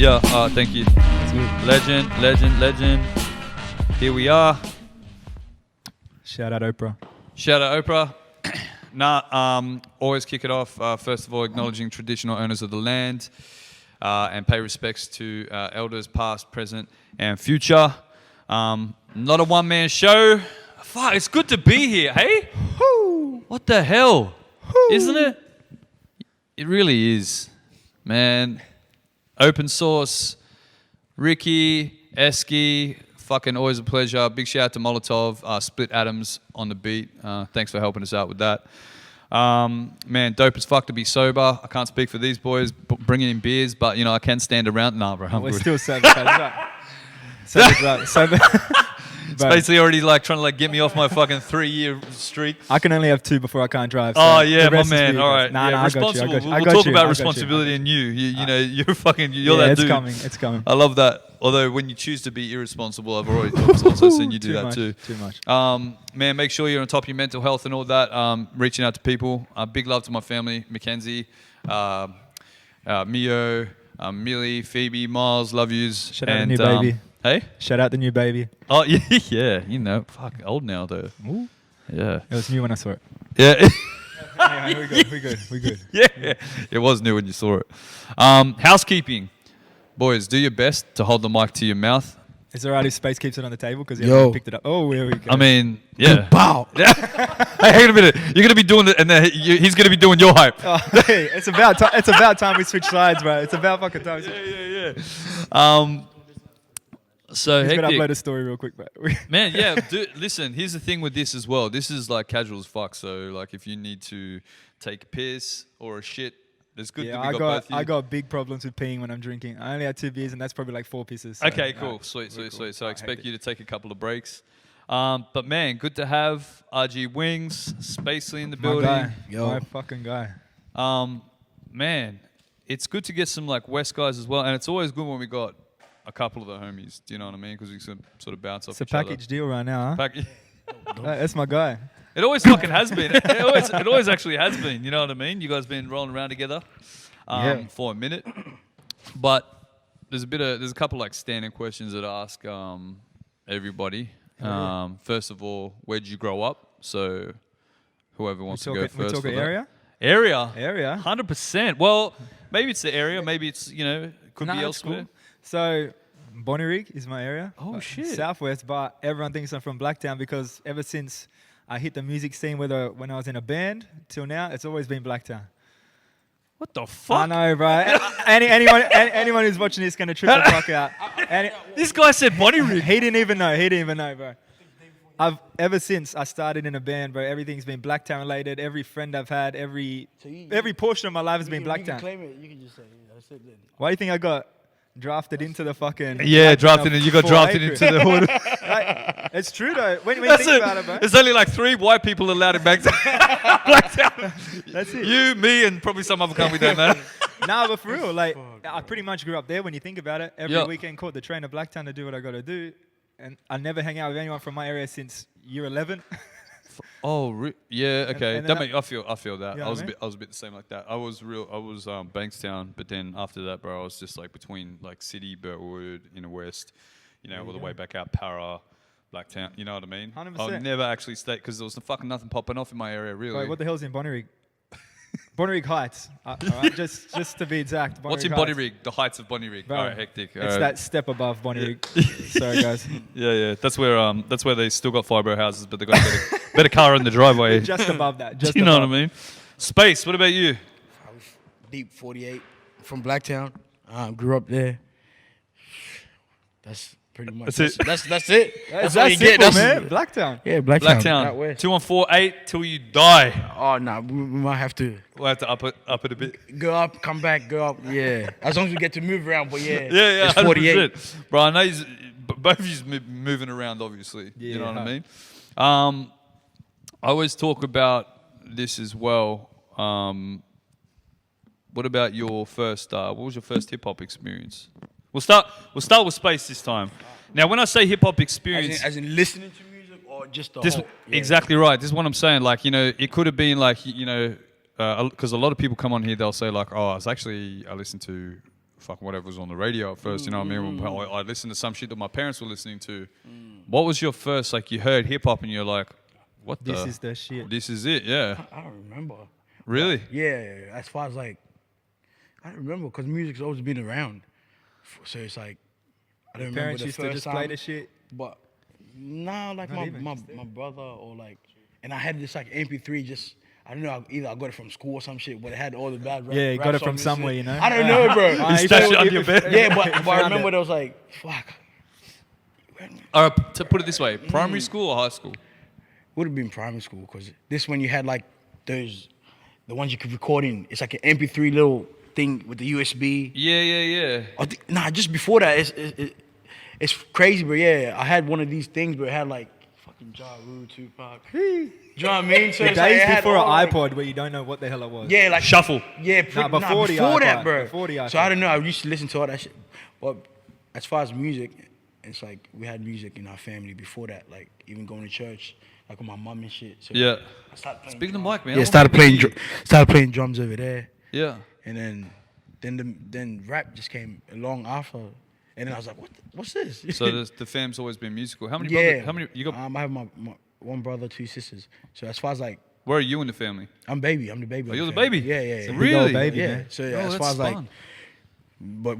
Yeah, thank you. Legend. Here we are. Shout out Oprah. Shout out Oprah. Always kick it off. First of all, acknowledging traditional owners of the land and pay respects to elders past, present, and future. Not a one-man show. Fuck, it's good to be here, hey? Woo. What the hell? Woo. Isn't it? It really is, man. Open source, Ricky, Esky, fucking always a pleasure. Big shout out to Molotov, Split Atoms on the beat. Thanks for helping us out with that. Man, dope as fuck to be sober. I can't speak for these boys bringing in beers, but you know I can stand around. Nah, bro, I'm We're good. still sober. Sober. It's basically already like trying to like get me off my fucking 3-year streak. I can only have 2 before I can't drive. So Oh yeah, the my rest is man. for you All guys. right, Nah, yeah, I got you. responsible. I We'll got talk you. about I got you. responsibility in you. You know, you're that it's dude. coming. It's coming. I love that. Although when you choose to be irresponsible, I've already also seen you do that too. Too much. Man, make sure you're on top of your mental health and all that. Reaching out to people. Big love to my family, Mackenzie, Mio, Millie, Phoebe, Miles. Love yous. Shout out the new baby. Hey? Shout out the new baby. Oh yeah, you know, fuck, old now though. Ooh. Yeah. It was new when I saw it. Yeah. Anyway, we good. Yeah, it was new when you saw it. Housekeeping. Boys, do your best to hold the mic to your mouth. Is it alright if Space keeps it on the table because he Yo. hasn't picked it up? Oh, there we go. I mean, yeah. Bow. Yeah. Hey, hang on a minute. You're going to be doing it, and then he's going to be doing your hype. Oh, hey, it's about time we switch sides, bro. It's about fucking time. Yeah. So He's hectic. gonna upload a story real quick, bro. Man, yeah. Listen, here's the thing with this as well. This is like casual as fuck. So like, if you need to take a piss or a shit, it's good that we got both of you. I got big problems with peeing when I'm drinking. I only had 2 beers, and that's probably like 4 pisses. So, Okay, cool. Sweet. So I expect you to take a couple of breaks. But man, good to have RG Wings, Spacely in the building. Guy. Yo. My fucking guy. Man, it's good to get some like West guys as well, and it's always good when we got a couple of the homies. Do you know what I mean? Because we can sort of bounce off It's a each other. package deal right now, huh? That's my guy. It always fucking has been. It always actually has been. You know what I mean? You guys been rolling around together for a minute. But there's a couple like standing questions that I ask everybody. First of all, where'd you grow up? So whoever wants to go first. We talking for that. area? Area. 100%. Well, maybe it's the area. Maybe it's could be Nah, it's elsewhere. cool. So Bonnyrigg is my area. Oh, shit. Southwest, but everyone thinks I'm from Blacktown because ever since I hit the music scene, whether when I was in a band till now, it's always been Blacktown. What the fuck? I know, bro. anyone who's watching this is gonna trip the fuck out. This guy said Bonnyrigg. He didn't even know, bro. Ever since I started in a band, bro, everything's been Blacktown related. Every friend I've had, every portion of my life has been Blacktown. You can claim it. You can just say, that's it then. Why do you think I got drafted into the fucking... Yeah, drafted. You got drafted into the hood. Like, it's true though. When you think about it, bro. There's only like 3 white people allowed in Blacktown. That's it. You, me, and probably some other company don't know. Nah, but for real, like I pretty much grew up there. When you think about it, every Yeah. weekend caught the train to Blacktown to do what I got to do, and I never hang out with anyone from my area since year 11. Oh, yeah, okay. And then I feel that. Yeah, I was I mean? a bit the same like that. I was Bankstown, but then after that, bro, I was just like between like City, Burwood, in the west, all the way back out Para, Blacktown. You know what I mean? 100%. I'll never actually stay because there was fucking nothing popping off in my area, really. Wait, what the hell's in Bonnyrigg? Bonnyrigg Heights. All right, just to be exact. What's in Heights. Bonnyrigg? The heights of Bonnyrigg. Bro, All right, hectic. It's that step above Bonnyrigg. Sorry, guys. Yeah. That's where they still got fibro houses, but they got a better car in the driveway. Just above that. Just you know above. what I mean? Space. What about you? I was deep 48 from Blacktown. Grew up there. That's pretty much That's it. That's it. That's all you simple, get. man. Blacktown. Yeah, Blacktown. Out Blacktown. west. 2148 till you die. Oh, nah, we might have to We'll have to up it a bit. go up, come back, go up. Yeah, as long as we get to move around. But yeah, Yeah, it's 48. 100%. Bro, I know both of you's moving around, obviously. Yeah, you know what I mean? I always talk about this as well. What about your first? What was your first hip hop experience? We'll start with Space this time. Now, when I say hip hop experience, As in listening to music or just the this whole. Yeah. exactly right. This is what I'm saying. Like, it could have been like, because a lot of people come on here, they'll say like, oh, I listened to fucking whatever was on the radio at first. You know what I mean? I listened to some shit that my parents were listening to. What was your first, like, you heard hip hop and you're like, what the? This is the shit. This is it, yeah. I don't remember. Really? Yeah, as far as like, I don't remember because music's always been around. So it's like, I don't remember Parents the used to first just time. play the shit. But nah, like Not even, my just my brother or like, and I had this like MP3 just. I don't know, either I got it from school or some shit, but it had all the bad rap. Yeah, you rap got it songs from and somewhere, shit. you know? I don't know, bro. You stashed it under your bed? Yeah, but I Found remember it. there was like, fuck. All right, to put it this way, primary school or high school? Would have been primary school because this when you had like those, the ones you could record in. It's like an MP3 little thing with the USB. Yeah. Nah, just before that, it's crazy, but yeah, I had one of these things, but it had like fucking Ja Rule, Tupac. Do you know what I mean? So The it's like, days it had before all, an like, iPod where you don't know what the hell it was. yeah, like Shuffle. Yeah, before the before that, iPod, bro. before the So iPod. I don't know. I used to listen to all that shit. But as far as music, it's like we had music in our family before that. Like even going to church, like with my mum and shit. So Yeah. I started playing Speaking of drums. mic, man. Yeah, I started playing drums over there, Yeah. and then rap just came along after, and then I was like, what's this? So the fam's always been musical. How many yeah. brothers? How many? You got? I have my one brother, 2 sisters. So as far as like, Where are you in the family? I'm the baby. Oh, of you're the family. baby? Yeah. Big old Really? baby, Yeah. man. So Oh, as that's far as like, fun. but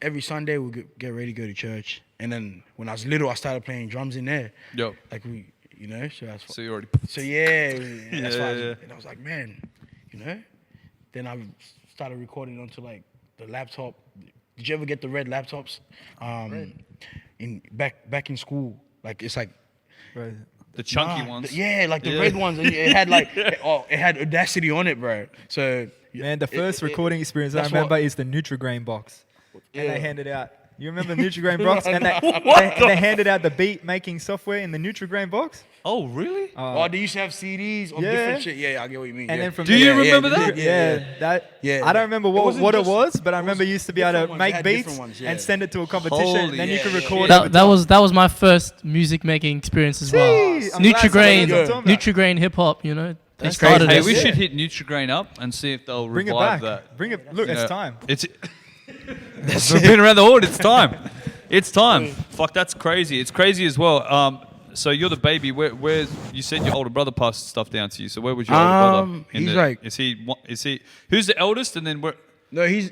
every Sunday we get ready to go to church, and then when I was little, I started playing drums in there. Yo. Like we, you know. So that's So you already. so yeah. That's why. Yeah. And I was like, man, you know. Then I started recording onto like the laptop. Did you ever get the red laptops? In back in school, like it's like. Bro, The chunky Nah, ones. Yeah, like the Yeah. red ones. And it had like, it had Audacity on it, bro. So Man, the first it- recording experience I that's remember what- is the Nutrigrain box. And Yeah. they handed out. You remember the Nutrigrain box? And they handed out the beat making software in the Nutrigrain box. Oh, really? Oh, they used to have CDs on Yeah. different shit. Yeah, I get what you mean. And yeah. then from Do you there, remember yeah, that? Yeah. Yeah. I don't remember It wasn't what it just- was, but I it remember was you used to be able different to ones. They make had beats different ones, yeah. and send it to a competition. Holy then you yeah, could yeah, record yeah. it. That was my first music making experience as well. See, I'm glad Nutrigrain, somebody knows what I'm talking about. Nutrigrain hip hop. You know, they That's started Hey, it. we Yeah. should hit Nutrigrain up and see if they'll Bring it revive back. that. Bring it. Look, You it's know, time. It's We've been around the horn. It's time. It's time. Fuck, that's crazy. It's crazy as well. So you're the baby. Where's you said your older brother passed stuff down to you. So where was your older brother? he's like- Is he? Who's the eldest? And then where? No, he's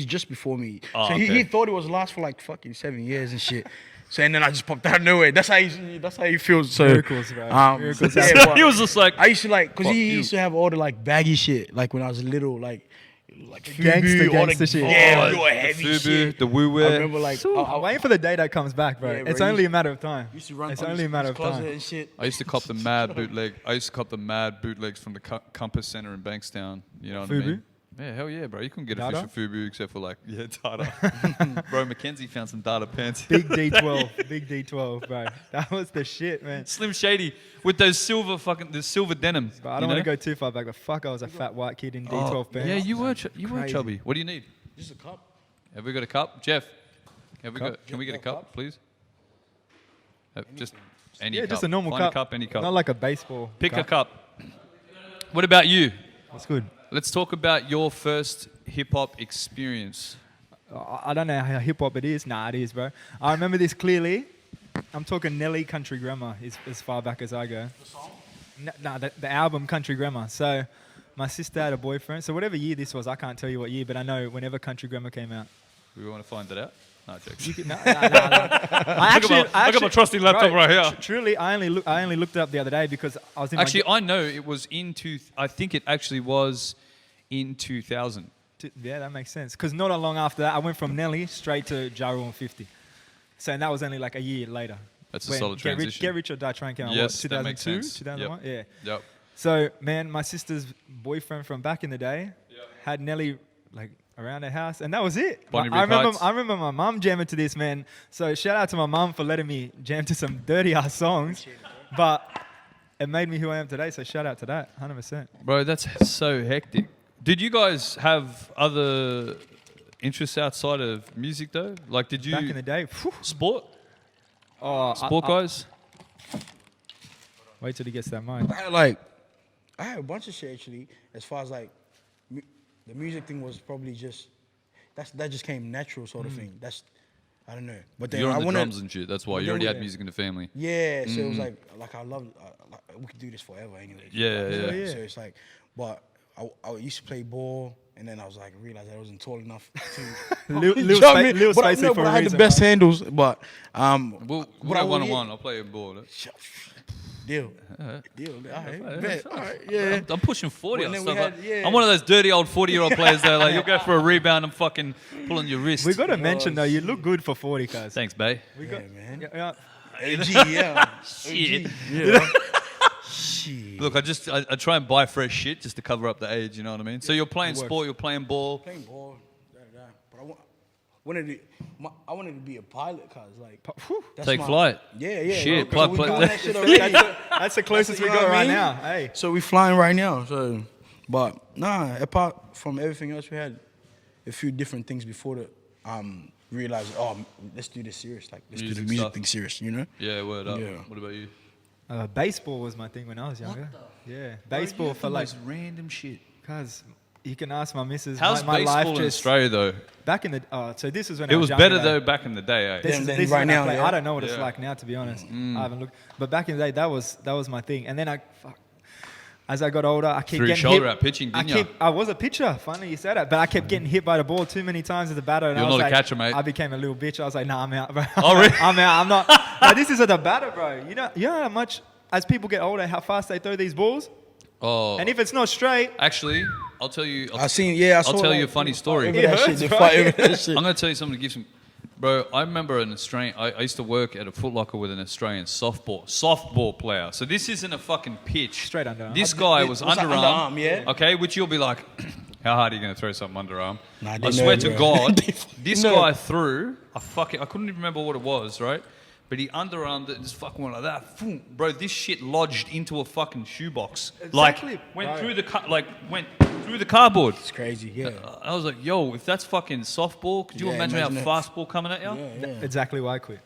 just before me. Oh, so okay. he thought it was last for like fucking 7 years and shit. So and then I just popped out of nowhere. That's how he feels. So Miracles, bro. Miracles yeah, happen. but He was just like, I used to like, cause Fuck he you. used to have all the like baggy shit, like when I was little, like Gangster, Fubu, all gangster the, shit. Yeah, Oh, all the heavy Fubu, shit. the woo I wear. remember like I'm waiting for the day that comes back, bro. Yeah, bro, It's you only used- a matter of time. used to run It's on only a his matter of closet time. and shit. I used to cop the mad bootleg. I used to cop the mad bootlegs from the Compass Center in Bankstown. You know what I Fubu? mean? Yeah, hell yeah, bro. You couldn't get a Dada? fish for Fubu except for like, yeah, Dada. Bro, Mackenzie found some Dada pants. Big D12, big D12, bro. That was the shit, man. Slim Shady with those the silver denim. But I don't want to go too far back. But fuck, I was a fat white kid in D12 pants. Yeah, you were Crazy. chubby. What do you need? Just a cup. Have we got a cup? Jeff, Cup? can we get a cup, please? Just any Yeah, cup. just a normal Find cup. a cup, any cup. Not like a baseball. Pick a cup. What about you? That's good. Let's talk about your first hip hop experience. I don't know how hip hop it is. Nah, it is, bro. I remember this clearly. I'm talking Nelly Country Grammar is as far back as I go. The song? Nah, the album Country Grammar. So my sister had a boyfriend. So whatever year this was, I can't tell you what year, but I know whenever Country Grammar came out. We want to find that out? No, joke. You could, no. I got my trusty laptop right here. Truly, I only looked it up the other day because I was in Actually, I know it was I think it actually was in 2000. yeah, that makes sense. Because not long after that, I went from Nelly straight to Ja Rule and 50. So and that was only like a year later. That's a When solid transition. Get Rich or Die Trying came out. Yes, what, that makes 2002, sense. 2001? Yeah. Yep. So, man, my sister's boyfriend from back in the day had Nelly like around the house, and that was it. Bonnie I Raitt Heights. remember my mum jamming to this, man. So shout out to my mum for letting me jam to some dirty ass songs, but it made me who I am today. So shout out to that, 100%. Bro, that's so hectic. Did you guys have other interests outside of music though? Like, did you Back in the day, phew, sport? oh, Sport guys? Wait till he gets that mic. I had a bunch of shit actually. As far as like the music thing was probably just that just came natural sort of thing. I don't know. But then You're I on the wanted, drums and shit. That's why you already had music in the family. yeah. So it was like I love we could do this forever anyway. Yeah, yeah. So it's like, but I used to play ball, and then I was like realized I wasn't tall enough to. Lil You know what I mean? Lil But I Spacey know, for but a I had the reason, best bro. handles. But We'll but have I- one-on-one. I'll play a ball. Deal. Deal. All right. Bet. All right. Yeah. I'm pushing 40 Well, on then stuff. we had- yeah. I'm one of those dirty old 40-year-old players that like you'll go for a rebound and fucking pulling your wrist. We got to mention though, you look good for 40, cuz. Thanks, bae. We got, Yeah, man. yeah. AG, yeah. Shit. Yeah. Shit. Look, I try and buy fresh shit just to cover up the age. You know what I mean? So you're playing It works. sport, you're playing ball. Playing ball, but I wanted to be a pilot, cause like that's Take my- flight. Yeah. Shit, bro, 'cause plug, we plug. doing that shit already. That's the closest we You know got what I right mean? now. Hey. So we flying right now. So, but nah, apart from everything else, we had a few different things before that. Realized, let's do this serious. Like let's do the Music music stuff. thing serious. You know? Yeah, word up. Yeah. What about you? Baseball was my thing when I was younger. Yeah, baseball for like, random shit. cuz you can ask my missus. How's my life baseball in just Australia though? back in the. So this was when It I was younger, better though back in the day. Eh? This Than is right when now, I play. yeah? I don't know what it's Yeah. like now, to be honest. I haven't looked, but back in the day, that was my thing. And then as I got older, I keep Threw your getting shoulder hit. at pitching, didn't ya? I was a pitcher. Funny you said that, but I kept getting hit by the ball too many times as a batter. And You're I was not a like, catcher, mate. I became a little bitch. I was like, nah, I'm out, bro. Oh, really? I'm out. I'm not. No, this is at the batter, bro. You know how much as people get older, how fast they throw these balls. Oh, And if it's not straight, actually, I'll tell you. I seen. Yeah, I saw. I'll tell like, you a funny story. Over that It shit, hurts, the bro. fight over that shit. I'm going to tell you something to give some. Bro, I remember an Australian. I used to work at a Foot Locker with an Australian softball player. So this isn't a fucking pitch. Straight underarm. This guy was Was that underarm. underarm, yeah? Okay, which you'll be like, how hard are you going to throw something underarm? Nah, I they swear know, to bro. God, They this know. guy threw I couldn't even remember what it was, right? But he underarmed it and just fucking went like that. Boom. Bro, this shit lodged into a fucking shoebox. Exactly, Like went bro. through went through the cardboard. It's crazy. Yeah. I was like, yo, if that's fucking softball, could you Yeah, imagine imagine how it. fastball coming at you? Yeah. exactly why I quit.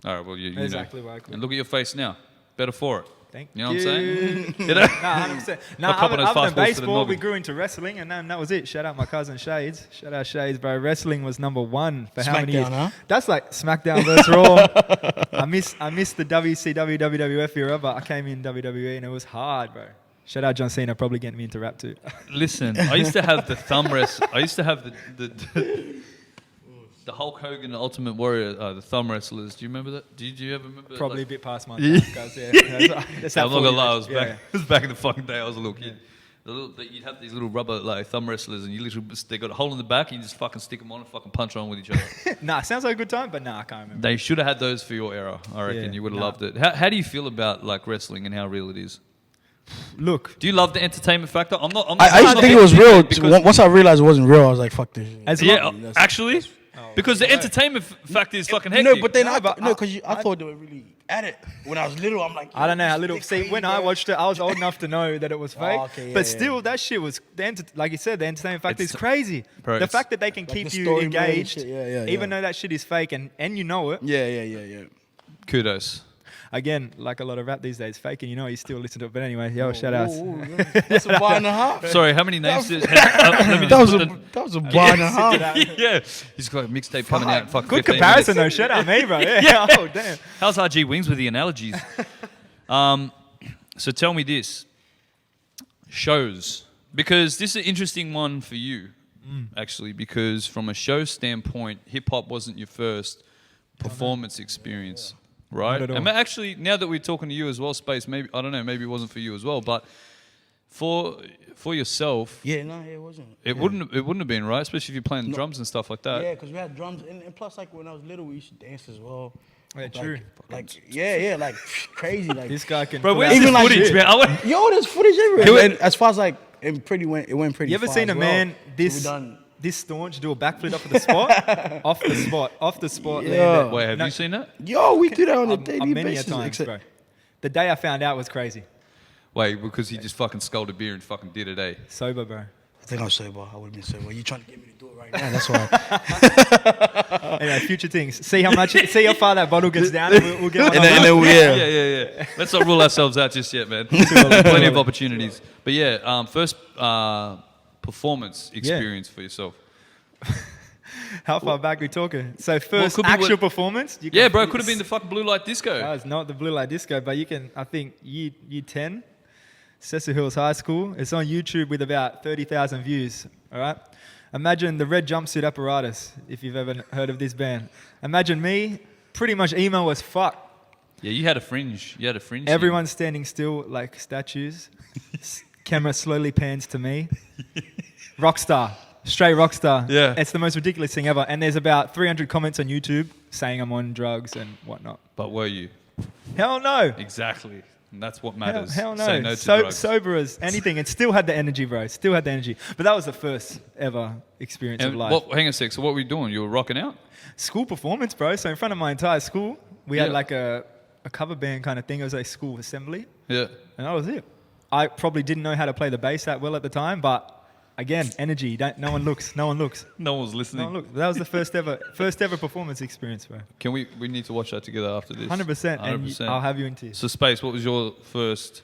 All right, well, you Exactly know. why I quit. And look at your face now. Better for it. Thank You know what I'm saying? You know? Nah, 100%. Nah, Not copping other those than fastballs to the baseball, we noggin. grew into wrestling, and then that was it. Shout out my cousin Shades. Shout out Shades, bro. Wrestling was number one for how many years? Smackdown, huh? That's like SmackDown versus Raw. I miss the WCW, WWF era, but I came in WWE, and it was hard, bro. Shout out John Cena, probably getting me into rap too. Listen, I used to have the thumb rest. I used to have the Hulk Hogan, the Ultimate Warrior, the thumb wrestlers. Do you remember that? Did you ever remember? Probably a like, bit past my time, guys. Yeah, that's I'm not gonna lie. yeah. It was back in the fucking day. I was a little kid. You'd have these little rubber like thumb wrestlers, and you literally they got a hole in the back, and you just fucking stick them on and fucking punch on with each other. Nah, sounds like a good time, but nah, I can't remember. They should have had those for your era. I reckon Yeah, you would have nah. loved it. How do you feel about like wrestling and how real it is? Look, Do you love the entertainment factor? I'm not. I used to think it was real. because Once I realized it wasn't real, I was like, "Fuck this." Shit. as yeah, long, actually, because the entertainment factor is fucking hectic. No, but then No, but because I thought they were really at it when I was little. I'm like, I don't know how little. this See, crazy, when I bro. watched it, I was old enough to know that it was fake. okay, yeah, but yeah. still, that shit was like you said. The entertainment factor It's- is crazy. bro, The it's- fact that they can Like keep the you story mode and engaged, shit, yeah, even yeah. though that shit is fake, and you know it. Yeah. kudos. Again, like a lot of rap these days, fake, and you know you still listen to it. But anyway, yo, shout outs. That's a bar and a half. Sorry, how many names did? Let me That just was put that was a bar and a half. yeah, he's got a mixtape coming out. In fucking Good 15 comparison minutes. though. Shout out me, bro. Yeah. Oh damn. How's RG Wings with the analogies? So tell me this: shows, because this is an interesting one for you, actually, because from a show standpoint, hip hop wasn't your first performance experience, right? Not at all. And actually, now that we're talking to you as well, Space, maybe I don't know, maybe it wasn't for you as well, but for yourself, Yeah, no, it wasn't. it wouldn't have been right, especially if you're playing No. drums and stuff like that. Yeah, because we had drums, and plus, like when I was little, we used to dance as well. Yeah, Like- true. Like like crazy, like This guy can. Bro, pull where's out- this Even like footage, shit. man? I want- yo, there's footage everywhere. Can we- And as far as like it went pretty. You ever far seen as a well. man So we this done. this staunch do a backflip off of the spot? off the spot. Yeah. land it. Wait, have No, you seen that? Yo, we do that on a um, daily many a basis. times, except- bro. The day I found out was crazy. Wait, because he just fucking sculled a beer and fucking did it, eh? Sober, bro. I think I was sober. I would have been sober. You trying to get me to do it right now? That's why. Anyway, future things. See how far that bottle gets down, and we'll get one. And on then, that. Yeah. Let's not rule ourselves out just yet, man. Plenty of opportunities. But yeah, first performance experience for yourself. How far back we talking? So first could be actual what- performance? You Yeah, can- bro, it could have been the fucking Blue Light Disco. It's not the Blue Light Disco, but you can, I think, year 10, Cecil Hills High School. It's on YouTube with about 30,000 views, all right? Imagine the red jumpsuit apparatus, if you've ever heard of this band. Imagine me, pretty much emo as fuck. Yeah, you had a fringe. You had a fringe. Everyone's standing still like statues. Camera slowly pans to me. Rockstar. Straight rockstar. Yeah. It's the most ridiculous thing ever. And there's about 300 comments on YouTube saying I'm on drugs and whatnot. But were you? Hell no. Exactly. And that's what matters. Hell no. Say no to drugs. Sober as anything. And still had the energy, bro. Still had the energy. But that was the first ever experience of And life. hang on a sec. So what were you doing? You were rocking out? School performance, bro. So in front of my entire school, we had Yeah. like a cover band kind of thing. It was a school assembly. Yeah. And that was it. I probably didn't know how to play the bass that well at the time, but again, energy. No one looks. No one was No listening. one looks. That was the first ever performance experience, bro. Can we need to watch that together after this? 100%. And 100%. I'll have you into it. So Space, what was your first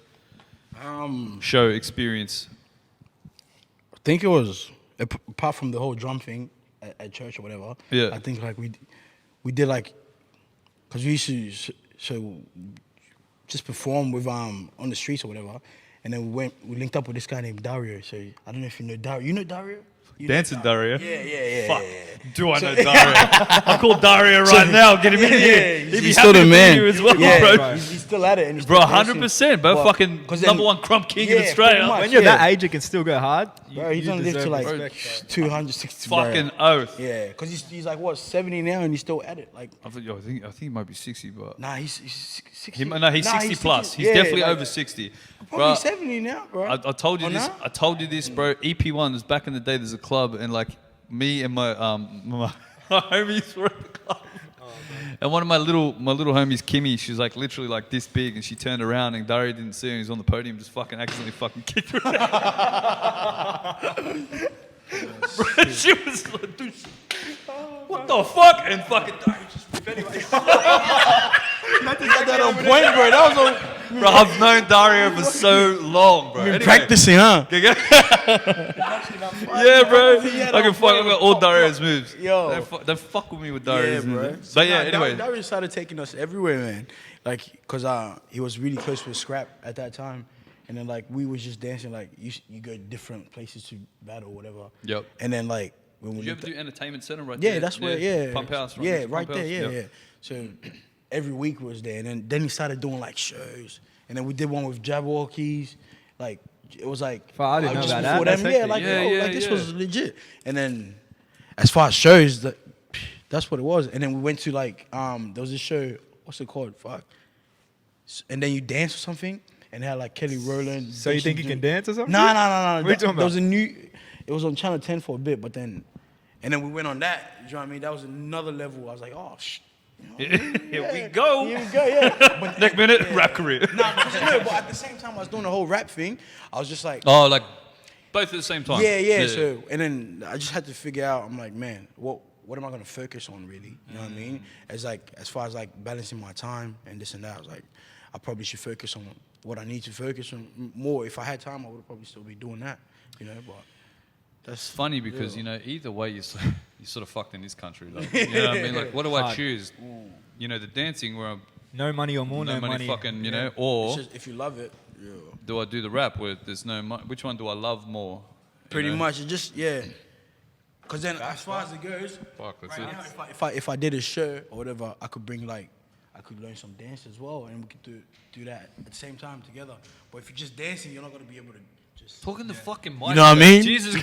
I show experience? think it was apart from the whole drum thing at church or whatever. Yeah. I think like we did like, cause we used to so just perform with on the streets or whatever, and then we linked up with this guy named Dario. So I don't know if you know Dario. You know Dario? You know Dancing Dario. Yeah. Fuck. Do I know Dario? I'll call Dario right now. Get him in here. He'd be he's happy still the to be man. here as well, Yeah, bro. he's still at it. And he's Bro, still dancing. 100%, bro. But- Fucking 'cause then- number one crump king in Yeah, Australia. pretty much. When you're Yeah. that age, you can still go hard. Bro, he's you gonna live deserve to like respect, 260. bro. Fucking oath. Yeah, because he's like what 70 now and he's still at it. Like I think he might be 60, but nah, he's 60. he's 60 plus. He's Yeah, definitely like, over 60. Probably Bro, 70 now, bro. I told you Oh, this. no? I told you this, bro. EP1 was back in the day. There's a club, and like me and my my homies were at the club. And one of my little homies, Kimmy, she's like literally like this big, and she turned around, and Dario didn't see her. He was on the podium, just fucking accidentally fucking kicked her. Bro, she was like, dude, what the fuck? And fucking Dario just Got that on point, bro. That was on. bro, I've known Dario for so long, bro. Anyway. Practicing, huh? Yeah, bro. had I can a fuck about all Dario's moves. Yo. Don't fuck with me with Yeah, Dario's bro. moves. But yeah, anyway. Dario started taking us everywhere, man. Like, cause he was really close with Scrap at that time, and then like we was just dancing. Like you go different places to battle, or whatever. Yep. And then like when Did we you looked ever do entertainment center right Yeah, there? that's where. Yeah, Pump House. Yeah, next to right Pump there. House? Yeah, yeah. So every week we was there, and then he started doing like shows, and then we did one with Jabberwockies. Like it was like Fuck, I didn't know just about that. before That's them, yeah, hectic. like Yeah, yo, yeah, like this yeah. was legit. And then as far as shows, that's what it was. And then we went to like there was this show. What's it called? Fuck. And then you dance or something, and they had like Kelly Rowland. So you think you can dance or something? Nah. What are you talking There was about? a new. It was on Channel 10 for a bit, but then, and then we went on that. You know what I mean? That was another level. I was like, oh shit. Here we go. Here we go, yeah. But Next minute, rap career. nah, but at the same time, I was doing the whole rap thing. I was just like, Oh, like both at the same time. yeah. So, and then I just had to figure out. I'm like, man, what am I gonna focus on really? You know what I mean? As far as like balancing my time and this and that, I was like, I probably should focus on what I need to focus on more. If I had time, I would probably still be doing that. You know, but It's funny because, you know, either way, you're sort of fucked in this country. Like, you know what I mean? Like, what do I Hard. choose? You know, the dancing where I'm No money or more, no no, money fucking, you know, or it's just, if you love it, yeah. do I do the rap where there's no money? Which one do I love more? You Pretty know? much, it just Because then, as far as it goes, Fuck, that's right it. now, if I did a show or whatever, I could bring like, I could learn some dance as well, and we could do that at the same time together. But if you're just dancing, you're not gonna be able to just. Talking the fucking mic. You know what I bro. mean? Jesus.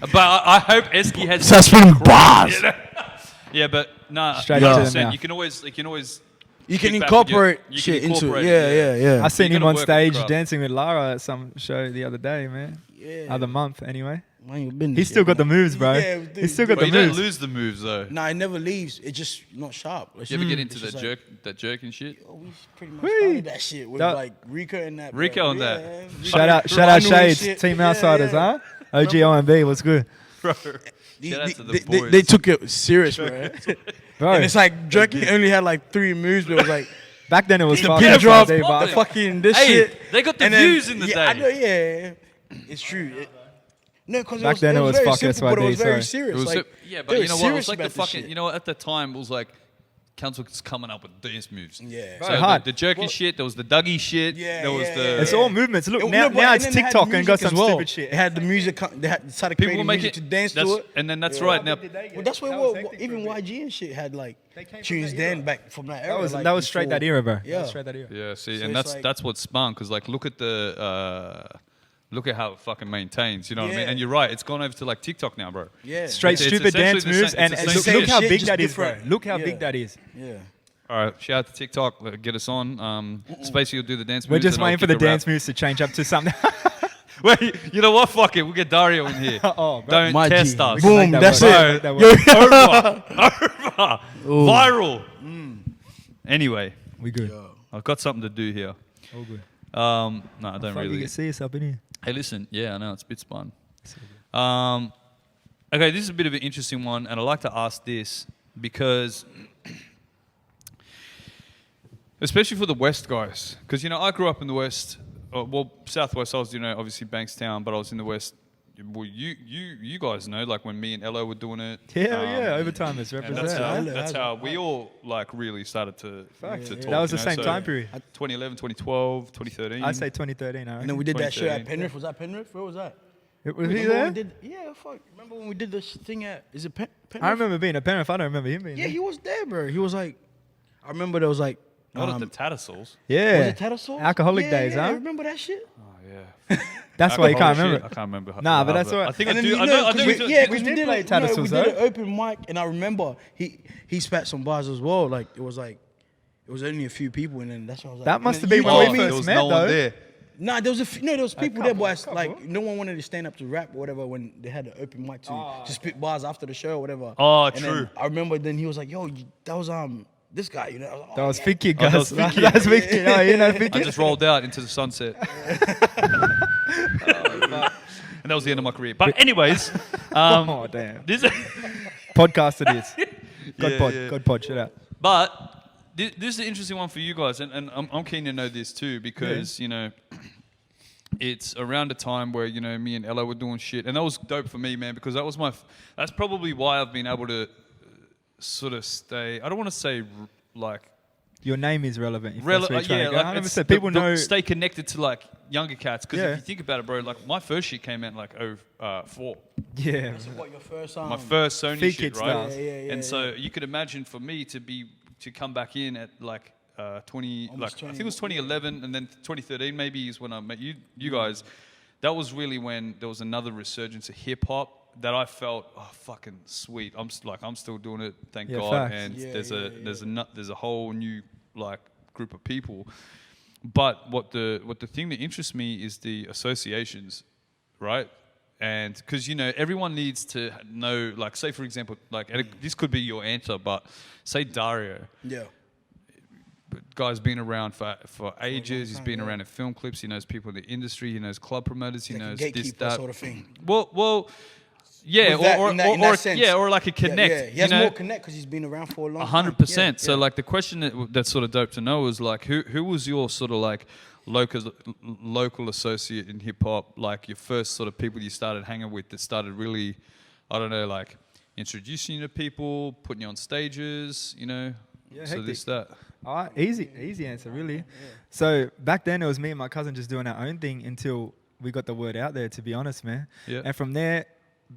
But I hope Eski has. Start spinning bars. Yeah, but nah. Straight into the 100%. mouth. You can always. You can kick back with your- incorporate you can shit into incorporate it. it, Yeah. I seen You him gotta on work with stage craft. dancing with Lara at some show the other day, man. Yeah. Other month, anyway. Man, you've been He's still got the moves, bro. Yeah, dude. He's still got But the you don't moves. lose the moves though. Nah, it never leaves. It's just not sharp. It's You ever get it's into just that like- jerk and shit? Oh, we pretty much Whee! started that shit with That- like Rico and that. Rico bro. on that. Yeah. Shout out Rhino and Shades, shit. Team Yeah, Outsiders, yeah. huh? OG OMB, what's good? Bro. They, Shout out to the they- boys. they took it serious, bro. Bro, And it's like jerking only had like 3 moves, but it was like back then it was the fast. pin drop, day, the but fucking this Hey, shit. they got the And then- views in the yeah, I day. know, yeah. It's true. No, because Back then it was very fuck simple, but it was SYD, very so- serious. It was like, yeah, they but were you know what? It serious was like the about this fucking. shit. You know, at the time, it was like council was coming up with dance moves. Yeah. Bro, So hard. the jerky shit, there was the Dougie shit. Yeah, there was yeah, the. yeah. It's all movements. Look, It- now, no, but- now and it's then they had TikTok and got music some as well. stupid shit. It had the music. They had started People creating make music it to dance that's- to it. and then that's Yeah. right now. Well, that's where even YG and shit had like They came from tunes that then era. back from that era. That was straight that era, bro. Yeah. That was straight that era. Yeah, see, So and it's like- that's what spun because like look at the. Look at how it fucking maintains, you know what I mean? Yeah. And you're right, it's gone over to like TikTok now, bro. Yeah. Straight It's stupid essentially dance the moves, same- and, it's and the look, same look how shit, big just that is, bro. different. Look how Yeah. big that is. Yeah. All right, shout out to TikTok. Get us on. Spacey will do the dance moves. We're just and I'll waiting for kick the rap. dance moves to change up to something. Wait, you know what? Fuck it. We'll get Dario in here. Oh, bro. Don't My G. test us. Boom, Make that that's work. it. Make that work. Over. Viral. Anyway, We good. I've got something to do here. All good. No, I don't Fuck, you really. can see us up in here. Hey, listen. Yeah, I know it's a bit spun. Okay, this is a bit of an interesting one, and I like to ask this because, especially for the West guys, because you know I grew up in the West. Well, Southwest. I was, obviously Bankstown, but I was in the West. Well, you guys know, like when me and Elo were doing it. Yeah, overtime is And represent. that's how, huh? that's how we all like really started to Facts. talk. That was the you know, same so time period. 2011, 2012, 2013. I say 2013. I And then reckon. we did that shit at 2013. Penrith. Was that Penrith? Where was that? Was he Remember when there? we did, yeah, fuck. Remember when we did this thing at? Is it Penrith? I remember being a Penrith. I don't remember him being Yeah, there. he was there, bro. He was like, I remember there was like, Not at the Tattersalls. Yeah. was it Tattersall? Alcoholic yeah, days, yeah, huh? Remember that shit? Oh yeah. That's why you can't Alcohol remember. shit, I can't remember. Nah, but that's all right. I think And I then do. you I know, know. I 'cause do. we- yeah, we because did we play did, Tattersalls, we did though. an open mic, and I remember he spat some bars as well. Like it was only a few people, and then that's what I was like. That and must then have been you when know we what I mean? there first was met, no one though. there. Nah, there was people there, but it's couple. like no one wanted to stand up to rap or whatever when they had an open mic to spit bars after the show or whatever. Oh, And then true. I remember then he was like, "Yo, that was this guy," you know. I was like, That was yeah. Fit Kid, Oh, that guys. was Fit Kid. That's Fit Kid. Oh, you know Fit I Kid? just rolled out into the sunset. And that was the end of my career. But anyways, Oh, damn. this. Podcast it is. God Yeah, pod. yeah. God pod. Shut up. But this is an interesting one for you guys, and I'm keen to know this too because it's around a time where me and Ella were doing shit, and that was dope for me, man, because that was that's probably why I've been able to sort of stay. I don't want to say like. Your name is relevant. If that's where you're trying Yeah, to go. like 100%. People know. stay connected to like younger cats because Yeah. if you think about it, bro, like my first shit came out in like 04. Yeah. What your first My first Sony Fit shit, Kid right? style. Yeah, And so you could imagine for me to come back in at like 20, Almost like I 20. think it was 2011 and then 2013 maybe is when I met you guys. That was really when there was another resurgence of hip hop that I felt fucking sweet. I'm still doing it, thank Yeah, God. facts. And Yeah, there's a whole new like group of people. But what the thing that interests me is the associations, right? And because everyone needs to know, like, say for example, like this could be your answer, but say Dario, Yeah. guy's been around for ages. He's been around in film clips. He knows people in the industry. He knows club promoters. He Like a knows this, gatekeeper that. sort of thing. Well, yeah, With that- or in that sense. yeah, or like a connect. Yeah, he has more connect because he's been around for a long time. 100%. Yeah, So yeah. like the question that's sort of dope to know is like who was your sort of like local associate in hip hop, like your first sort of people you started hanging with that started really, I don't know, like introducing you to people, putting you on stages, Yeah, so hectic. this that. All right, easy answer, really. So back then it was me and my cousin just doing our own thing until we got the word out there, to be honest, man. Yeah. And from there,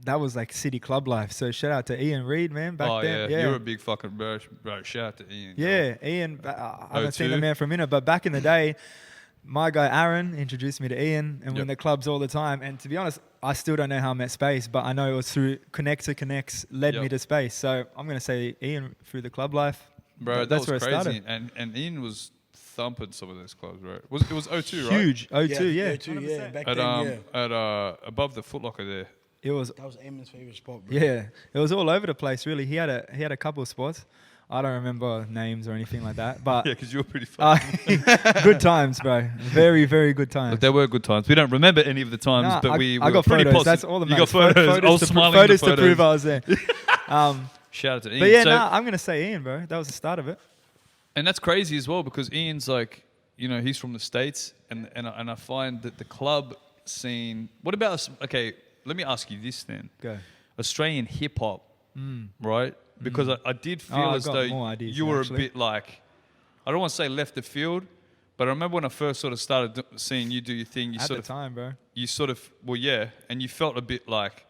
that was like city club life. So shout out to Ian Reed, man. Back then, yeah, you're a big fucking bro. Shout out to Ian. Yeah, Ian. I haven't seen the 02. man for a minute, but back in the day, my guy Aaron introduced me to Ian, and we're in Yep. the clubs all the time. And to be honest, I still don't know how I met Space, but I know it was through Connects led me Yep. to Space. So I'm gonna say Ian through the club life. Bro, that That's was where it crazy. started. And Ian was thumping some of those clubs, right? It was 02, right? Huge. 02, yeah. 02, yeah. Back At then, yeah. at above the Foot Locker there. It was That was Eamon's favorite spot, bro. Yeah, it was all over the place. Really, he had a couple of spots. I don't remember names or anything like that, but Yeah, because you were pretty fun. good times, bro. Very, very good times. Look, there were good times. We don't remember any of the times, Nah, but I we got were pretty photos. positive. That's all that You matters. got photos. I was smiling in the photos to prove I was there. Shout out to Ian. But yeah, So- nah, I'm gonna say Ian, bro. That was the start of it. And that's crazy as well because Ian's like, he's from the States, and I find that the club scene. What about us? Okay, let me ask you this then. Go. Australian hip hop, right? Because I did feel I as got though more ideas, you were actually. a bit like, I don't want to say left the field, but I remember when I first sort of started seeing you do your thing, you At sort the of, time, bro. you sort of, well, yeah, and you felt a bit like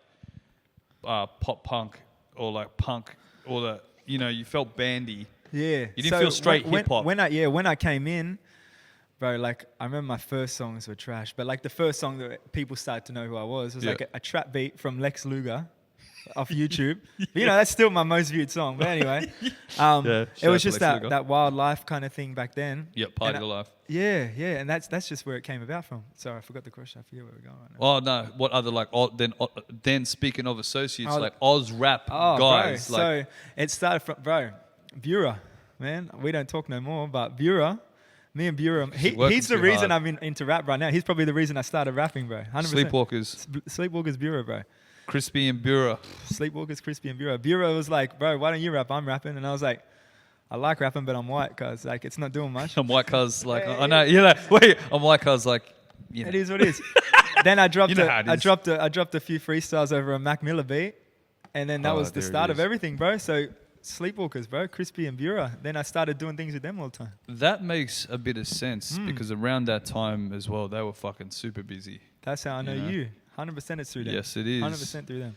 pop punk or like punk or the, you know, you felt bandy. Yeah. You didn't feel straight when, hip-hop. When I came in, bro, like I remember my first songs were trash, but like the first song that people started to know who I was Yeah. like a trap beat from Lex Luger off YouTube. But, you know, that's still my most viewed song. But anyway, Yeah, it shout was out to just Lex Luger. that wildlife kind of thing back then. Yep, party And of life. Yeah, and that's just where it came about from. Sorry, I forgot the question. I forget where we're going right now. Oh no! What other like? Then speaking of associates, Oh, like Oz rap guys, bro. like So it started from, bro, Bureau, man. We don't talk no more, but Bureau, me and Bureau, working he's the too reason hard. I'm into rap right now. He's probably the reason I started rapping, bro. 100%. Sleepwalkers, Sleepwalkers Bureau, bro. Crispy and Bura. Sleepwalkers, Crispy, and Bureau. Bureau was like, bro, why don't you rap? I'm rapping. And I was like, I like rapping, but I'm white, cuz like it's not doing much. I'm white cuz like I know you're like wait I'm white cuz like you know. It is what it is. Then I dropped You know how it I is. dropped a few freestyles over a Mac Miller beat, and then that Oh, was the there it start of is. everything, bro. So Sleepwalkers, bro, Crispy and Bureau. Then I started doing things with them all the time. That makes a bit of sense Hmm. because around that time as well they were fucking super busy. That's how I know You know? you. 100% it's through them. Yes, it is. 100% through them.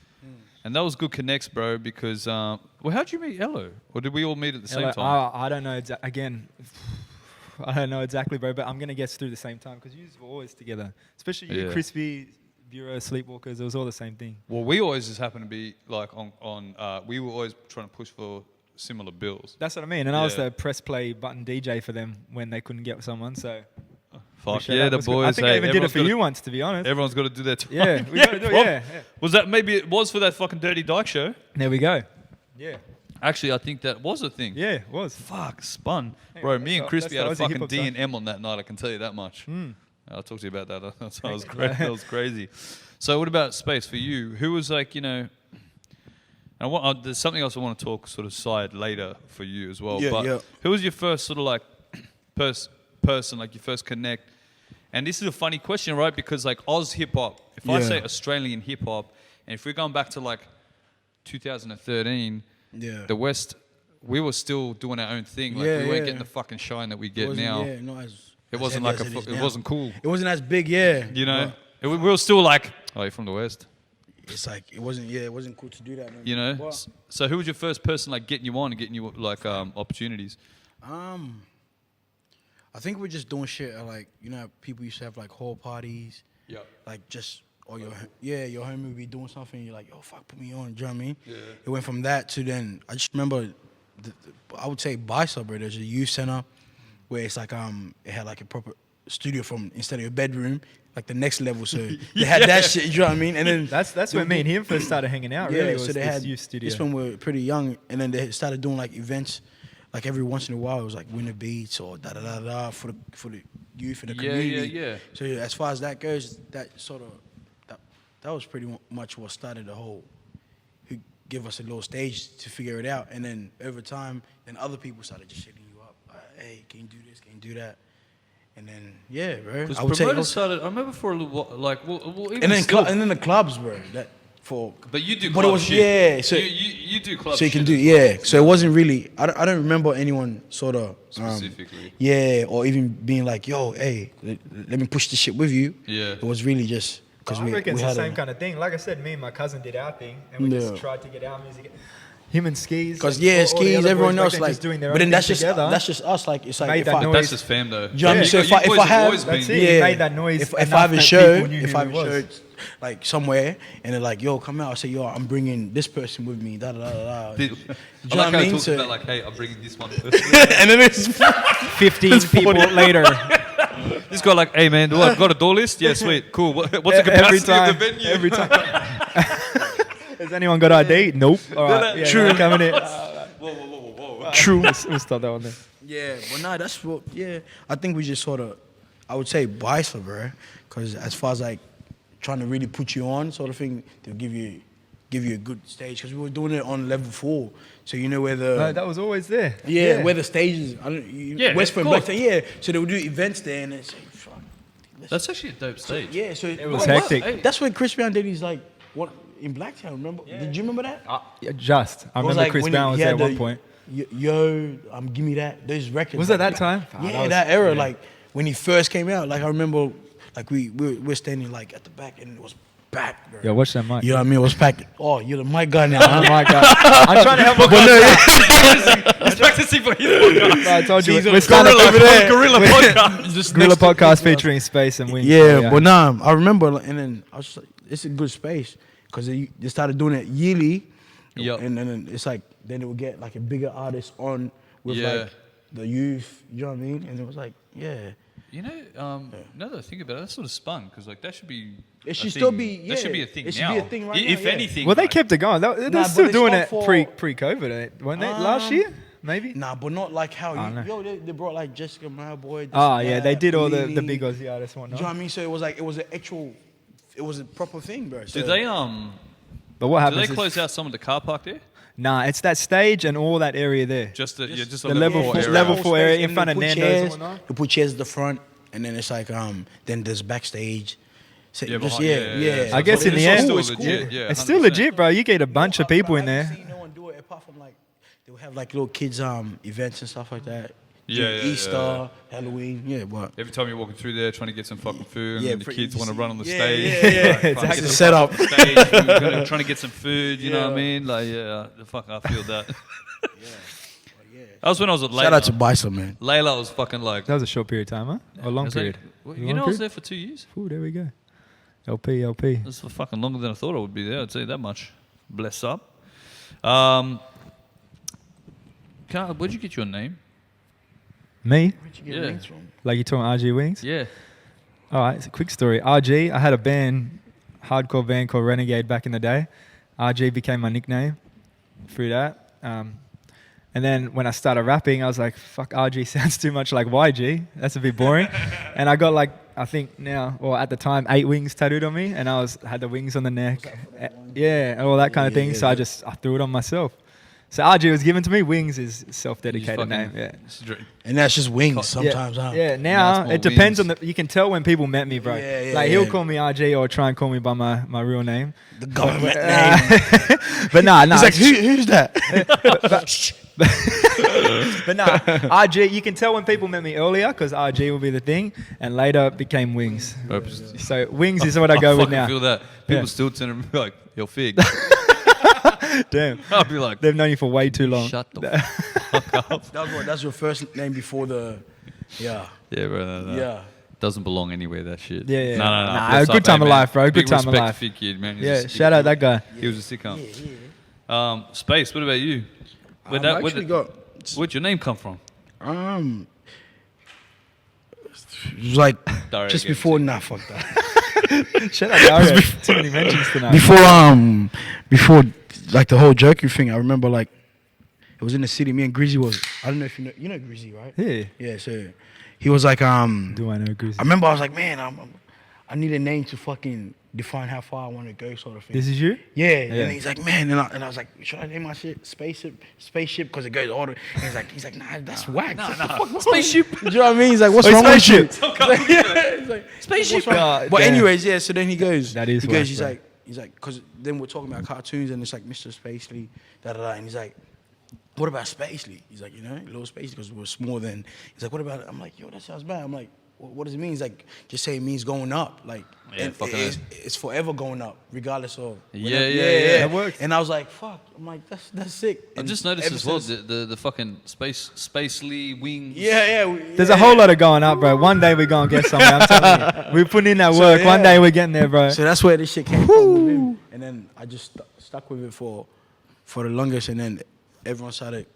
And that was good connects, bro. Because well, how'd you meet Ello? Or did we all meet at the same Hello, time? I don't know again. I don't know exactly, bro, but I'm gonna guess through the same time because you were always together, especially you, Yeah. Crispy, Bureau, Sleepwalkers. It was all the same thing. Well, we always just happened to be like on. We were always trying to push for similar bills. That's what I mean. And I was Yeah. the press play button DJ for them when they couldn't get someone. So Fuck sure yeah, that the was good. boys. I think hey, I even did it everyone's for gotta- you once, to be honest. Everyone's got to do their time. Yeah, we gotta do it. bro. Yeah. Was that maybe it was for that fucking Dirty Dyke show? There we go. Yeah. Actually, I think that was a thing. Yeah, it was. Fuck, spun. Hey, Bro, that's me and the- Crispy had a that's the Aussie fucking hip-hop D side. and M on that night, I can tell you that much. Mm. I'll talk to you about that. That was, Thanks. that was crazy. So what about space for you? Who was like, you know, and there's something else I want to talk sort of side later for you as well. Yeah, but yeah. who was your first sort of like person, like your first connect? And this is a funny question, right? Because like Oz hip hop, if I Yeah. say Australian hip hop, and if we're going back to like 2013, Yeah. the West, we were still doing our own thing. Like Yeah, we weren't yeah. getting the fucking shine that we It get wasn't- now. Yeah, not as. It as wasn't heavy like as a, is it now. wasn't cool. It wasn't as big, yeah. You know, but we were still like, oh, you're from the West. it's like it wasn't. Yeah, it wasn't cool to do that. No You know. more. So who was your first person like getting you on and getting you like opportunities? But, I think we're just doing shit at, like, you know, people used to have like hall parties. Yeah. Like just or your homie would be doing something. You're like, yo, fuck, put me on. Do you know what I mean? Yeah. It went from that to then. I just remember, I would say Bicep, bro. There's a youth center where it's like it had like a proper studio from instead of your bedroom, like the next level. So they had that shit. You know what I mean? And then That's when me and him first started hanging out. Really, was so they this had youth studio. this when we were pretty young, and then they started doing like events, like every once in a while. It was like winter beats or da da da da for the youth and the community. Yeah. So as far as that goes, that sort of that was pretty much what started the whole. Who give us a little stage to figure it out, and then over time, then other people started just hitting you up. Hey, can you do this? Can you do that? And then yeah, bro. Because I would say, promoters started. I remember for a little while, like, well even and then still, and then the clubs, bro. That for. but you do But club it was shit. yeah. So you do club so you shit can do as yeah. well, So it wasn't really. I don't remember anyone sort of specifically. yeah, or even being like, yo, hey, let me push this shit with you. Yeah. It was really just because I we reckon it's had the same a, kind of thing. Like I said, me and my cousin did our thing, and we just Yeah. tried to get our music. Him and Skis. because and yeah, all the skis, other boys everyone back else then like. just doing their But own then that's thing just together. us. Like it's like Made if that I noise. That's just fam though. Do you know what I mean? Yeah. So You if boys I have have, always That's been- it. You made that noise If enough I have a that show, people knew if who I have he a was. show, like somewhere, and they're like, yo, come out. I say, yo, I'm bringing this person with me. Da da da da. I Do you know like what how I it mean? talks So- about like, hey, I'm bringing this one. and then it's 15 people later. This guy like, hey man, do I got a door list? Yeah, sweet, cool. What's the capacity every time. of the venue? Every time. Has anyone got ID? Nope. All right. Yeah, True. Coming in. Whoa. true. We'll stop that one there. Yeah, but nah, that's what. Yeah, I think we just sort of, I would say, bias for bro, because as far as like trying to really put you on, sort of thing, they'll give you a good stage because we were doing it on level 4, so you know where the No, that was always there. where the stages. I don't. Yeah, West of Point, course. Black, yeah. So they would do events there, and they say, fuck. That's actually a dope stage. Yeah, so It was well, hectic. Hey. That's what Chris Brown did. He's like What in Blacktown? Remember? Did you remember that? Yeah, just. I It was remember like Chris when Brown was he there had at one the, point. Yo, give me that. Those records. Was it like, that time? Yeah, was- that era. yeah. Like when he first came out. Like I remember, like we're standing like at the back and it was packed, bro. Yo, watch that mic. You know what I mean? It was packed. Oh, you're the mic guy now. Oh Huh? my God. I'm trying to help my He's practicing for his podcast. I told you, See, he's we're a starting gorilla over there. Gorilla podcast. Just Gorilla next to- podcast featuring Space and Wings. Yeah, but nah, I remember, like, and then I was just like, it's a good space because they started doing it yearly. Yep. And then it's like, then it would get like a bigger artist on with Yeah. like the youth, you know what I mean? And it was like, yeah. You know, now that I think about it, that's sort of spun because like that should be. It a should thing. still be, That should yeah, be a thing it should now. be a thing right If now, yeah. anything. Well, they like- kept it going. They're Nah, still but they doing it stopped for- pre-COVID, weren't they? Last year, maybe. Nah, but not like how Oh, no. they brought like Jessica Malboy. this Oh and yeah, that, they did all the Lily. big Aussie artists and Do you know whatnot. what I mean? So it was like, it was an actual, it was a proper thing, bro. So Did they But what Do happens? they close out some of the car park there? Nah, it's that stage and all that area there. Just the just the level four four- area. level four area in And front they of put Nando's chairs, and whatnot. they put chairs at the front, and then it's like then there's backstage. So Yeah, just, behind- yeah. I guess But in the it's end- cool, It's it's still cool. legit, yeah, It's still 100%. legit, bro. You get a bunch of people in I haven't there. seen no one do it apart from like they would have like little kids events and stuff like that. Yeah, yeah, Easter, yeah. Halloween, yeah, but Every time you're walking through there trying to get some fucking food, and Yeah, then the pretty- kids want to just- run on the yeah, stage. yeah, yeah. Like, fucking Exactly. get the Set up. fucking stage, we're trying to get some food, you know what I Yeah. mean? Like, yeah, the fuck, I feel that. That was when I was at Layla. shout out to Bison, man. Layla was fucking like. That was a short period of time, huh? Or a long I was like, period? well, A you long know, I was period? there for 2 years. Ooh, there we go. LP. That's fucking longer than I thought I would be there. I'd say that much. Bless up. Where'd you get your name? Me? Where'd you get Yeah. rings from? Like you talking RG Wings? Yeah. All right, it's a quick story. RG, I had a band, hardcore band called Renegade back in the day. RG became my nickname through that. And then when I started rapping, I was like, fuck, RG sounds too much like YG. That's a bit boring. And I got like, I think now, or at the time, 8 wings tattooed on me. And I had the wings on the neck. Yeah, and all that kind of thing. So I threw it on myself. So RG was given to me. Wings is self-dedicated fucking- name. Yeah. And that's just wings sometimes, huh? Yeah, Now now it's more it depends wings. on the. You can tell when people met me, bro. Yeah, yeah, like he'll yeah. call me RG or try and call me by my real name. The government name. But nah. He's like, who's that? But nah, RG. You can tell when people met me earlier because RG will be the thing, and later it became Wings. Oops. So Wings is what I go with fucking now. feel that. People Yeah. still tend to be like, yo, Fig. Damn, I'll be like, they've known you for way too long. shut the fuck up. That's your first name before the, yeah, Yeah, bro. No. yeah. Doesn't belong anywhere, that shit. Yeah, yeah. No. Nah, Bless good up, time hey, of man. life, bro. Good Big time of respect life. to Fig Kid, man. He's Yeah, a sick shout out that guy. He was a sick cunt. Space, what about you? Where'd your name come from? It was like Dario just gave it before, to you. nah, fuck that. Shout out Dario. Too many mentions tonight. Before like the whole Joker thing, I remember like it was in the city. Me and Grizzy was. I don't know if you know Grizzy, right? Yeah. Yeah. So he was like Do I know Goose? I remember I was like, man, I need a name to fucking define how far I want to go, sort of thing. This is you? Yeah. Yeah. And he's like, man, and I was like, should I name my shit spaceship? Because it goes order. And he's like, nah, that's whack. Spaceship. Do you know what I mean? He's like, what's Oh, wrong with you? spaceship. He's like, Spaceship. God but damn. anyways, yeah. So then he goes. That is He goes. whack, He's like, because then we're talking about cartoons, and it's like Mr. Spacely, and he's like, what about Spacely? He's like, little Spacely, because we're small. Then he's like, what about it? I'm like, yo, that sounds bad. I'm like, what does it mean? He's like, just say it means going up. Like, Yeah, and fucking it's forever going up, regardless of. Yeah. That works. And I was like, fuck. I'm like, that's sick. I And just noticed ever as well since- the fucking spacely wings. Yeah. There's a whole lot of going up, bro. One day we're going to get somewhere. I'm telling you. We're putting in that So, work. One yeah. day we're getting there, bro. So that's where this shit came from with him. And then I just stuck with it for the longest, and then everyone started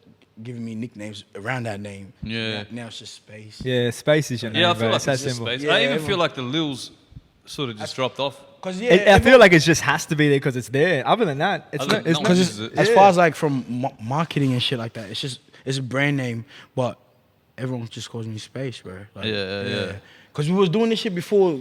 giving me nicknames around that name. Yeah. Now it's just Space. Yeah, Space is your name, Yeah, I bro. feel like It's that it's just simple. space. Yeah, I even everyone- feel like the Lils sort of just dropped off. Cause I feel like it just has to be there because it's there. Other than that, it's Other- not. It's no not. one because uses it. as Yeah. far as like from marketing and shit like that, it's a brand name, but everyone just calls me Space, bro. Like, Yeah. Because we was doing this shit before.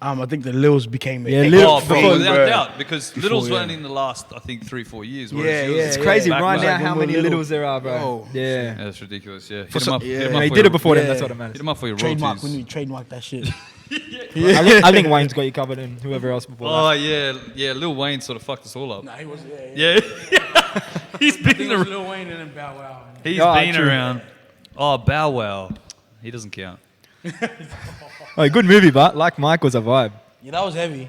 I think the Lils became Yeah, a Lil- Oh, before- bro, without bro. doubt, because Before, Littles yeah. weren't in the last, I think, 3-4 years. Yeah, whereas yours yeah, is It's crazy back right when- now like how when we many were little. littles there are, bro. Oh, Yeah. Yeah, that's ridiculous. Yeah, hit some- him up. yeah. Hit him No, up he for did your- it before them. Yeah. That's what Hit matters. him up for your trademark. royalties. We need to trademark that shit. I think Wayne's got you covered, and whoever else before Oh that. yeah. Lil Wayne sort of fucked us all up. Nah, he was. Yeah, he's I think been it was around. Lil Wayne and then Bow Wow. He's Oh, been true. around. Oh, Bow Wow. He doesn't count. Oh, good movie, but like Mike was a vibe. Yeah, that was heavy.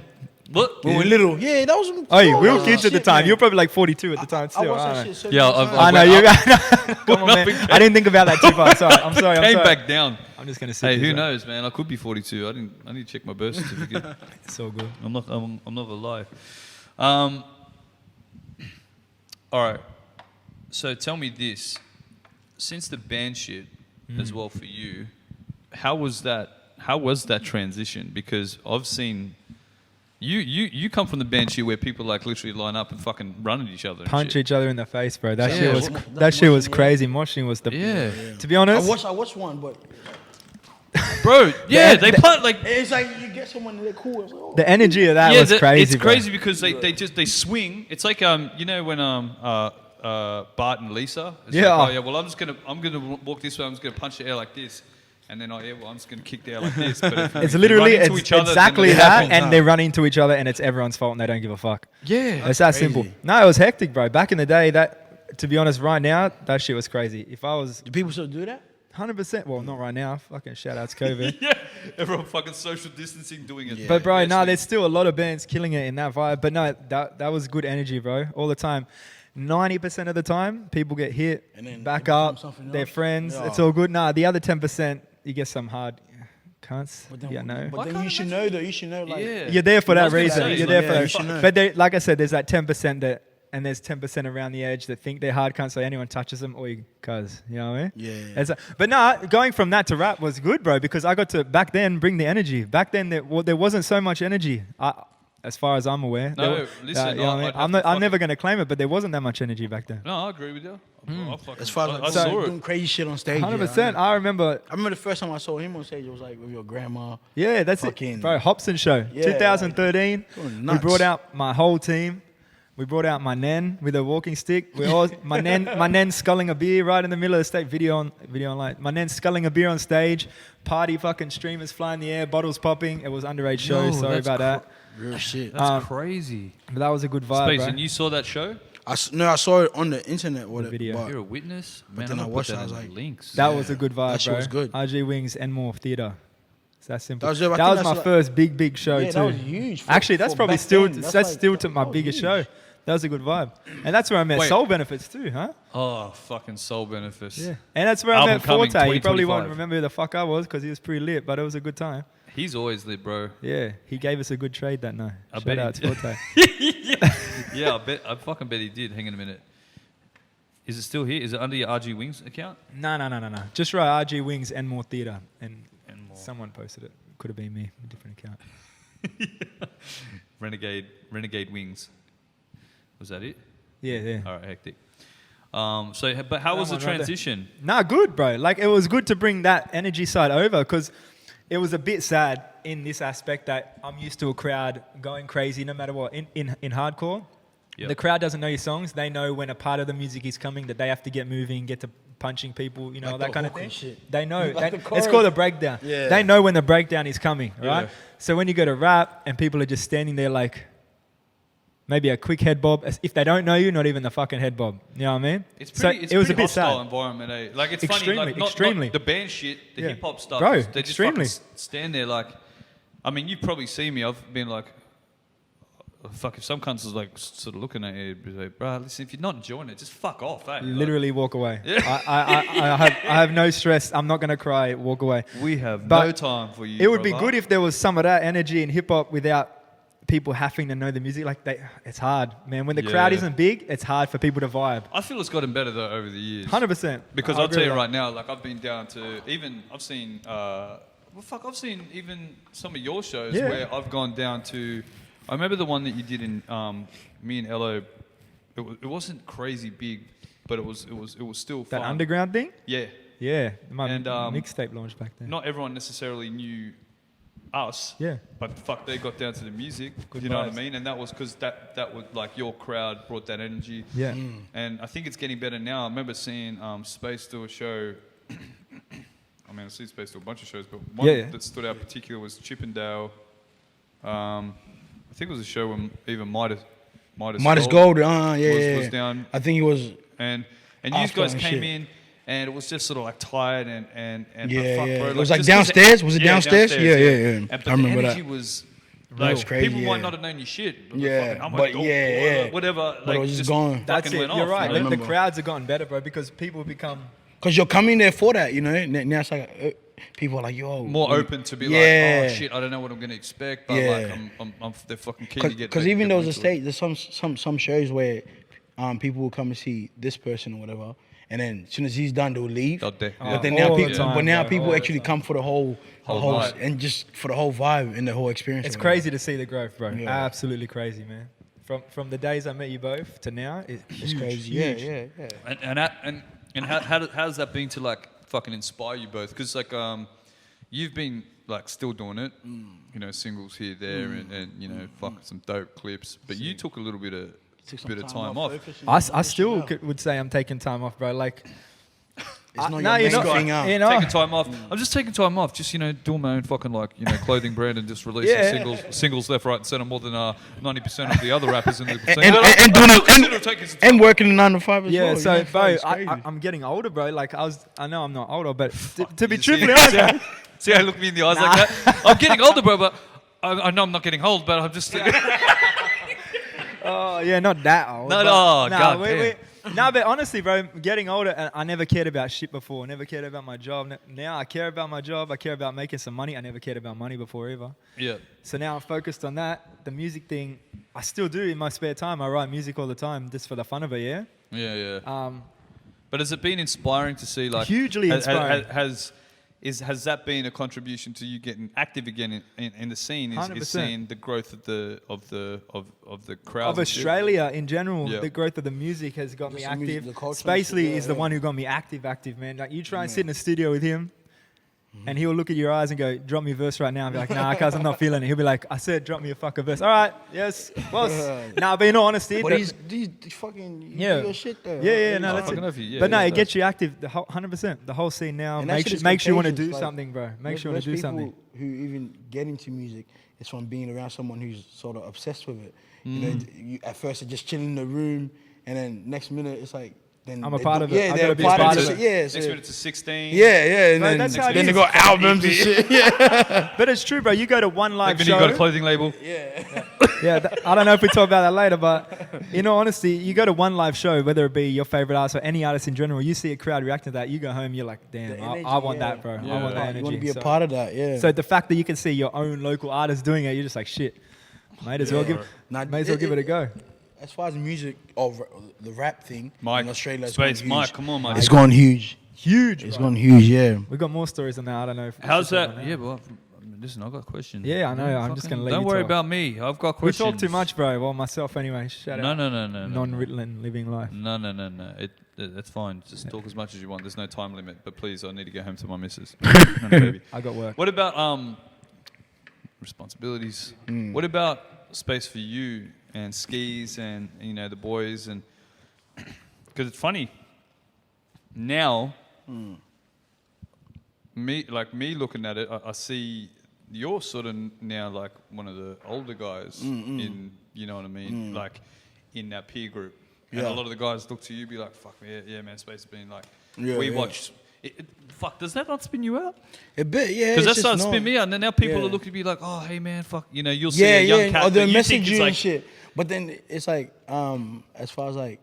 What? When we were little. Yeah, that was. Oh, we were that kids was at the shit, time. man. You were probably like 42 at the time. I Still, watched I that don't shit so Yeah, many I've- times. I know went you. up. Come on, Went up man. again. I didn't think about that too far. Sorry, I'm sorry. I'm Came sorry. back down. I'm just gonna say. Hey, who knows, man? I could be 42. I need to check my birth certificate. It's all good. I'm not gonna lie. All right. So tell me this: since the band shit as well for you, how was that? How was that transition? Because I've seen you come from the band shit where people like literally line up and fucking run at each other. And Punch shit. each other in the face, bro. That Yeah. shit was That that shit was moshing, yeah. crazy. Moshing was the. Yeah, To be honest, I watched one, but bro. Yeah, The- they the- punch like. it's like you get someone and they're cool. It's like, oh. the energy of that Yeah, was crazy. it's bro. crazy because they swing. It's like you know when Bart and Lisa. It's Yeah. Like, oh yeah. Well, I'm gonna walk this way. I'm just gonna punch the air like this, and then I'm just gonna kick the air like this. But if It's we literally run into it's each other, then exactly it that, happens. and they run into each other, and it's everyone's fault, and they don't give a fuck. Yeah, It's that crazy. simple. No, it was hectic, bro. Back in the day, that to be honest, right now, that shit was crazy. If I was Do people still do that? 100%, well, not right now. Fucking shout outs COVID. yeah. Everyone fucking social distancing doing it. But bro, Yeah, no, swing. there's still a lot of bands killing it in that vibe. But no, that was good energy, bro. All the time. 90% of the time, people get hit, And then back it becomes up, something they're else. friends. Yeah. It's all good. Nah, the other 10%, you get some hard cunts. But then, Yeah, no. But Why then can't you I should mention- know though. You should know like. Yeah. You're there for I that was gonna reason. say, You're like, there yeah, for you that. should know. But like I said, there's that 10% that, and there's 10% around the edge that think they're hard cunts, so anyone touches them, or you cuz, you know what I mean? Yeah. It's but nah, going from that to rap was good, bro, because I got to back then bring the energy. Back then there wasn't so much energy. As far as I'm aware. No, There- listen, you know what I mean? I'd have I'm to not, I'm fucking- never gonna claim it, but there wasn't that much energy back then. No, I agree with you. I fucking- As far as I like saw doing it. crazy shit on stage. 100%. Yeah, I remember. I remember the first time I saw him on stage. It was like with your grandma. Yeah, that's Fucking- it, bro. Hobson show, Yeah, 2013. going We nuts. brought out my whole team. We brought out my nan with a walking stick. We all my nan sculling a beer right in the middle of the stage. Video online. My nan sculling a beer on stage. Party fucking streamers flying in the air, bottles popping. It was underage show. Yo, Sorry that's about that. Real shit. That's crazy. But that was a good vibe, Space, bro. and you saw that show? I saw it on the internet. With video. But You're a witness. Man, then I'm I gonna watched put it, that I was in the like, links. That was a good vibe, That shit bro. was good. RG Wings and more theater. It's that simple. That was- I think that was that's my like- first big show Yeah, too. that was huge. For- Actually, that's for probably back still then. that's like- still to my that was biggest huge. show. That was a good vibe, and that's where I met Wait. Soul Benefits too, huh? Oh, fucking Soul Benefits. Yeah, and that's where I Album met coming Forte. He probably 2025. won't remember who the fuck I was because he was pretty lit, but it was a good time. He's always lit, bro. Yeah, he gave us a good trade that night. I Shout bet he out to did. Forte. Yeah, I fucking bet he did. Hang on a minute. Is it still here? Is it under your RG Wings account? No. Just write RG Wings and more theater, and And more. someone posted it. Could have been me, a different account. Renegade Wings. Was that it? Yeah. All right, hectic. But how was the one right there. transition? Nah, good, bro. Like, it was good to bring that energy side over because it was a bit sad in this aspect that I'm used to a crowd going crazy no matter what. In hardcore, Yep. the crowd doesn't know your songs. They know when a part of the music is coming that they have to get moving, get to punching people, you know, Like that the kind of hook thing. and shit. They know. Like the It's chorus. called a breakdown. Yeah. They know when the breakdown is coming, right? Yeah. So when you go to rap and people are just standing there like, maybe a quick head bob. If they don't know you, not even the fucking head bob. You know what I mean? It's pretty. So It's it was a pretty bit hostile sad. environment. Eh? Like it's Extremely, funny. Like not extremely. the band shit, the Yeah. hip hop stuff. Bro, they extremely. just fucking stand there like. I mean, you've probably seen me. I've been like, fuck. If some cunts is like sort of looking at you, be like, bro, listen, if you're not enjoying it, just fuck off. Eh? Literally walk away. Yeah. I have no stress. I'm not gonna cry. Walk away. Like, we have But no time for you. It would be brother. good if there was some of that energy in hip hop without people having to know the music. Like it's hard, man. When the crowd Yeah. isn't big, it's hard for people to vibe. I feel it's gotten better though over the years. 100%. Because I I'll agree tell you with right now, like I've been down to even I've seen I've seen even some of your shows Yeah. where I've gone down to. I remember the one that you did in me and Ello. It wasn't crazy big, but it was still that fun. underground thing. Yeah, Yeah, my And, mixtape launched back then. not everyone necessarily knew us. Yeah. But fuck, they got down to the music. Good you know what vibes. I mean? And that was because that was like your crowd brought that energy. Yeah. And I think it's getting better now. I remember seeing Space do a show I mean, I see Space do a bunch of shows, but one Yeah. that stood out particular was Chippendale. I think it was a show when even Midas Gold. was down, I think he was. and you After guys and came shit. in, and it was just sort of like tired and Yeah, fuck, yeah. bro, It was like just 'cause downstairs? Was it downstairs? Yeah. And, but I remember the that. energy was. That was Like, crazy, people yeah. might not have known your shit, but Yeah, fucking, I'm but a dope yeah, boy, yeah. whatever. But it was just gone. That's fucking it. went You're off, right. you know? The remember. crowds have gotten better, bro, because people become. Because you're coming there for that, you know. Now it's like people are like, yo, More open to be Yeah. like, oh shit, I don't know what I'm gonna expect, but Yeah. like I'm they're fucking keen to get. Because get even there was a into it. stage, there's some shows where people will come and see this person or whatever, and then as soon as he's done, they'll leave. They'll de- Oh, But then all now the people, time, but now bro, people all the actually time. come for the whole vibe. and just for the whole vibe and the whole experience. It's or whatever. crazy to see the growth, bro. Yeah. Absolutely crazy, man. From the days I met you both to now, it's It's huge, crazy. huge. Yeah. And how's that been to like fucking inspire you both? Because like you've been like still doing it, you know, singles here, there, and you know, fuck some dope clips. But you took a little bit of time off. I still would say I'm taking time off, bro. Like, It's not no, your you're main not. thing out. You know, Taking time off. I'm just taking time off. Just, you know, doing my own fucking like, you know, clothing brand and just releasing Yeah. singles left, right, and center more than 90% of the other rappers in the scene. And doing Consider it, taking some and working a 9 to 5 as yeah. well. So, you know, bro, it's crazy. I'm getting older, bro. Like, I know I'm not older, but to be truthfully honest, bro, See how you look me in the eyes like that? I'm getting older, bro, but I know I'm not getting old, but I'm just thinking. oh yeah, not that old. No, but- no, nah, God we- damn. we- No, but honestly, bro, getting older, and I never cared about shit before. Never cared about my job. Now I care about my job. I care about making some money. I never cared about money before either. Yeah. So now I'm focused on that. The music thing, I still do in my spare time. I write music all the time, just for the fun of it. Yeah. Yeah. But has it been inspiring to see, like, Hugely inspiring. Has that been a contribution to you getting active again in the scene? Is 100%. seeing the growth of the crowd Of Australia in general, Yeah. the growth of the music has got me Just the music, active. the culture and shit, Spacely yeah, is the yeah. one who got me active, man. Like, you try and sit in a studio with him, and he'll look at your eyes and go, "Drop me a verse right now." And be like, "Nah, cuz I'm not feeling it." He'll be like, "I said, drop me a fucking verse." All right, yes, boss. Nah, but in all honesty, But the- these fucking Yeah. your shit though. yeah, no, Oh, that's fucking it. oath you, yeah, But no, yeah, it it gets you active. The whole 100%. The whole scene now And that shit is makes you want to contagious, do like, something, bro. Makes you want most to do people something. who even get into music is from being around someone who's sort of obsessed with it. You know, you, at first they're just chilling in the room, and then next minute it's like, then I'm a they part do- of it. Yeah, I they're gotta a be a part part of of it. it. Yeah, Next so, minute to 16. yeah, and Bro, then, that's how it then they is. got albums and shit. Yeah, But it's true, bro. You go to one live Next minute you got a show. clothing label. Yeah, I don't know if we talk about that later, but in all honesty, you go to one live show, whether it be your favorite artist or any artist in general, you see a crowd reacting to that, you go home, you're like, damn, The I energy, want yeah. that, bro. Yeah. I want that energy. You want to be a So- part of that, yeah. So the fact that you can see your own local artist doing it, you're just like, shit, might as well give it a go. As far as music or the rap thing Mike, in Australia, it's Space, gone Mike, huge. come on, mate. It's gone huge. Huge. It's bro. gone huge, yeah. We got more stories on that. I don't know. If we How's should talk that? about Yeah, well, listen, I've got a question. Yeah, I know. I'm just gonna let Don't you worry talk. about me. I've got We questions. talk too much, bro. Well, myself anyway. Shout No, out. no. Non-Ritalin living life. No. That's fine. Just talk as much as you want. There's no time limit. But please, I need to go home to my missus. And baby. I got work. What about responsibilities? What about space for you and skis and you know the boys and because it's funny now. Me looking at it, I see you're sort of now like one of the older guys in you know what I mean, like in that peer group. And Yeah. a lot of the guys look to you, be like, "Fuck yeah, man, space has been like." Yeah, we yeah. watched. Fuck, does that not spin you out? A bit, yeah. Because that it's just starts spin not- me out, and then now people Yeah. are looking at me like, "Oh, hey man, fuck," you know, you'll see Yeah, a young yeah. cat Or that they'll you message think you is and like, shit. But then it's like, as far as like,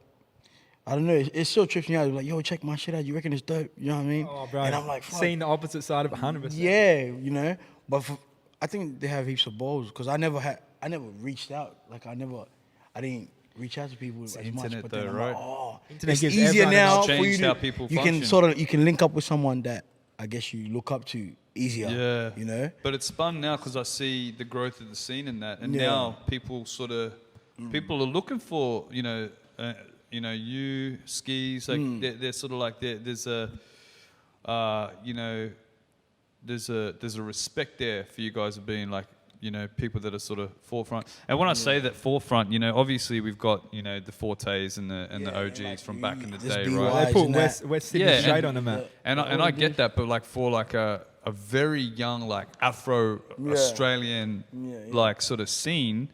I don't know, it still trips me out. It's like, yo, check my shit out. You reckon it's dope? You know what I mean? Oh, bro. And I'm like, fuck. Seeing the opposite side of it, 100%. Yeah, you know. But I think they have heaps of balls because I never reached out. Like I didn't reach out to people as much. internet But then though, I'm right? like, oh, Internet it's gives easier everyone now It's for you changed to, how people you function. can you can link up with someone that I guess you look up to easier. Yeah. You know. But it's spun now because I see the growth of the scene in that, and Yeah. now people people are looking for you skis like they're sort of like there's a there's a respect there for you guys of being like people that are sort of forefront. And when I say that forefront, obviously we've got, the Fortes and the OGs like from back in the this day, BY. right? They put Isn't West Sydney Yeah, straight and- on the map. And I get that, but like for like a very young like Afro Australian like sort of scene,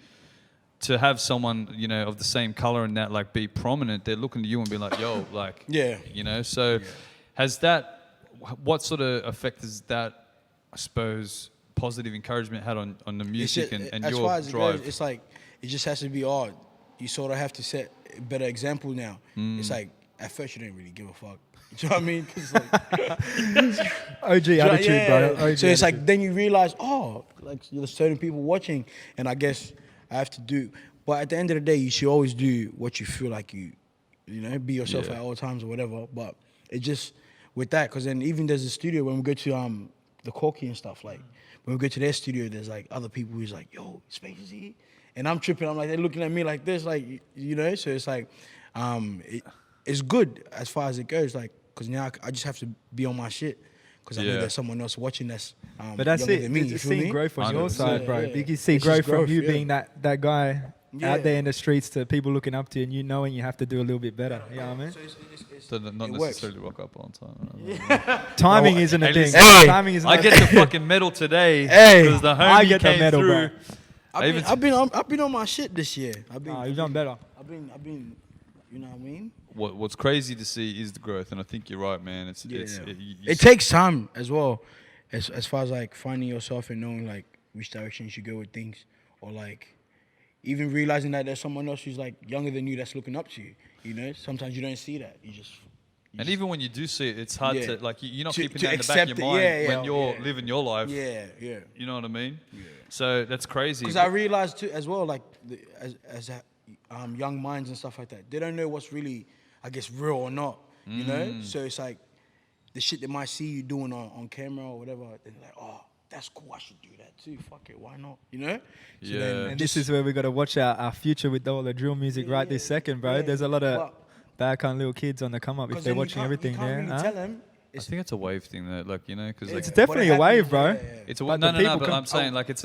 to have someone of the same color and that like be prominent, they're looking to you and be like, yo, like So has that, what sort of effect has that, I suppose, positive encouragement had on the music and as your far as drive? it goes, it's like it just has to be art. You sort of have to set a better example now. It's like at first you didn't really give a fuck. Do you know what I mean? 'Cause like, OG attitude, bro. OG so it's like attitude. then you realize, like there's certain people watching, and I guess I have to do. But at the end of the day, you should always do what you feel like be yourself at all times or whatever. But it just with that, because then even there's a studio when we go to the Corky and stuff, like when we go to their studio, there's like other people who's like, yo, Space is here, and I'm tripping. I'm like, they're looking at me like this, like So it's like, it's good as far as it goes, like because now I just have to be on my shit. Because I know there's someone else watching that's But that's younger it. than me, you It's feel seeing me? growth on your 100%. side, bro. Yeah. You can see It's just growth from growth, you yeah. being that guy Yeah. out there in the streets to people looking up to you and you knowing you have to do a little bit better. You know what I mean? So it's, So not it works. necessarily rock up on time. Timing isn't a Hey, thing. listen, Timing isn't I a get the fucking medal today Hey. because the I homie get the came medal, through. bro. I've been on my shit this year. You've done better. I've been, you know what I mean? What's crazy to see is the growth, and I think you're right, man. It takes time as well, as far as like finding yourself and knowing like which direction you should go with things, or like even realizing that there's someone else who's like younger than you that's looking up to you. Sometimes you don't see that. And even when you do see it, it's hard Yeah. to like you're not To- keeping to that in the back of accept your it, mind yeah, when you're yeah. living your life. Yeah. You know what I mean? Yeah. So that's crazy. Because I realized too as well, like as young minds and stuff like that, they don't know what's really, I guess, real or not. So it's like the shit they might see you doing on camera or whatever. They're like, oh, that's cool. I should do that too. Fuck it, why not? So Yeah. then And this is where we got to watch our future with all the drill music right this second, bro. Yeah. There's a lot of But- bad kind of little kids on the come up if 'cause they're then you watching can't- everything you can't there. really huh? tell them. I think it's a wave thing, though. Like because It's like definitely a wave, bro. it's a but no, the no, no. people But come- I'm saying like it's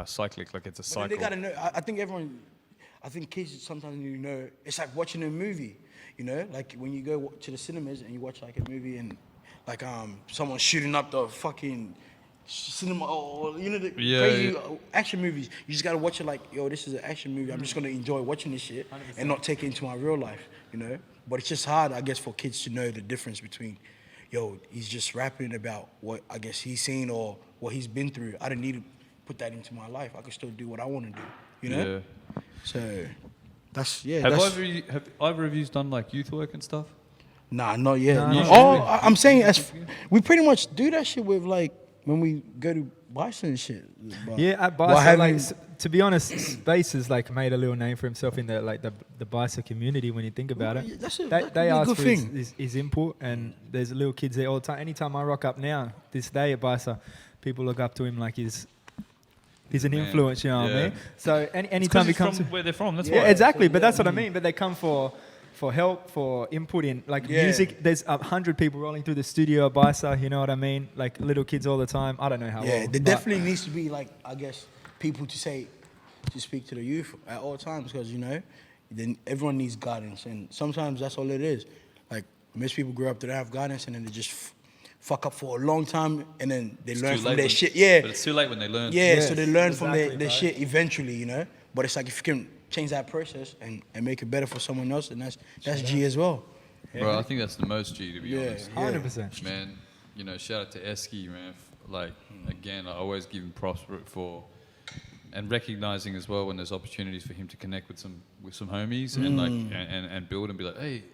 cyclic. Like it's a But then cycle. they gotta know. I think kids sometimes need to know. It's like watching a movie. Like when you go to the cinemas and you watch like a movie and like someone shooting up the fucking cinema or the crazy action movies. You just gotta watch it like, yo, this is an action movie. I'm just gonna enjoy watching this shit 100%. And not take it into my real life. But it's just hard, I guess, for kids to know the difference between, yo, he's just rapping about what I guess he's seen or what he's been through. I don't need to put that into my life. I can still do what I want to do. Yeah. So that's Have either of you done like youth work and stuff? Nah, not yet. Nah, No. not Oh, really. I'm saying we pretty much do that shit with like when we go to Bison and shit. But Yeah, at what Bicep, having- like, to be honest, Space has like made a little name for himself in the Bicep community when you think about Well, it. that's a- They, that could they be a ask good for thing. his input, and there's little kids there all the time. Anytime I rock up now, this day at Bicep, people look up to him like he's an Man. influence, you know what I Yeah. mean? So anytime he comes, where they're from. That's yeah, why. exactly. But that's what I mean. But they come for help, for input in like Yeah. music. There's 100 people rolling through the studio at Bicep, you know what I mean? Like little kids all the time. I don't know how. Yeah, old, there but- definitely needs to be like, I guess, people to speak to the youth at all times because then everyone needs guidance and sometimes that's all it is. Like most people grow up, they don't have guidance and then they just fuck up for a long time and then they It's learn too from late their when- shit. Yeah, But it's too late when they learn. yeah. Yes, So they learn from exactly, their bro. shit eventually, But it's like if you can change that process and make it better for someone else, then that's G as well. Bro, I think that's the most G, to be Yeah, honest. 100%. Man, shout out to Esky, man. Like, again, I always give him props for and recognizing as well when there's opportunities for him to connect with some homies and like and build and be like, hey,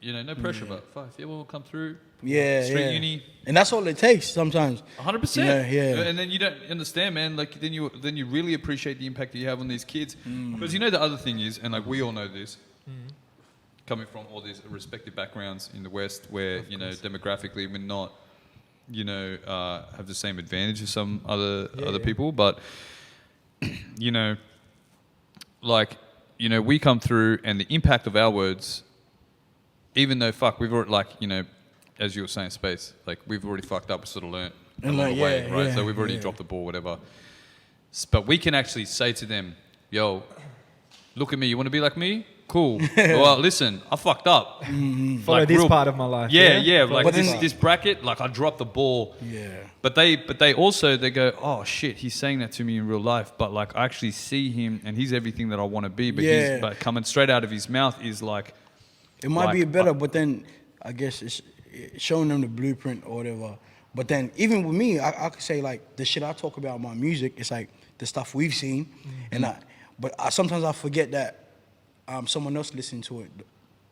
no pressure, but fuck, if you ever want to come through, street uni, And that's all it takes sometimes. 100%. Yeah. And then you don't understand, man. Like then you really appreciate the impact that you have on these kids. Because the other thing is, and like we all know this, coming from all these respective backgrounds in the West, where demographically we're not, have the same advantage as some other people, but we come through and the impact of our words, even though we've already as you were saying, Space, like we've already fucked up, we sort of learnt along like, the way, yeah, right? yeah, So we've already yeah. dropped the ball, whatever. But we can actually say to them, yo, look at me. You want to be like me? Cool. Well, listen, I fucked up. Follow Like, this real- part of my life. Yeah. Follow Like this this bracket, like I dropped the ball. Yeah. But they also they go, oh shit, he's saying that to me in real life. But like I actually see him, and he's everything that I want to be. But Yeah. but coming straight out of his mouth is like, It might like, be better, but then I guess it's showing them the blueprint or whatever. But then even with me, I could say like the shit I talk about in my music, it's like the stuff we've seen, and sometimes I forget that someone else listening to it,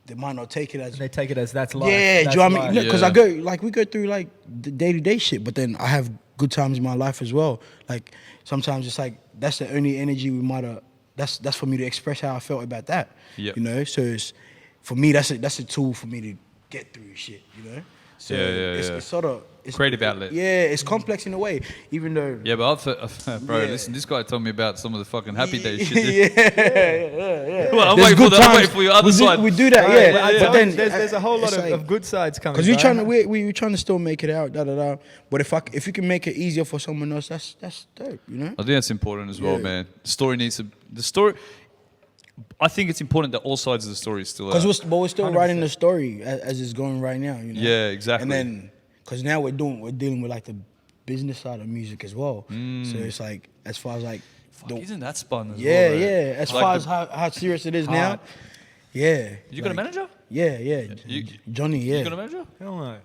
they might not take it as And they take it as that's life. yeah. That's Do you know what I mean? life. Because Yeah. we go through like the day-to-day shit, but then I have good times in my life as well. Like sometimes it's like that's the only energy we might have. That's for me to express how I felt about that. Yeah. You know, so it's for me that's a tool for me to get through shit. You know. So Yeah. it's sort of it's Creative outlet. Yeah, it's complex in a way, even though. yeah, but bro, Yeah. listen, this guy told me about some of the fucking happy day shit. yeah. Well, I'm There's waiting good for I'm times. waiting for your other we side. Do, we do that, Right, yeah. I But tell then you, there's a whole lot it's like- of good sides coming. Because we're right? trying to we're trying to still make it out, But if you can make it easier for someone else, that's dope, you know. I think that's important as well, Yeah. man. The story. I think it's important that all sides of the story is still out. Because we're still 100%. writing the story as it's going right now, you know. Yeah, exactly. And then because now we're dealing with like the business side of music as well. So it's like as far as like Fuck, isn't that spun as yeah, well? yeah. As Like far the- as how serious it is now, yeah. You got a manager? Yeah. You- Johnny, yeah. You got a manager? Hell no.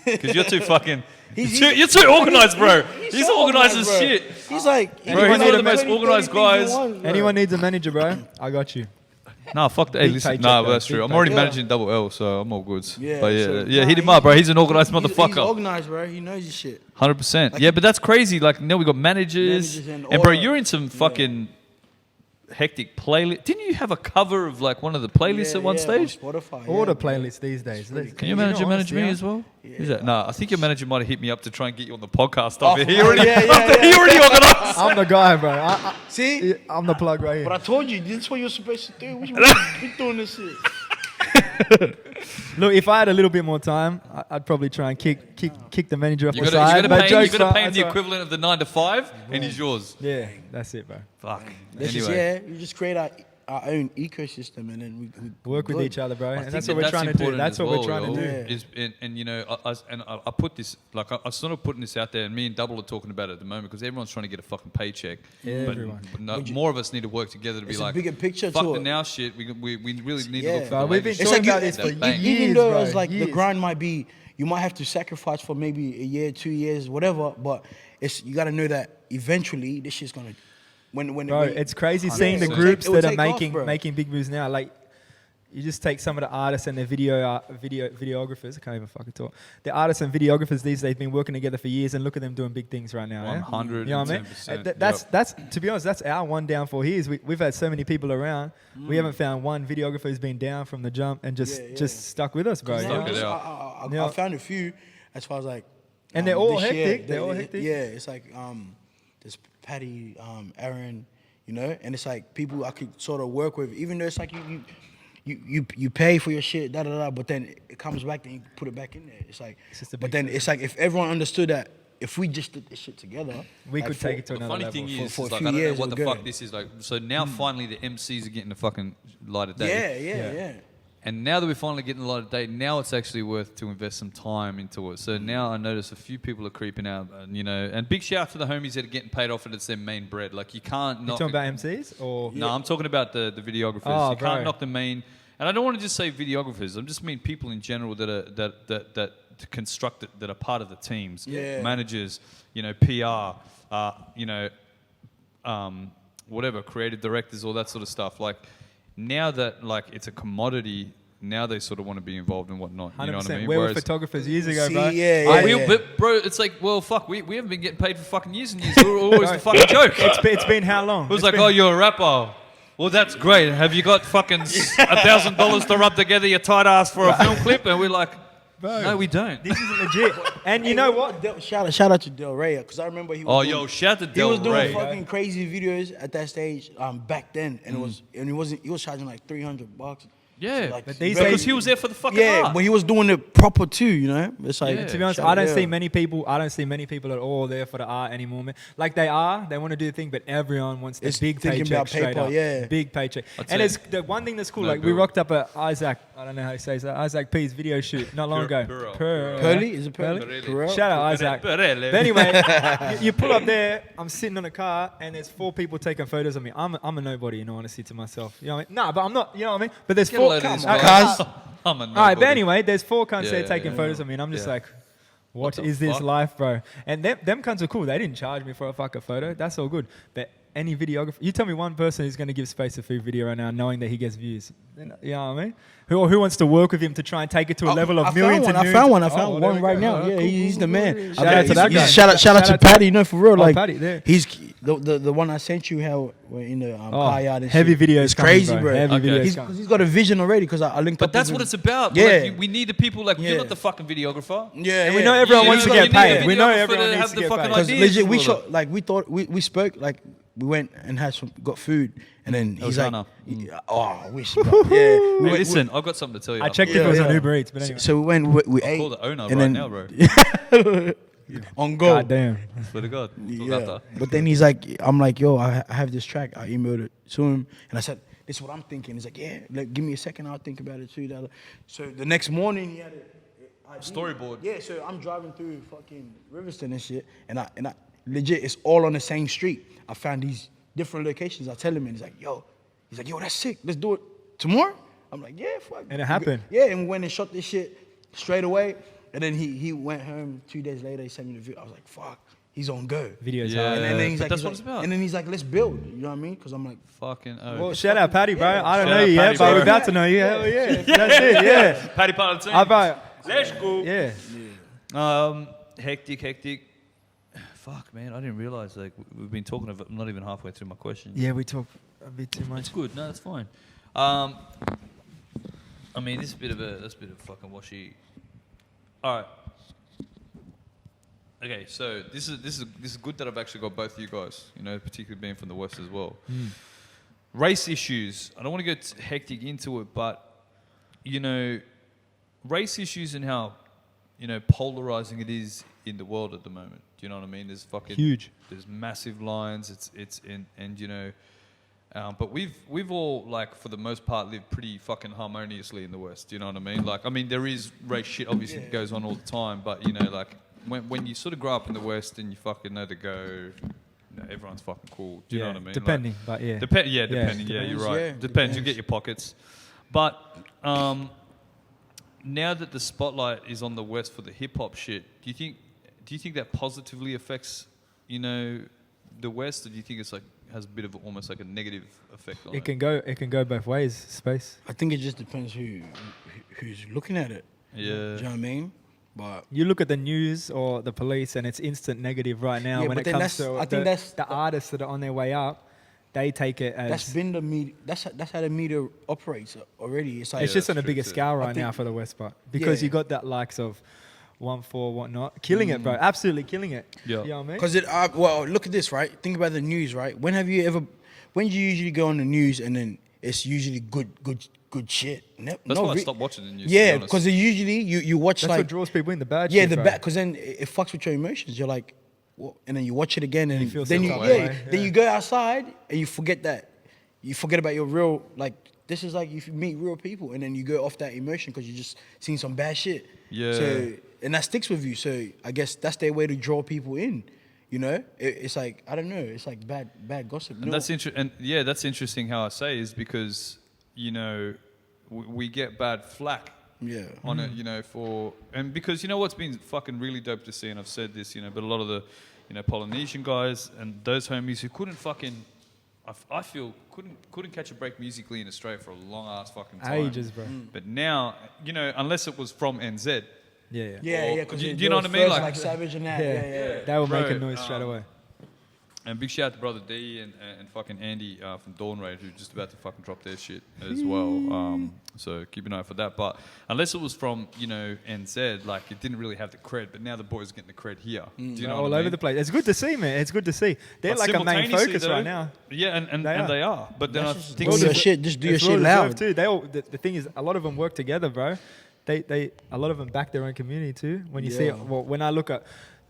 Because you're too fucking. He's- you're too organized, bro. He's so organized as bro. shit. He's like Bro, he's one of the most organized guys. Anyone needs a manager, bro? I got you. Nah, fuck that. Hey, Big listen. paycheck, Nah, though. but that's Big true. I'm already paycheck. managing Double L, so I'm all good. Yeah, But so- yeah, nah, hit him up, bro. He's an organized He's motherfucker. organized, bro. He knows his shit. 100%. Like Yeah, but that's crazy. Like now we got managers, Managers and and bro, all- you're in some fucking hectic playlist. Didn't you have a cover of like one of the playlists at one stage? On Spotify. All the bro. playlists these days. Can your manager manage me as well? Yeah. Who's that? No, I think your manager might have hit me up to try and get you on the podcast. Oh, He already, yeah. he already organized. I'm the guy, bro. See? I'm the plug right But I here. told you, this is what you're supposed to do. What you doing this shit? Look, if I had a little bit more time, I'd probably try and kick the manager off You the got side. to but pay, jokes him aside, the that's equivalent of the 9 to 5, and he's yours. all right. Yeah, that's it, bro. Fuck. This is, Anyway. you just create our own ecosystem and then we Work with good. each other, bro. I And think that's that what we're trying to do. important That's as what we're well, trying to yo. do. Yeah. And you know, I put this like I'm sort of putting this out there, and me and Double are talking about it at the moment because everyone's trying to get a fucking paycheck. Yeah, but, everyone. but no, more of us need to work together to be It's a like bigger picture fuck to the it. now shit. We really need to Yeah. look for Bro, the we've been latest It's talking like about you- this for that bang. years, Even though bro. it's like the Years. grind might be, you might have to sacrifice for maybe a year, 2 years, whatever. But you got to know that eventually this shit's gonna when Bro, it's crazy seeing the 100%. groups It will that are take off, bro. making big moves now. Like, you just take some of the artists and their videographers. I can't even fucking talk. The artists and videographers these days been working together for years, and look at them doing big things right now. eh? 110%. You know what I mean? Yep. That's to be honest, that's our one downfall here. Is we've had so many people around. We haven't found one videographer who's been down from the jump and just stuck with us, bro. you Stuck know? it out. Yeah. I found a few as far as like, And they're all this year, hectic. They're all hectic. Yeah, it's like there's Patty, Aaron, you know, and it's like people I could sort of work with, even though it's like you pay for your shit, but then it comes back and you put it back in there. It's like, just a but big then it's like if everyone understood that if we just did this shit together, We like could take it to The another funny level. thing is, For a is like, few I don't know years what the it'll fuck go. this is like. So now finally the MCs are getting the fucking light of day. Yeah. And now that we're finally getting the light of day, now it's actually worth to invest some time into it. So now I notice a few people are creeping out, and, you know, and big shout out to the homies that are getting paid off and it's their main bread. Like you can't You knock talking about MCs or No, I'm talking about the videographers. Oh, you can't bro. knock the main. And I don't want to just say videographers. I just mean people in general that construct it, that are part of the teams. Yeah. Managers, you know, PR, you know, whatever, creative directors, all that sort of stuff. Like now that like it's a commodity, now they sort of want to be involved and whatnot. You know what I 100%? mean? Where were photographers years ago, See, bro? yeah, Oh, yeah. but bro, it's like, well, fuck, we haven't been getting paid for fucking years and years. We're always the fucking joke. It's been how long? It was like, oh, you're a rapper. Well, that's great. Have you got fucking $1,000 to rub together your tight ass for a film clip? And we're like, Bro, no, we don't. This is legit. And you know what? Shout out to Del Rey, because I remember he was Oh, doing, yo, shout to he Del was doing Rey. fucking crazy videos at that stage back then, and he was charging like $300. Yeah, like, But these very- because he was there for the fucking yeah, art. but he was doing it proper too, you know. It's like Yeah. To be honest, I don't see many people. I don't see many people at all there for the art anymore. Man. Like they want to do the thing, but everyone wants the It's big thinking paycheck about straight paper, up. yeah. Big paycheck. I'd And say it's the one thing that's cool. no Like we bill. rocked up at Isaac. I don't know how he says that. Isaac P's video shoot not long ago. Pearly? Is it Pearly? Pearly. Pearl? Shout out Isaac. But anyway, you pull up there. I'm sitting in a car, and there's 4 people taking photos of me. I'm a nobody, in all honesty, to myself. You know what I mean? Nah, but I'm not. You know what I mean? But there's Get a 4. load of this, on, guys. cuz. I'm a All right, but nobody. anyway, there's 4 cunts Yeah, there yeah, taking yeah. photos of me, and I'm just Yeah. like, What what the is this fuck? life, bro? And them cunts are cool. They didn't charge me for a fucking photo. That's all good. But any videographer, you tell me one person who's going to give Space a Food video right now, knowing that he gets views. You know what I mean? Who wants to work with him to try and take it to a level of millions and millions? I found Oh, one there right we go. now. Oh, Yeah, cool, he's cool, the cool. man. Shout out to that guy. Shout out to Patty. You know, for real, like Patty, there. he's the one I sent you. How we're in the car yard and heavy shit. videos It's coming, crazy, bro. bro. Heavy Okay. videos He's, coming. 'cause he's got a vision already. Because I linked up. But that's with what him. it's about. Yeah. Like, we need the people like Yeah. you're not the fucking videographer. Yeah, And we know everyone You wants to need- get you need a paid. We know videographer everyone to needs have to the get fucking paid. Because ideas legit, we for shot like we thought we spoke like we went and got food and then he's like, Hosanna. oh, I wish. Bro. Yeah, Hey, went- listen, I've got something to tell you. I after checked this. if it was on yeah. Uber Eats, but anyway. So we went, we ate. Call the owner and right then- now, bro. on go. God damn. Swear to God. Talk Yeah. after. But then he's like, I'm like, yo, I have this track. I emailed it to him and I said, this is what I'm thinking. He's like, yeah, like, give me a second. I'll think about it too. So the next morning he had a Storyboard. Yeah, so I'm driving through fucking Riverston and shit, and I legit, it's all on the same street. I found these different locations. I tell him, and he's like, yo, that's sick. Let's do it tomorrow. I'm like, yeah, fuck. And it happened. Yeah, and we went and shot this shit straight away. And then he went home 2 days later. He sent me the video. I was like, fuck, he's on go. Videos Yeah. hard. And then he's but like, that's what it's about. And then he's like, let's build. You know what I mean? Because I'm like, Fucking Well, shout out Patty, bro. Yeah. I don't Shout know out you Patty, yet, but bro. we're about to know you. Hell yeah. That's it, yeah. Paddy part of the team. I bet. Let's go. Yeah. Hectic. Fuck, man, I didn't realize like we've been talking about. I'm not even halfway through my question. Yeah, we talk a bit too It's much. good. No, that's fine. I mean, that's a bit of fucking washy. All right. Okay, so this is good that I've actually got both of you guys. You know, particularly being from the West as well. Race issues. I don't want to get hectic into it, but you know, race issues and how polarizing it is in the world at the moment. Do you know what I mean? There's fucking Huge. There's massive lines. It's and you know. But we've all, like, for the most part, lived pretty fucking harmoniously in the West. Do you know what I mean? Like, I mean, there is race shit obviously that goes on all the time, but you know, like when you sort of grow up in the West and you fucking know the go, everyone's fucking cool. Do you know what I mean? Depending, but yeah. Depending. Yeah, depends, you're right. yeah, Depends. You depends. get your pockets, but now that the spotlight is on the West for the hip hop shit, do you think that positively affects the West, or do you think it's like has a bit of almost like a negative effect on it? It can go both ways. Space. I think it just depends who's looking at it. Yeah. Do you know what I mean? But You look at the news or the police, and it's instant negative right now. Yeah, when but it then comes that's- to I think that's- the artists that are on their way up, they take it as that's been the media. That's how the media operates already. It's like it's just on a that's bigger true too. scale I right think- now for the West part because Yeah. you got that likes of 1-4 whatnot, killing it, bro. Absolutely killing it. Yeah. You know what I mean? because well, look at this, right? Think about the news, right? When do you usually go on the news and then it's usually good shit? That's why I stopped watching the news. to be Yeah, honest. because usually you watch That's like what draws people in, the bad yeah shit, the bro. back because then it fucks with your emotions. You're like, what? And then you watch it again and You feel then some you type of yeah, way, then yeah. you go outside and you forget about your real like. This is like if you meet real people and then you go off that emotion because you just seen some bad shit. Yeah. So and that sticks with you. So I guess that's their way to draw people in. You know, it's like I don't know. It's like bad gossip. And that's that's interesting how I say is because we get bad flack Yeah. on it, and because what's been fucking really dope to see, and I've said this, but a lot of the Polynesian guys and those homies who couldn't fucking, I feel couldn't catch a break musically in Australia for a long ass fucking time. Ages, bro. But now, unless it was from NZ. Yeah. Yeah, Or- yeah. Because do you know what I mean? like Like- Savage and that. Yeah. Yeah. They will make a Bro, noise straight away. And big shout out to brother D and fucking Andy from Dawn Raid, who just about to fucking drop their shit as well. So keep an eye for that. But unless it was from, you know, NZ, like it didn't really have the cred. But now the boys are getting the cred here. Do you know all what I mean? over the place. It's good to see, man. It's good to see. They're But like a main simultaneously, focus though, right now. Yeah, and they are. But then I think do your shit. Just do your It's shit well loud. deserved too. They all. The thing is, a lot of them work together, bro. They a lot of them back their own community too. When you see it, well, when I look at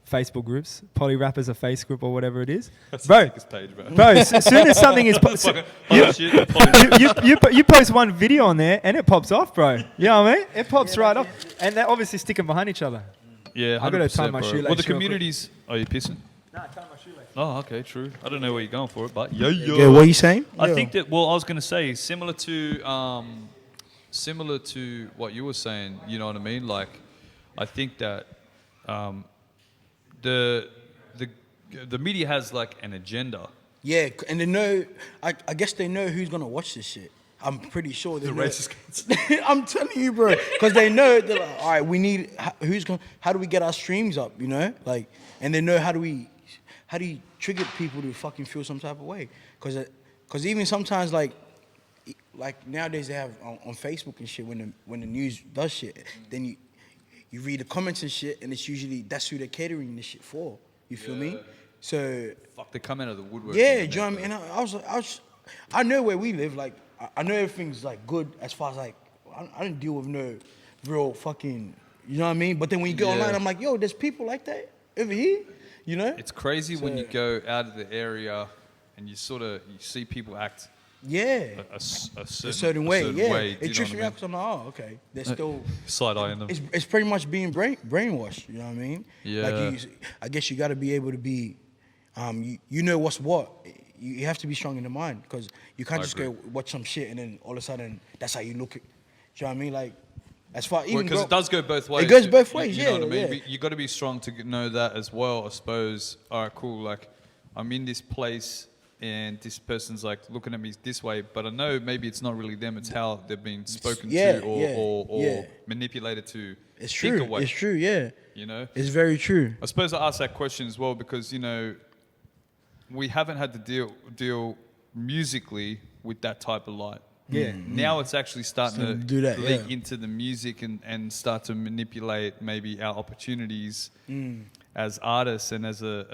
Facebook groups, Poly Rappers a face group or whatever it is, that's bro. the sickest page, bro. Bro, as soon as something is, Fucking holy shit, you post one video on there and it pops off, bro. You know what I mean? It pops right off, and they're obviously sticking behind each other. Yeah, 100%, I gotta tie my bro. shoelace Well, the real quick. communities. Are you pissing? Nah, tie my shoelace. Oh, okay, true. I don't know where you're going for it, but Yeah, what are you saying? I think that. Well, I was going to say similar to what you were saying. You know what I mean? Like, I think that the media has like an agenda. Yeah, and they know. I guess they know who's gonna watch this shit. I'm pretty sure they The know. racist cunts. I'm telling you, bro, because they know. They're like, all right, we need. Who's gonna? How do we get our streams up? You know, like, and they know how do you trigger people to fucking feel some type of way? Because even sometimes like nowadays they have on Facebook and shit when the news does shit, then you read the comments and shit, and it's usually that's who they're catering this shit for. You feel me? So Fuck, they come out of the woodwork. yeah, do you know what I mean? And I know where we live. Like I know everything's like good as far as like I didn't deal with no real fucking. You know what I mean? But then when you go Yeah. online, I'm like, yo, there's people like that over here. You know? It's crazy when So- you go out of the area and you see people act Yeah. a A certain way. Yeah. do you It know trips what me I out because I'm like, oh, okay. They're still. Side eye in them. It's pretty much being brainwashed. You know what I mean? Yeah. Like I guess you got to be able to be, you know what's what. You have to be strong in the mind because you can't I just agree. go watch some shit and then all of a sudden that's how you look. Do you know what I mean? Like, as far even Because it does go both ways. goes both ways, You know yeah, what I mean? yeah. You got to be strong to know that as well. I suppose. All right, cool. Like, I'm in this place, and this person's like looking at me this way, but I know maybe it's not really them. It's how they've been spoken yeah, to yeah, or yeah. manipulated to It's think true. away. It's true. Yeah. You know. It's very true. I suppose I asked that question as well because, you know, we haven't had to deal musically with that type of light. Yeah. Now it's actually starting to do that, leak yeah. into the music and start to manipulate maybe our opportunities as artists and as a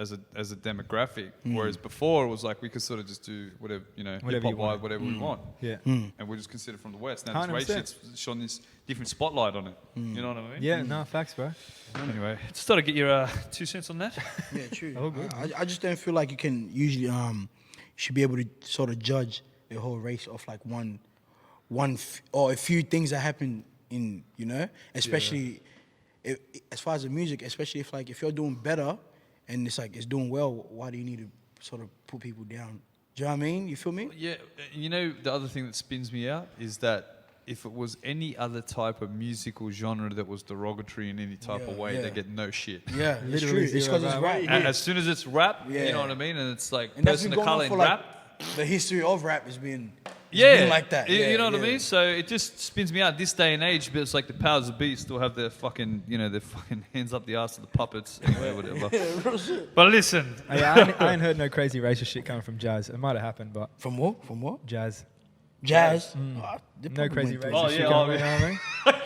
demographic. Whereas before it was like we could sort of just do whatever, you know, Whatever hip-hop you want. vibe, whatever we want. Yeah. And we're just considered from the West. Now this race 100%. shit's shone this different spotlight on it. You know what I mean? Yeah. No facts, bro. Anyway, just thought I'd get your 2 cents on that. Yeah, true. Oh, good. I just don't feel like you can usually you should be able to sort of judge the whole race off like one or a few things that happen in, you know, especially as far as the music, especially if you're doing better and it's like it's doing well, why do you need to sort of put people down? Do you know what I mean? You feel me? Yeah, you know, the other thing that spins me out is that if it was any other type of musical genre that was derogatory in any type of Yeah, way, yeah. they get no shit. Yeah, it's true. Literally It's zero, because it's bro. rap. Yeah. And as soon as it's rap, Yeah. you know what I mean? And it's like And that's person been of going on color in for like rap. the history of rap has been like that. You Yeah, know what I yeah. mean? So it just spins me out this day and age, but it's like the powers of beat still have their fucking, you know, their fucking hands up the ass of the puppets. Anyway, whatever. Real shit. But listen, Hey, I ain't heard no crazy racist shit coming from Jazz. It might have happened, but From what? From what? Jazz. Jazz. They No probably crazy went through racist Oh, shit yeah, going oh, on, you know what I mean?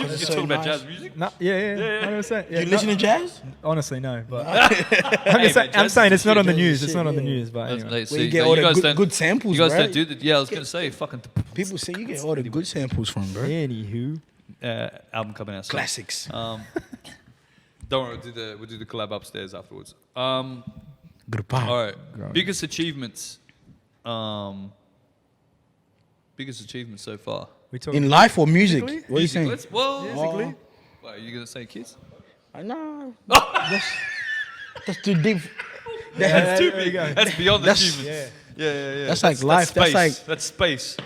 you're so talking about nice. jazz music? No, yeah, 100%. Yeah, You listen to jazz? Honestly, no. But Hey, man, I'm jazz saying is it's not on the shit, news. jazz It's is not on the shit, news. But That's- anyway. let's Where you see. get No, all you the guys don't- good samples, You guys right? don't do that. Yeah, I was going to say fucking People say you get all the good samples from, bro. Anywho, album coming out soon. Classics. Don't worry, we'll do the collab upstairs afterwards. Goodbye. All right, biggest achievements so far. we talking. In life or music? Musically? What are you saying? Let's, well, Musically? What, are you gonna say kids? No. That's too deep. That's too there you big. go. That's beyond That's- achievements. Yeah. That's like life. That's Space. like- That's space.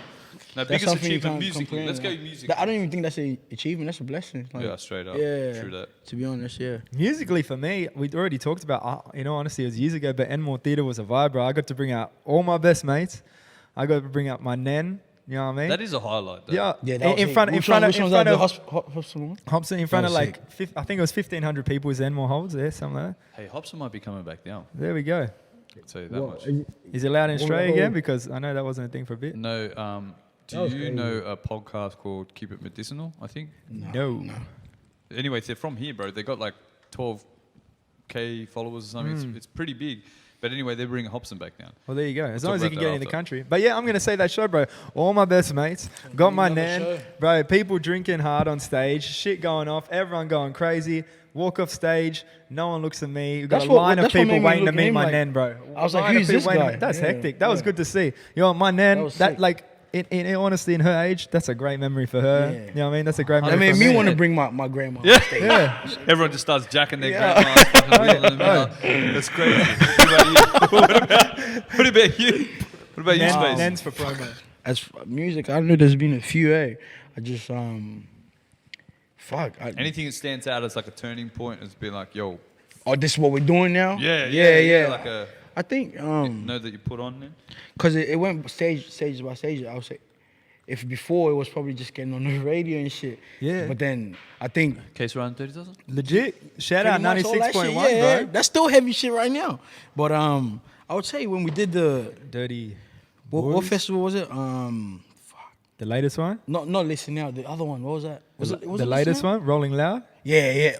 Now, That's biggest something you achievement can't musically. complain Let's go about. music. I don't even think that's an achievement. That's a blessing. Like, Yeah, straight up. Yeah. True that. To be honest, yeah. Musically, for me, we'd already talked about, in all honesty, it was years ago, but Enmore Theatre was a vibe, bro. I got to bring out all my best mates. I got to bring out my Nen, you know what I mean? That is a highlight, though. yeah, Yeah, that was in it. front Which one was of that? The hospital one? Hobson, in front That of was like, I think it was 1,500 people was Enmore holds there, something like that. Hey, Hobson might be coming back down. There we go. I'll tell you that What, much. Is he allowed in What- Australia what- again? Because I know that wasn't a thing for a bit. No, That do was you crazy. know a podcast called Keep It Medicinal, I think? No. Anyway, they're from here, bro. They got like 12K followers or something. It's pretty big. But anyway, they're bringing Hobson back now. Well, there you go. As We'll long as talk you can about get that in the after. country. But yeah, I'm going to say that show, bro. All my best mates. Got my Another nan. show. Bro, people drinking hard on stage. Shit going off. Everyone going crazy. Walk off stage. No one looks at me. We've got That's a line of that's what people made me waiting to look at meet him my like- nan, bro. I was like, Line of who's people this waiting to guy? meet- That's Yeah, hectic. That was yeah. good to see. Yo, my nan, That was that sick. like, in honesty, in her age, that's a great memory for her. Yeah. You know what I mean? That's a great I memory made for me me. want to bring my grandma on Yeah. stage. Yeah. Everyone just starts jacking their Yeah. grandmas, fucking wheeling them out. That's crazy. What about you? What about you, Nan, Space? Nan's for promo. As for music, I know there's been a few. I just fuck. Anything that stands out as like a turning point has been like, yo, Oh, this is what we're doing now. yeah. Like a I think note that you put on then. because it went stage by stage. I would say, if before it was probably just getting on the radio and shit. Yeah. But then I think Case around 30,000. Legit. Shout out pretty much all that 96.1, shit, bro. yeah, that's still heavy shit right now. But I would say when we did the Dirty. what Boys? festival was it? The latest one? Not Listen Out. The other one. What was that? Was it the Listen latest Out? one? Rolling Loud? Yeah.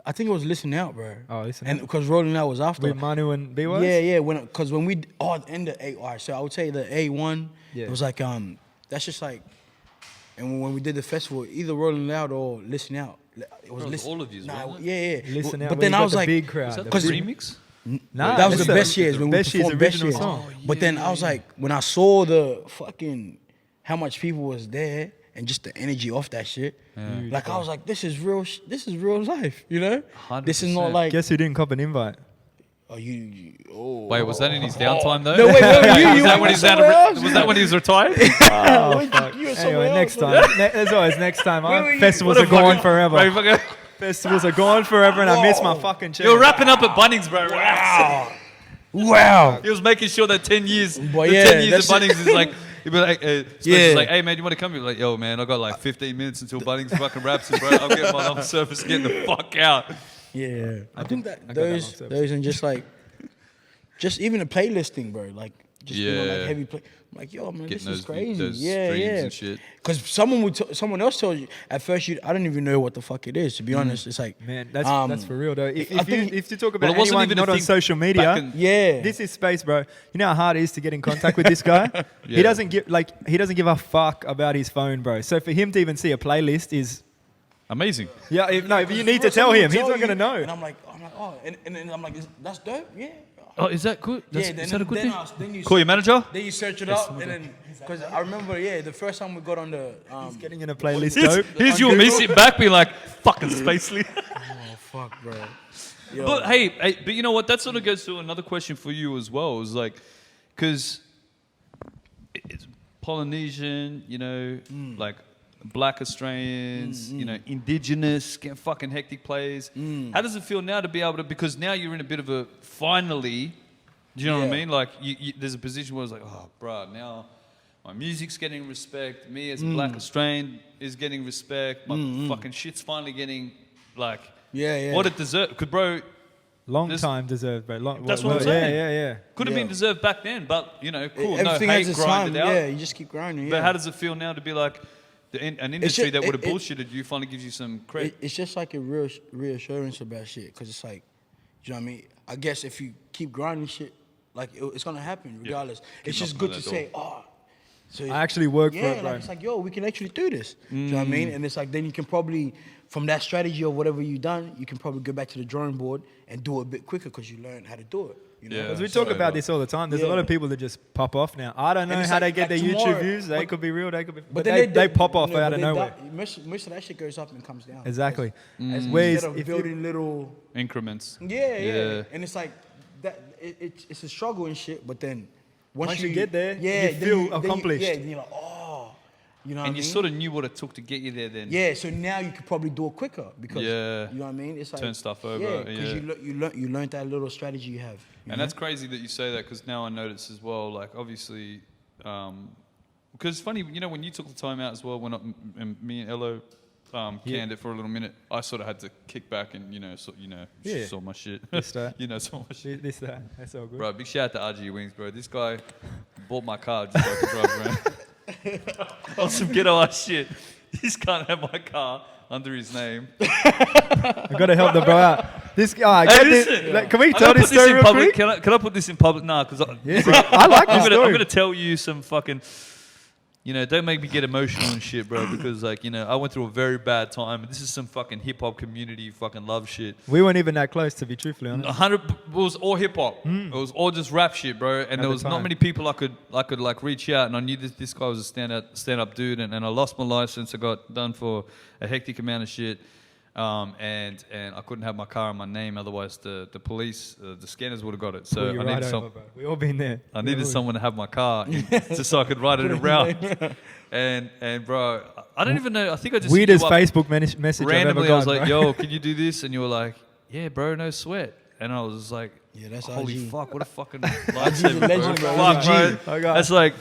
I think it was Listen Out, bro. Oh, Listen And Out. because Rolling Out was after. With Manu and B-Wise? Yeah. Because when we and the A. All right, so I would say the A1. Yeah. It was like that's just like, and when we did the festival, either Rolling Loud or Listen Out. It was was Listen. all of yous, Nah, wasn't yeah. Listen Out. But when then you I got was the like, big crowd. Was that the the big- remix? Nah, that was that's the best years when we Best Year's performed Best original Years. song. But then I was like, when I saw the fucking how much people was there and just the energy off that shit, like I was like, this is real. This is real life, you know. 100%. This is not like Guess who didn't cop an invite? oh you Wait, was that in his downtime though? No, wait, where were you? Was You that were when he's somewhere else. was that when he was retired? Oh, fuck. You were somewhere Anyway, next else. time. As always, next time. Where were you? Festivals What are a gone fucking- forever. Right, fucking- Festivals are gone forever, and I miss my Whoa. fucking chance. You're wrapping up at Bunnings, bro. Relax. Wow. He was making sure that 10 years, But the yeah, 10 years at that's- Bunnings is like, he'd be like, Yeah. like, hey man, you want to come? You're like, yo man, I got like 15 minutes until Bunnings fucking wraps it, bro. I'll get my love service, getting the fuck out. Yeah, I think that got that long those service. and just even the playlisting, bro. Like just you know, Yeah. like heavy play. I'm like, yo, man, Getting this is those- crazy. those Yeah, streams yeah. and shit. Because someone else told you at first. I don't even know what the fuck it is. To be honest, it's like Man, that's for real though. If I think- you talk Well, about it wasn't anyone even a not on thing social back media, in- yeah. this is space, bro. You know how hard it is to get in contact with this guy. Yeah. He doesn't give a fuck about his phone, bro. So for him to even see a playlist is Amazing. yeah. But you need to tell him. He's not gonna know. And I'm like, oh, and then I'm like, that's dope. Yeah. Oh, is that good? Yeah, Is that a good thing? then you Call your manager? Then you search it up, and then because I remember, the first time we got on the He's getting in a playlist, Here's, dope. here's you and me sitting back being like, fucking Spacely. oh fuck, bro. Yo. But hey, but you know what? That sort of goes to another question for you as well. Is like, because it's Polynesian, you know, like Black Australians, you know, Indigenous, getting fucking hectic plays. How does it feel now to be able to? Because now you're in a bit of a finally. Do you know what I Yeah. mean? Like, there's a position where it's like, oh, bruh, now my music's getting respect. Me as a Black Australian is getting respect. My fucking shit's finally getting like Yeah. what it deserves. Because, bro, Long This- time deserved, bro. That's what I'm saying. Yeah. could have Yeah. been deserved back then, but you know, cool. Everything no has hate, its grind time. it out. Yeah, you just keep grinding. But yeah. how does it feel now to be like an industry just- that would have it- bullshitted you finally gives you some credit? It's just like a real reassurance about shit, because it's like, you know what I mean? I guess if you keep grinding shit, like it's gonna happen regardless. It's just knocking good on to that say, oh. So I actually work for yeah, it, bro. like it's like, yo, we can actually do this. Do you know what I mean? And it's like, then you can probably, from that strategy or whatever you done, you can probably go back to the drawing board and do it a bit quicker because you learned how to do it. You know? Yeah. Because we So, talk about like- this all the time. There's a Yeah. lot of people that just pop off now. I don't know it's how like- they get like their tomorrow, YouTube views. They but- could be real. They could be. But then they pop off no, out but of they nowhere. most of that shit goes up and comes down. Exactly. Instead Whereas of if you- building little. Increments. Yeah. And it's like that. It's a struggle and shit. But then Once you get there, you then feel then accomplished. then you're like, oh, you know. And what you I mean? sort of knew what it took to get you there then. Yeah, so now you could probably do it quicker because Yeah. you know what I mean. It's like Turn stuff over, Yeah, because yeah. you learned that little strategy you have. you And know? that's crazy that you say that because now I notice as well, like obviously, because it's funny, you know, when you took the time out as well, when me and Ello canned it for a little minute. I sort of had to kick back and Yeah. saw my shit. This, that. Saw my shit. This, that. That's all good. Bro, big shout out to RG Wings, bro. This guy bought my car just so I could drive around. On some ghetto ass shit. This can't have my car under his name. I gotta help the bro out. This guy. Hey, listen, Can we I'm tell gonna this put story real public. quick? Can I put this in public? Nah, because Yes, I like this I'm story. gonna tell you some fucking. Don't make me get emotional and shit, bro. Because I went through a very bad time. And this is some fucking hip hop community fucking love shit. We weren't even that close, to be truthfully honest. 100. It was all hip hop. It was all just rap shit, bro. And there the was not time. many people I could like reach out. And I knew this guy was a stand up dude. And I lost my license. I got done for a hectic amount of shit. And I couldn't have my car in my name, otherwise the police, the scanners would have got it. So You're I right needed over, bro. We all been there. I needed someone to have my car just so I could ride it around. And bro, I don't even know. I think I just hit Weirdest you up Facebook message randomly. I've ever I was gotten, like, bro. "Yo, can you do this?" And you were like, "Yeah, bro, no sweat." And I was like, Yeah, that's "Holy RG. fuck, what a fucking lifesaver, legend, bro. bro. Fuck, He's bro. a G. Oh, God. That's like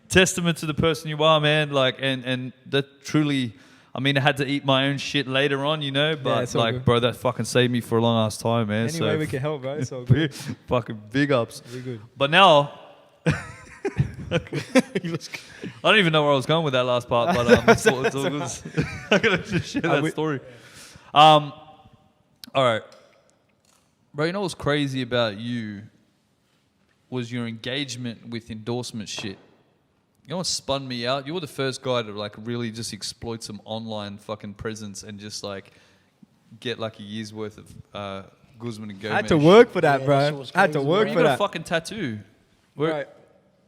testament to the person you are, man. Like, and that truly." I mean, I had to eat my own shit later on, but it's all good. bro, that fucking saved me for a long ass time, man. Any way so we can help, bro. It's all good. fucking big ups. We're good. But now, I don't even know where I was going with that last part, but it's all good. I'm gonna just share that story. All right, bro. You know what's crazy about you was your engagement with endorsement shit. You know what spun me out? You were the first guy to really just exploit some online fucking presence and just get a year's worth of Guzman and Gomez. I had to work for that, Yeah, bro. that shit was I had to crazy, work bro. You for got a that. fucking tattoo. Where, Right.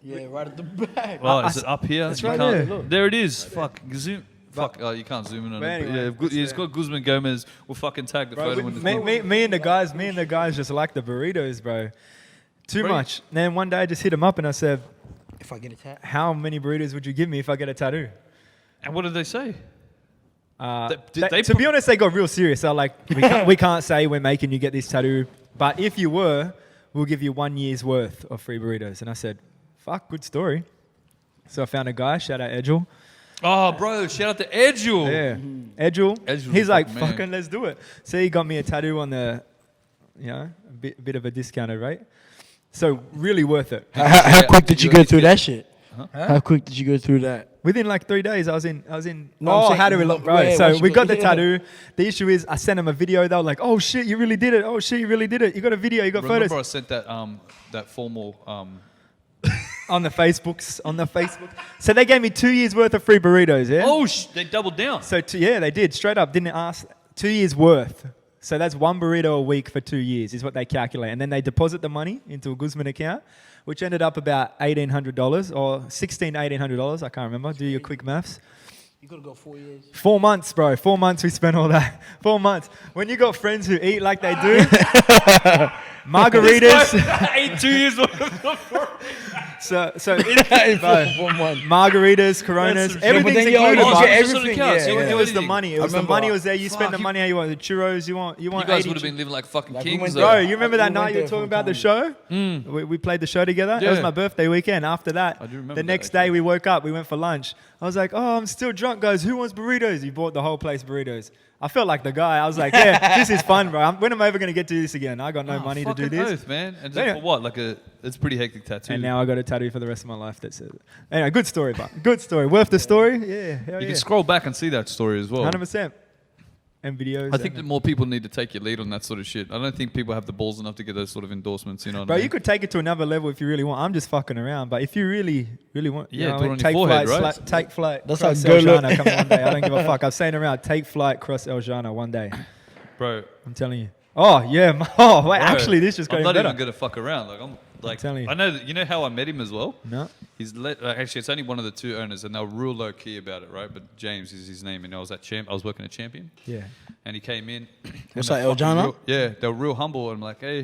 Yeah, right at the back. Oh, is it up here? It's You right can't- there. There it is. Fuck. Zoom. Fuck. Oh, you can't zoom in on But it. anyway, But yeah, it's got Guzman Gomez. We'll fucking tag the Bro, photo in the me and the guys just like the burritos, bro. Too Bro, much. Then one day I just hit him up and I said, If I get a tat. "How many burritos would you give me if I get a tattoo?" And what did they say? To be honest, they got real serious. They're like, we can't say we're making you get this tattoo, but if you were, we'll give you 1 year's worth of free burritos. And I said, "Fuck, good story." So I found a guy, shout out Edgel. Oh, bro, shout out to Edgel. Yeah, Edgel. Edgel's He's a like, fucking man. "Fucking let's do it." So he got me a tattoo on the, a bit of a discounted rate. So really worth it. How quick did you go through that shit? Huh? How quick did you go through that? Within 3 days, I was in. No, I'm Oh, saying, how do we look, bro? where- So what we you got the got- tattoo. The issue is, I sent them a video. They were like, "Oh shit, you really did it! Oh shit, you really did it! You got a video, you got Remember photos I sent that formal on the Facebooks, So they gave me 2 years worth of free burritos. Yeah. Oh, they doubled down. So they did straight up. Didn't ask. 2 years worth. So that's one burrito a week for 2 years is what they calculate, and then they deposit the money into a Guzman account, which ended up about $1,800 or $1,800. I can't remember. Do your quick maths. You could go 4 years. 4 months, bro. 4 months we spent all that. 4 months. When you got friends who eat like they do, margaritas. Ate 2 years worth of so In bro, 4 months. margaritas, Coronas, some shit. everything's But then you included. always bro. get Just everything. on the couch. Yeah, You yeah. It was the money. It was the remember. money was there. You spend Fuck, the money how you want. The churros you want. You You want guys 80 would have been living like fucking Like we kings, went though. Bro, you remember that We night went you were there talking for about the time. show? We played the show together. That was Yeah. my birthday weekend. After that, I do remember the that, next actually. day we woke up. We went for lunch. I was like, "Oh, I'm still drunk, guys. Who wants burritos?" He bought the whole place burritos. I felt like the guy. I was like, "Yeah, this is fun, bro. When am I ever gonna get to this again? I got no money to do Fucking this." oath, man. And Yeah. for what? It's a pretty hectic tattoo. And now I got a tattoo for the rest of my life that says it. Anyway, good story, but good story. Worth the story? Yeah, hell you yeah. can scroll back and see that story as well. 100%. And videos. I think and- that more people need to take your lead on that sort of shit. I don't think people have the balls enough to get those sort of endorsements. You know what Bro, I mean? you could take it to another level if you really want. I'm just fucking around, but if you really want, Yeah, know, do it on your take forehead, flight, right? take flight. That's cross how good El Jana, look. come on one day. I don't give a fuck. I was saying around, take flight, cross El Jana one day. Bro. I'm telling you. Oh yeah. Oh wait, Bro, actually, this just got I'm even not better. even gonna fuck around. I'm telling you. I know that. You know how I met him as well. No. Actually, it's only one of the two owners, and they were real low key about it, right? But James is his name, and I was working at Champion, Yeah. and he came in. What's and that, they're El Jana? fucking real- Yeah, they were real humble. And I'm like, "Hey,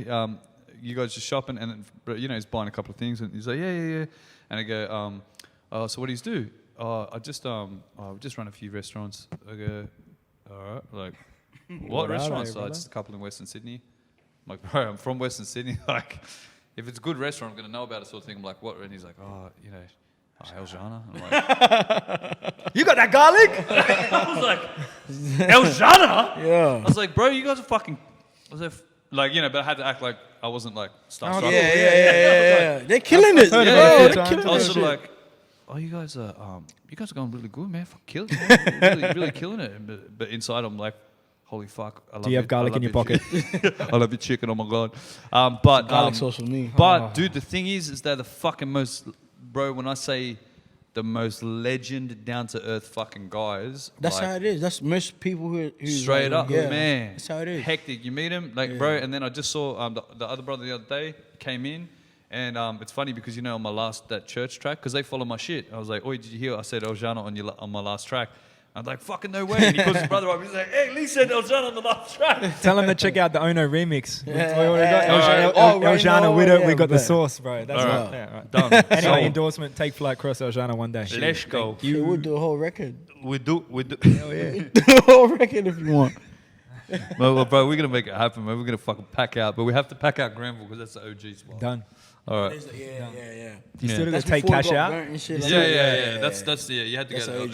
you guys just shopping?" And then, he's buying a couple of things, and he's like, "Yeah." And I go, "So what do you do?" I just run a few restaurants. I go, "All right, like, what What are restaurants?" they, So brother? just a couple in Western Sydney. I'm like, bro, I'm from Western Sydney. Like, if it's a good restaurant, I'm gonna know about it, sort of thing. I'm like, what? And he's like, Eljana. I'm like, You got that garlic? I was like, Eljana? Yeah. I was like, bro, you guys are fucking. I was like, but I had to act like I wasn't like starstruck. Yeah. They're killing it. heard Yeah, about it a yeah, few yeah. times. I was sort of like, oh, you guys are going really good, man. Fuck, killing it. Man. Really killing it. But inside, I'm like, holy fuck. I love Do you have garlic in your pocket? I love your chicken. Oh my god. But Garlic sauce for me. But dude, the thing is they're the fucking most, bro. When I say the most legend, down to earth fucking guys. That's like, how it is. That's most people who straight up, yeah. man. That's how it is. Hectic. You meet him, like, bro. And then I just saw the other brother the other day came in. And it's funny because, on my that church track, because they follow my shit. I was like, oi, did you hear? I said Eljana on my last track. I'm like, fucking no way. And he calls his brother up. He's like, hey, Lee said Eljana on the last track. Tell him to check out the Ono remix. We already yeah. got Oh, right Eljana now, with it. yeah, We got the bet. sauce, bro. That's All right. right. Yeah, right. Done. Anyway, endorsement, take flight, cross Eljana one day. Let's go. You would do a whole record. We do. Hell yeah. Do a whole record if you want. Well, bro, we're going to make it happen, man. We're going to fucking pack out. But we have to pack out Granville because that's the OG spot. Done. All right. Yeah. You Yeah. still got That's to take before it cash got out? burnt and shit like Yeah, that. That's you had to That's go to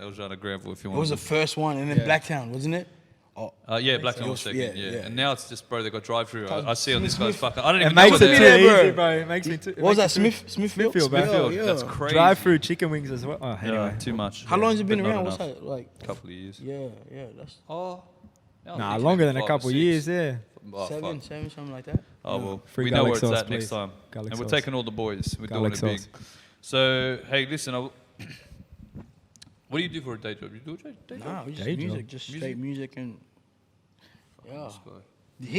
OG. Eljana Granville if you It want. was the first one, and then Blacktown, wasn't it? Oh, Yeah, Blacktown was so. second. Yeah. And now it's just, bro, they got drive-through. I see on this guy's fucking. I don't It even know makes what it they too are. Yeah, bro. easy, bro. It makes me too. what was that? Smithfield, Smithfield, bro. Smithfield. Yeah. That's crazy. Drive-through chicken wings as well. Oh, Yeah, anyway. too much. How long has it been But not around? What's enough. that like? Couple of years. Yeah, that's Oh. Nah, longer than a couple years, yeah. Oh, seven, fuck. something like that. Oh, well. Free We know where garlic it's sauce, at next please. time. Garlic And we're sauce. taking all the boys. We're Garlic doing it big. sauce. So, hey, listen. What do you do for a day job? You do a day job? Nah, we just Day music, job. just straight music and yeah. This guy.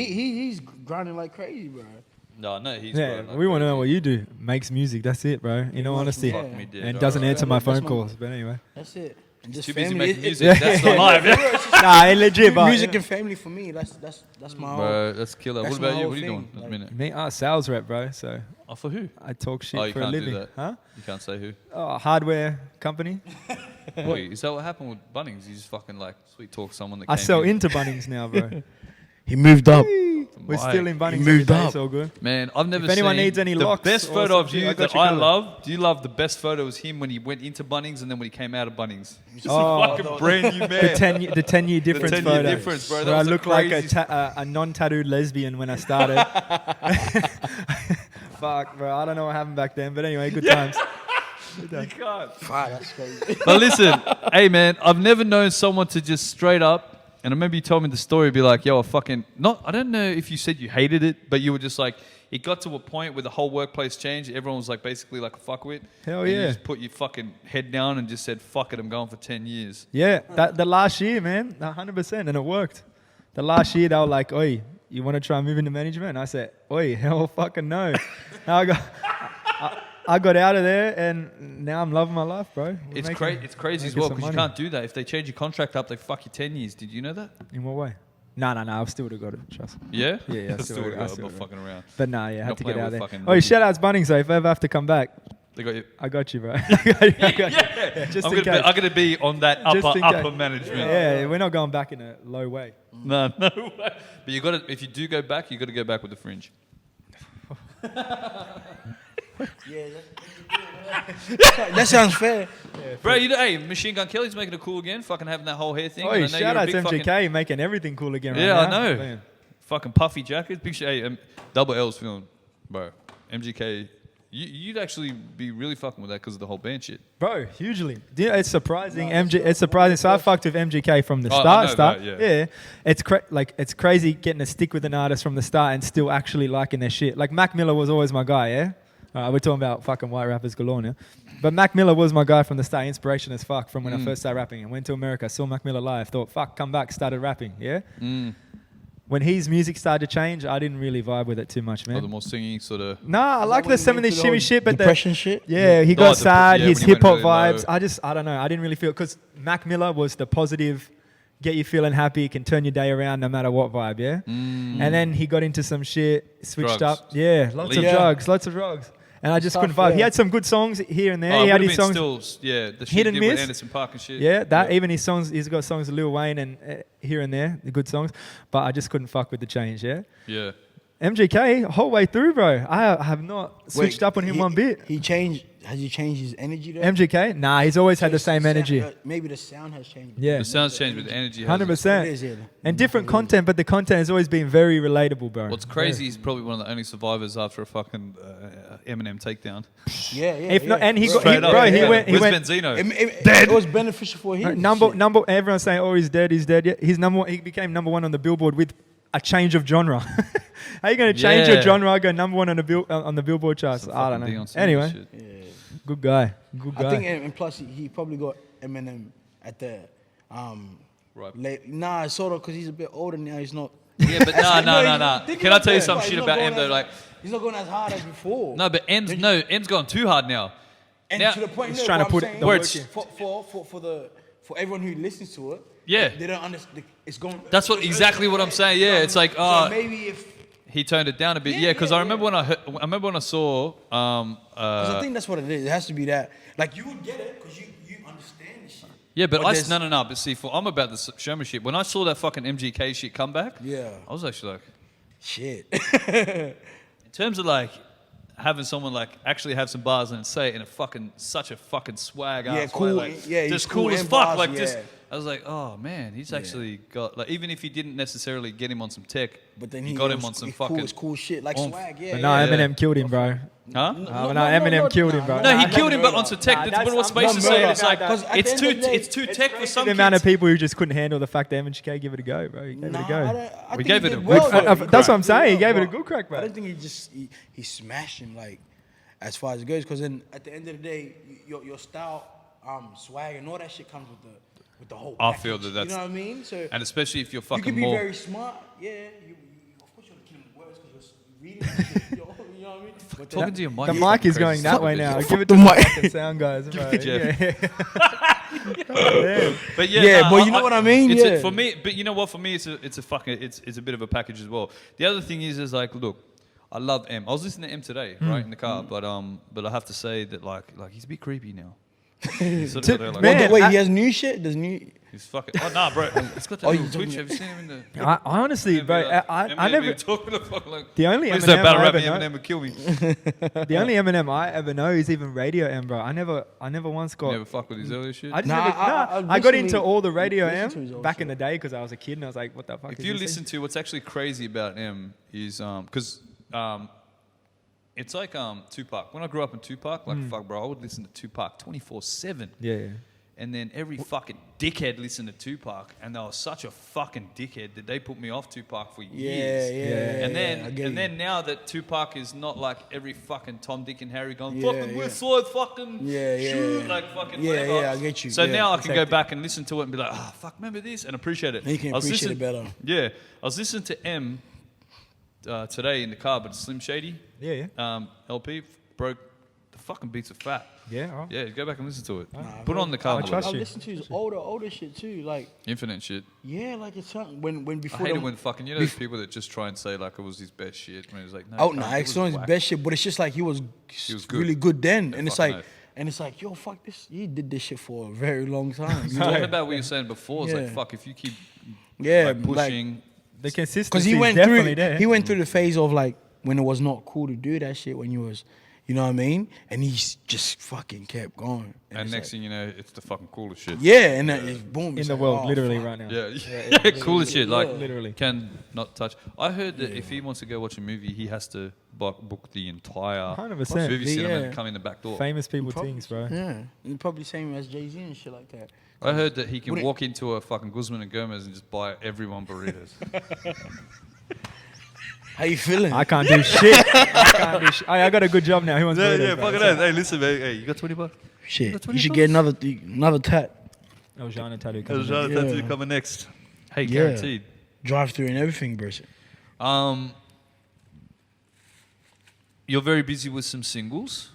He's grinding like crazy, bro. No, he's Yeah, bro, like we want to know crazy. what you do. Makes music. That's it, bro. In all honesty. Yeah. Fuck me dead, And all doesn't right. answer my That's phone my- calls. But anyway. That's it. And just Too busy family. making It- music. it- That's not live. Nah, ain't legit, but. music and family for me. That's my whole. Bro, that's killer. That's What about my you? whole What are you doing thing, at the like- minute? Me, sales rep, bro. So Oh, for who? I talk shit Oh, you for a can't do living. that. Huh? You can't say who. Oh, hardware company. Wait, is that what happened with Bunnings? You just fucking like sweet talk someone that I came sell in. into Bunnings now, bro. He moved up. We're still in Bunnings. moved every day, up. It's all good. Man, I've never If anyone seen needs any the locks best or photo of something, you I got that you I covered. love. Do you love the best photo was him when he went into Bunnings and then when he came out of Bunnings? Just Oh, a fucking brand new man. The 10-year difference 10-year photo. difference, bro. That Where I was a look like crazy- a non-tattooed lesbian when I started. Fuck, bro. I don't know what happened back then, but anyway, good times. You can't. Wow, that's crazy. But listen, hey man, I've never known someone to just straight up, and I remember you told me the story, be like, yo, I don't know if you said you hated it, but you were just like, it got to a point where the whole workplace changed. Everyone was like basically like a fuckwit. Hell and yeah. You just put your fucking head down and just said, fuck it, I'm going for 10 years. Yeah, the last year, man, 100%, and it worked. The last year, they were like, oi, you want to try and move into management? And I said, oi, hell fucking no. And I got out of there, and now I'm loving my life, bro. It's crazy as making well some because you money. can't do that. If they change your contract up, they fuck you 10 years. Did you know that? In what way? No, I still would have got it, trust me. Yeah? Yeah, I I still still would've- I got still I'm not would've. fucking around. But nah, yeah, I Not had to get playing out with there. fucking Oh, rookies. shout outs Bunnings, though. If I ever have to come back, They got you. I got you, bro. I got you. Yeah, just I'm in case. going to be on that Just in upper case. management. Yeah, we're not going back in a low way. No way. But you got to, if you do go back, you got to go back with the fringe. Yeah, that sounds fair. Bro, hey, Machine Gun Kelly's making it cool again. Fucking having that whole hair thing. Oh, And I know shout you're a out big to MGK fucking- making everything cool again right Yeah, now. I know. Man. Fucking puffy jackets. Big shit. Hey, Double L's feeling, bro. MGK, you'd actually be really fucking with that because of the whole band shit. Bro, hugely. Do you know, it's surprising. It's surprising. So I fucked with MGK from the Oh, I start. know Start. that, yeah. It's crazy getting to stick with an artist from the start and still actually liking their shit. Like Mac Miller was always my guy. Yeah. We're talking about fucking white rappers galore now. But Mac Miller was my guy from the start. Inspiration as fuck from when I first started rapping. I went to America, saw Mac Miller live, thought, fuck, come back, started rapping. Yeah. When his music started to change, I didn't really vibe with it too much, Or the man. more singing sort of. Nah, I like the some of the shimmy shit, but the depression shit. yeah, he Oh, got the- sad. yeah, His when he hip hop went really vibes. low. I don't know. I didn't really feel because Mac Miller was the positive, get you feeling happy, can turn your day around no matter what vibe. Yeah. And then he got into some shit, switched Drugs. up. Yeah, lots of Yeah. drugs, lots of drugs. And I just Tough, couldn't vibe. He yeah. had some good songs here and there. Oh, he it had would his have been songs. still, yeah, the shit Hit he and did with miss. Anderson .Paak and shit. Yeah, that even his songs. He's got songs with Lil Wayne and here and there, the good songs. But I just couldn't fuck with the change. Yeah. Yeah. MGK whole way through, bro. I have not switched Wait, up on him he- one bit. He changed has he changed his energy though? MGK? Nah, he's always had the same energy. Maybe the sound has changed. Yeah. The sounds changed, but the energy hasn't. 100%. It is, yeah. And different content, but the content has always been very relatable, bro. What's crazy, he's probably one of the only survivors after a fucking Eminem takedown. Yeah, If not, and he got, Straight up. bro, he Yeah. went, Where's Benzino? It was beneficial for him. number. Everyone's saying, "Oh, he's dead. He's dead." Yeah, he's number one. He became number one on the Billboard with a change of genre. How you gonna change your Yeah. genre? Go number one on the Billboard charts. Some I don't fucking know. Deion Sanders Anyway, shit. Yeah. good guy. Good guy. I think, and plus he probably got Eminem at the Right. late. Nah, sort of, because he's a bit older now. He's not. Yeah, but nah. Think Can I about tell you that. some He's shit not about going M though? as- Like, he's not going as hard as before. no, but M's gone too hard now. And Now- to the point, He's no, trying to what I'm put saying, the work for everyone who listens to it. Yeah. they don't understand. It's going. That's exactly what I'm saying. Yeah, it's like, So maybe if. he toned it down a bit. Yeah, Yeah, because yeah, I remember when I remember when I saw Because I think that's what it is. It has to be that. Like you would get it because you understand the shit. yeah, but But there's- no. But see, I'm about the showmanship. When I saw that fucking MGK shit come back, Yeah. I was actually like, Shit. in terms of like having someone like actually have some bars and say it in such a fucking swag Yeah, ass cool. way, like Yeah, he's just cool cool as and fuck. bars, Like yeah. just, I was like, oh man, he's actually got like even if he didn't necessarily get him on some tech, But then he got him on some cool, fucking. it's cool shit like oomph. swag. Yeah. But yeah. no, Eminem killed him, bro. Huh? Eminem killed him, bro. No, he Nah, killed him, but murder. on some tech. Nah, That's that's- what I'm Space not is saying. murder. It's like Because at it's the end of the day, it's too tech for some The amount of kids. people who just couldn't handle the fact that MGK give it a go, bro. He gave it a go. We gave it a good. good That's what I'm saying. He gave it a good crack, I bro. don't think he smashed him like as far as it goes. Because then at the end of the day, your style, swag, and all that shit comes with the whole. I Package, feel that that's- you know what I mean. So And especially if you're you fucking can be more. very smart. Yeah, you of course you're killing words because you're reading. Shit, you know what I mean? But then- Talking to your mic. The is mic fucking is going crazy. that Fuck way it, now. Jeff. Give it to the the mic. fucking sound guys, bro. it to Jeff. Yeah. But yeah, Yeah, nah, but you know what I mean? It's Yeah. for me, but you know what? For me, it's a bit of a package as well. The other thing is like, look, I love M. I was listening to M today, right in the car, but I have to say that like he's a bit creepy now. He's sort of there, like, Man, Wait, he has new shit. There's new. he's fucking. Oh nah, bro. It's got that Oh, little you twitch. talking- Have you seen him in the? I honestly, bro, I never. talking to fuck like. The only Please don't Eminem battle I rap ever me. know. Eminem would kill me. The only Eminem I ever know is even Radio M, bro. I never once got. Never fuck with his earlier shit. I just Nah, never, I I got recently into all the Radio listened to his M old back shit. in the day because I was a kid and I was like, what the fuck If is you this listen to what's actually crazy about M is because it's like Tupac. When I grew up in Tupac, like fuck, bro, I would listen to Tupac 24/7. thing? Yeah. And then every fucking dickhead listened to Tupac, and they were such a fucking dickhead that they put me off Tupac for years. Yeah. And then I get you. now that Tupac is not like every fucking Tom, Dick, and Harry going Yeah, fucking yeah. West Side fucking Yeah. shoot like fucking Yeah, whatever. yeah, I get you. So Yeah, now I can go exactly. back and listen to it and be like, oh fuck, remember this and appreciate it. You can I was appreciate it listening- better. Yeah, I was listening to M today in the car, but Slim Shady Yeah. LP broke the fucking beats are fat. Yeah. All right. Yeah, go back and listen to it. Put it on the car. I trust I you. listen to his older shit too. Like Infinite shit. yeah, like it's something when I before. hate it them- when fucking those people that just try and say like it was his best shit. When it's like no, Oh cunt, no, it it's was not his whack. best shit, but it's just like he was good. really good then, Yeah, and it's fucking like, oath. and it's like, yo, fuck this, he did this shit for a very long time. It's talking about what you were saying before. It's like Yeah. fuck if you keep Yeah, like, pushing. The consistency because he is went definitely through there. he went through the phase of like when it was not cool to do that shit when you was, you know what I mean, and he's just fucking kept going. and it's next like, thing you know, it's the fucking coolest shit. yeah, and then it's boom in it's the like, world, oh, literally fuck. right now. Yeah, coolest shit. Like Literally. can not touch. I heard that if he wants to go watch a movie, he has to book the entire 100%. movie cinema Yeah. and come in the back door. Famous people Probably- things, bro. Yeah, and probably same as Jay-Z and shit like that. I heard that he can Wouldn't- walk into a fucking Guzman and Gomez and just buy everyone burritos. How you feeling? I can't do shit. I can't do shit. I got a good job now. Who wants burritos, bro? Hey, listen, man. Hey, you got $20? Shit, That's you 20 should get bucks? another tat. Oh, Jean and Tattoo coming There's in. another tattoo Yeah. coming next. Hey, Yeah. guaranteed. Drive through and everything, bro. You're very busy with some singles.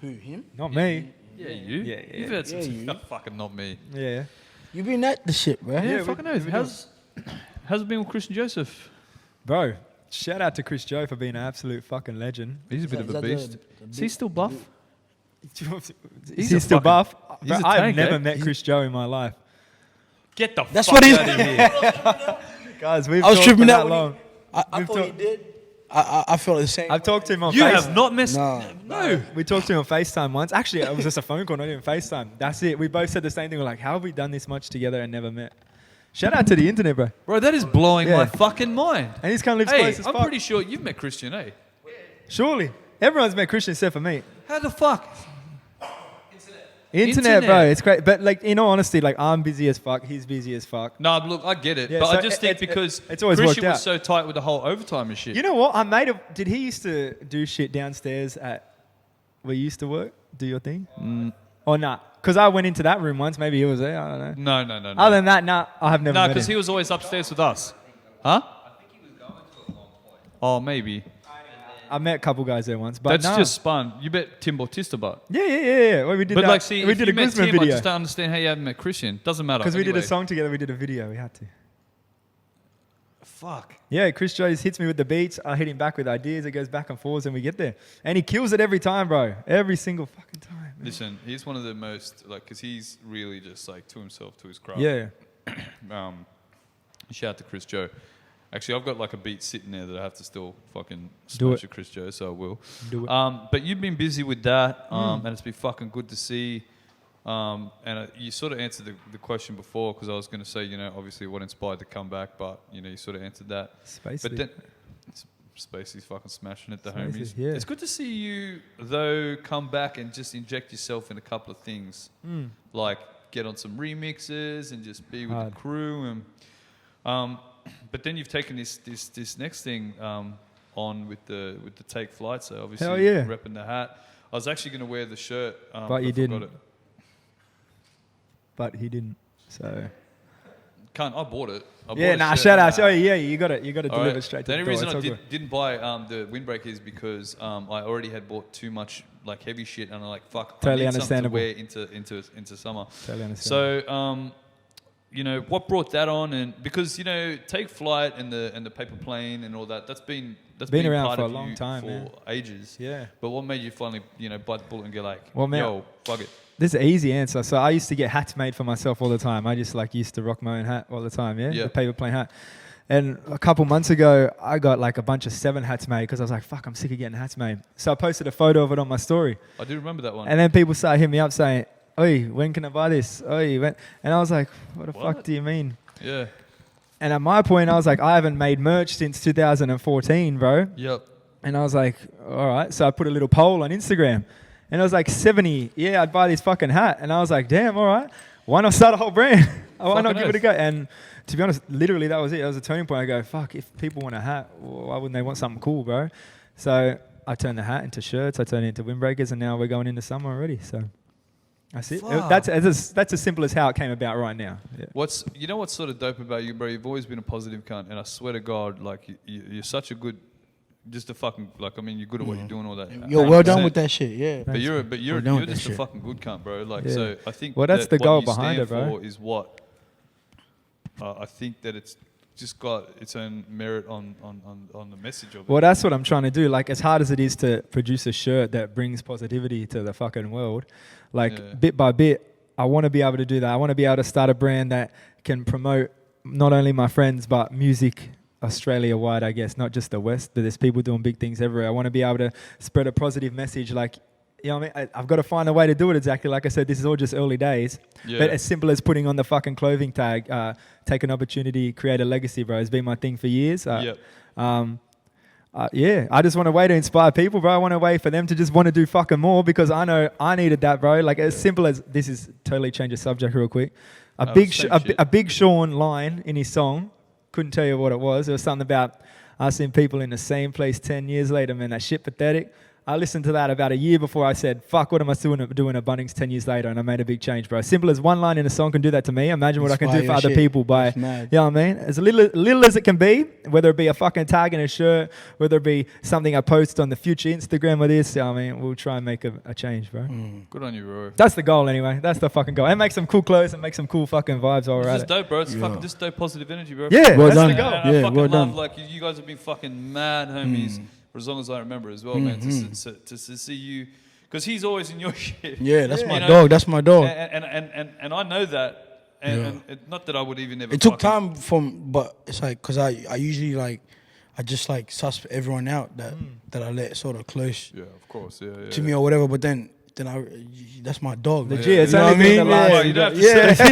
Who him? Not me. Yeah, you. Yeah, You've had some. Yeah, you. Fucking not me. Yeah. You been at the shit, bro. Yeah, we- fucking knows. we How's it been with Christian Joseph? Bro, shout out to Chris Joe for being an absolute fucking legend. He's a bit of a beast. Is he still buff? He's a still fucking- buff. he's Bro, a I've tank, never eh? met Chris Joe in my life. Get the That's fuck what he's- out of here. Guys, we've I was talked tripping for out that when long. I We've thought he talked- did. I felt the same. I've talked to him on You FaceTime. have not messed. No. No. We talked to him on FaceTime once. Actually, it was just a phone call, not even FaceTime. That's it. We both said the same thing. We're like, how have we done this much together and never met? Shout out to the internet, bro. Bro, that is blowing Yeah. my fucking mind. And he's kind of lives Hey, close as I'm fuck. pretty sure you've met Christian, eh? Surely. Everyone's met Christian except for me. How the fuck? Internet, bro. It's great. But like, in all honesty, like I'm busy as fuck. He's busy as fuck. No, look, I get it. Yeah, but so I just think because it's always Christian worked was so tight with the whole overtime and shit. You know what? I made a. Did he used to do shit downstairs at where you used to work? Do your thing? Or not? Because I went into that room once. Maybe he was there. I don't know. No. Other than that, nah, I have never No, met because him. he was always upstairs with us. Huh? I think he was going to at one point. Oh, maybe. I met a couple guys there once. But That's nah. just spun. You bet Tim Bautista, but. Yeah. Well, we did But that. like, see, we if did you a met Guzman Tim, I video. just don't understand how you haven't met Christian. Doesn't matter. Because we did a Anyway. song together. We did a video. We had to. Fuck. Yeah, Chris Jones hits me with the beats. I hit him back with ideas. It goes back and forwards, and we get there. And he kills it every time, bro. Every single fucking time. Man. Listen, he's one of the most, like, because he's really just, like, to himself, to his craft. Yeah. Shout out to Chris Joe. Actually, I've got, like, a beat sitting there that I have to still fucking Do smash it. at Chris Joe, so I will. Do it. But you've been busy with that, and it's been fucking good to see. You sort of answered the question before, because I was going to say, obviously what inspired the comeback, but, you sort of answered that. Spacey. But then, Spacey's fucking smashing it, the Spacey, homies. yeah. It's good to see you, though, come back and just inject yourself in a couple of things. Like, get on some remixes and just be with Hard. the crew. But then you've taken this next thing on with the Take Flight, so obviously Hell yeah. repping the hat. I was actually going to wear the shirt, But you I forgot didn't. it. But he didn't. So. I bought it. I bought Yeah, a nah, shirt. shout out. Oh, yeah, you got it. You got to All deliver right. straight to The only door. reason It's I all good. didn't buy the windbreaker is because I already had bought too much like heavy shit, and I'm like, fuck, Totally I need something to understandable. wear into summer. Totally understand. So, what brought that on? And because Take Flight and the paper plane and all that, that's been around part for of a long you time, for man. ages. Yeah. But what made you finally bite the bullet and go like, Well, man, yo, fuck it? This is an easy answer. So I used to get hats made for myself all the time. I just used to rock my own hat all the time, yeah? Yeah. The paper plane hat. And a couple months ago, I got like a bunch of 7 hats made because I was like, fuck, I'm sick of getting hats made. So I posted a photo of it on my story. I do remember that one. And then people started hitting me up saying, oi, when can I buy this? Oi, when? And I was like, what the fuck What? do you mean? Yeah. And at my point, I was like, I haven't made merch since 2014, bro. Yep. And I was like, all right. So I put a little poll on Instagram. And it was like 70, yeah, I'd buy this fucking hat. And I was like, damn, all right. Why not start a whole brand? Why not Fucking give it a oath. go? And to be honest, literally that was it. That was a turning point. I go, fuck, if people want a hat, why wouldn't they want something cool, bro? So I turned the hat into shirts. I turned it into windbreakers. And now we're going into summer already. So that's it. Fuck. That's as simple as how it came about right now. Yeah. What's sort of dope about you, bro? You've always been a positive cunt, and I swear to God, like you're such a good, just a fucking you're good at what you're doing, all that. Yo, well done 100%. with that shit. Yeah. But you're Well done you're with that just a shit. fucking good cunt, bro. Like Yeah. so, I think. Well, that's that the what goal you behind stand it, bro. For is what I think that it's just got its own merit on the message of it. Well, that's what I'm trying to do. Like, as hard as it is to produce a shirt that brings positivity to the fucking world, like, Yeah. bit by bit, I want to be able to do that. I want to be able to start a brand that can promote not only my friends, but music Australia-wide, I guess, not just the West, but there's people doing big things everywhere. I want to be able to spread a positive message, like, you know what I mean? I've got to find a way to do it exactly. Like I said, this is all just early days. Yeah. But as simple as putting on the fucking clothing tag, take an opportunity, create a legacy, bro. It's been my thing for years. Yep. Yeah, I just want a way to inspire people, bro. I want a way for them to just want to do fucking more because I know I needed that, bro. Like, as simple as this is totally change the subject real quick. Oh, Big same shit. a Big Sean line in his song, couldn't tell you what it was. It was something about I seen people in the same place 10 years later, man. That shit pathetic. I listened to that about a year before I said, fuck, what am I doing at Bunnings 10 years later? And I made a big change, bro. Simple as one line in a song can do that to me. Imagine what I can do Inspire for other shit. people by, That's mad. you know what I mean? As little as it can be, whether it be a fucking tag in a shirt, whether it be something I post on the future Instagram or this, you know what I mean? We'll try and make a change, bro. Good on you, bro. That's the goal anyway. That's the fucking goal. And make some cool clothes and make some cool fucking vibes while we're It's at just it. dope, bro. It's Yeah. fucking just dope positive energy, bro. Yeah, Well that's done. the goal. And I Yeah, fucking well love, done. like, you guys have been fucking mad homies for as long as I remember as well, man. To see you, because he's always in your shit. Yeah, that's my You know? dog. That's my dog. And I know that. And not that I would even ever. It took fucking- time but it's like, because I usually like, I just like suss everyone out that I let sort of close Yeah, of course. Yeah. to me or whatever. But then that's my dog. Legit, man. it's You know only what I been mean? the last- Well, you don't have to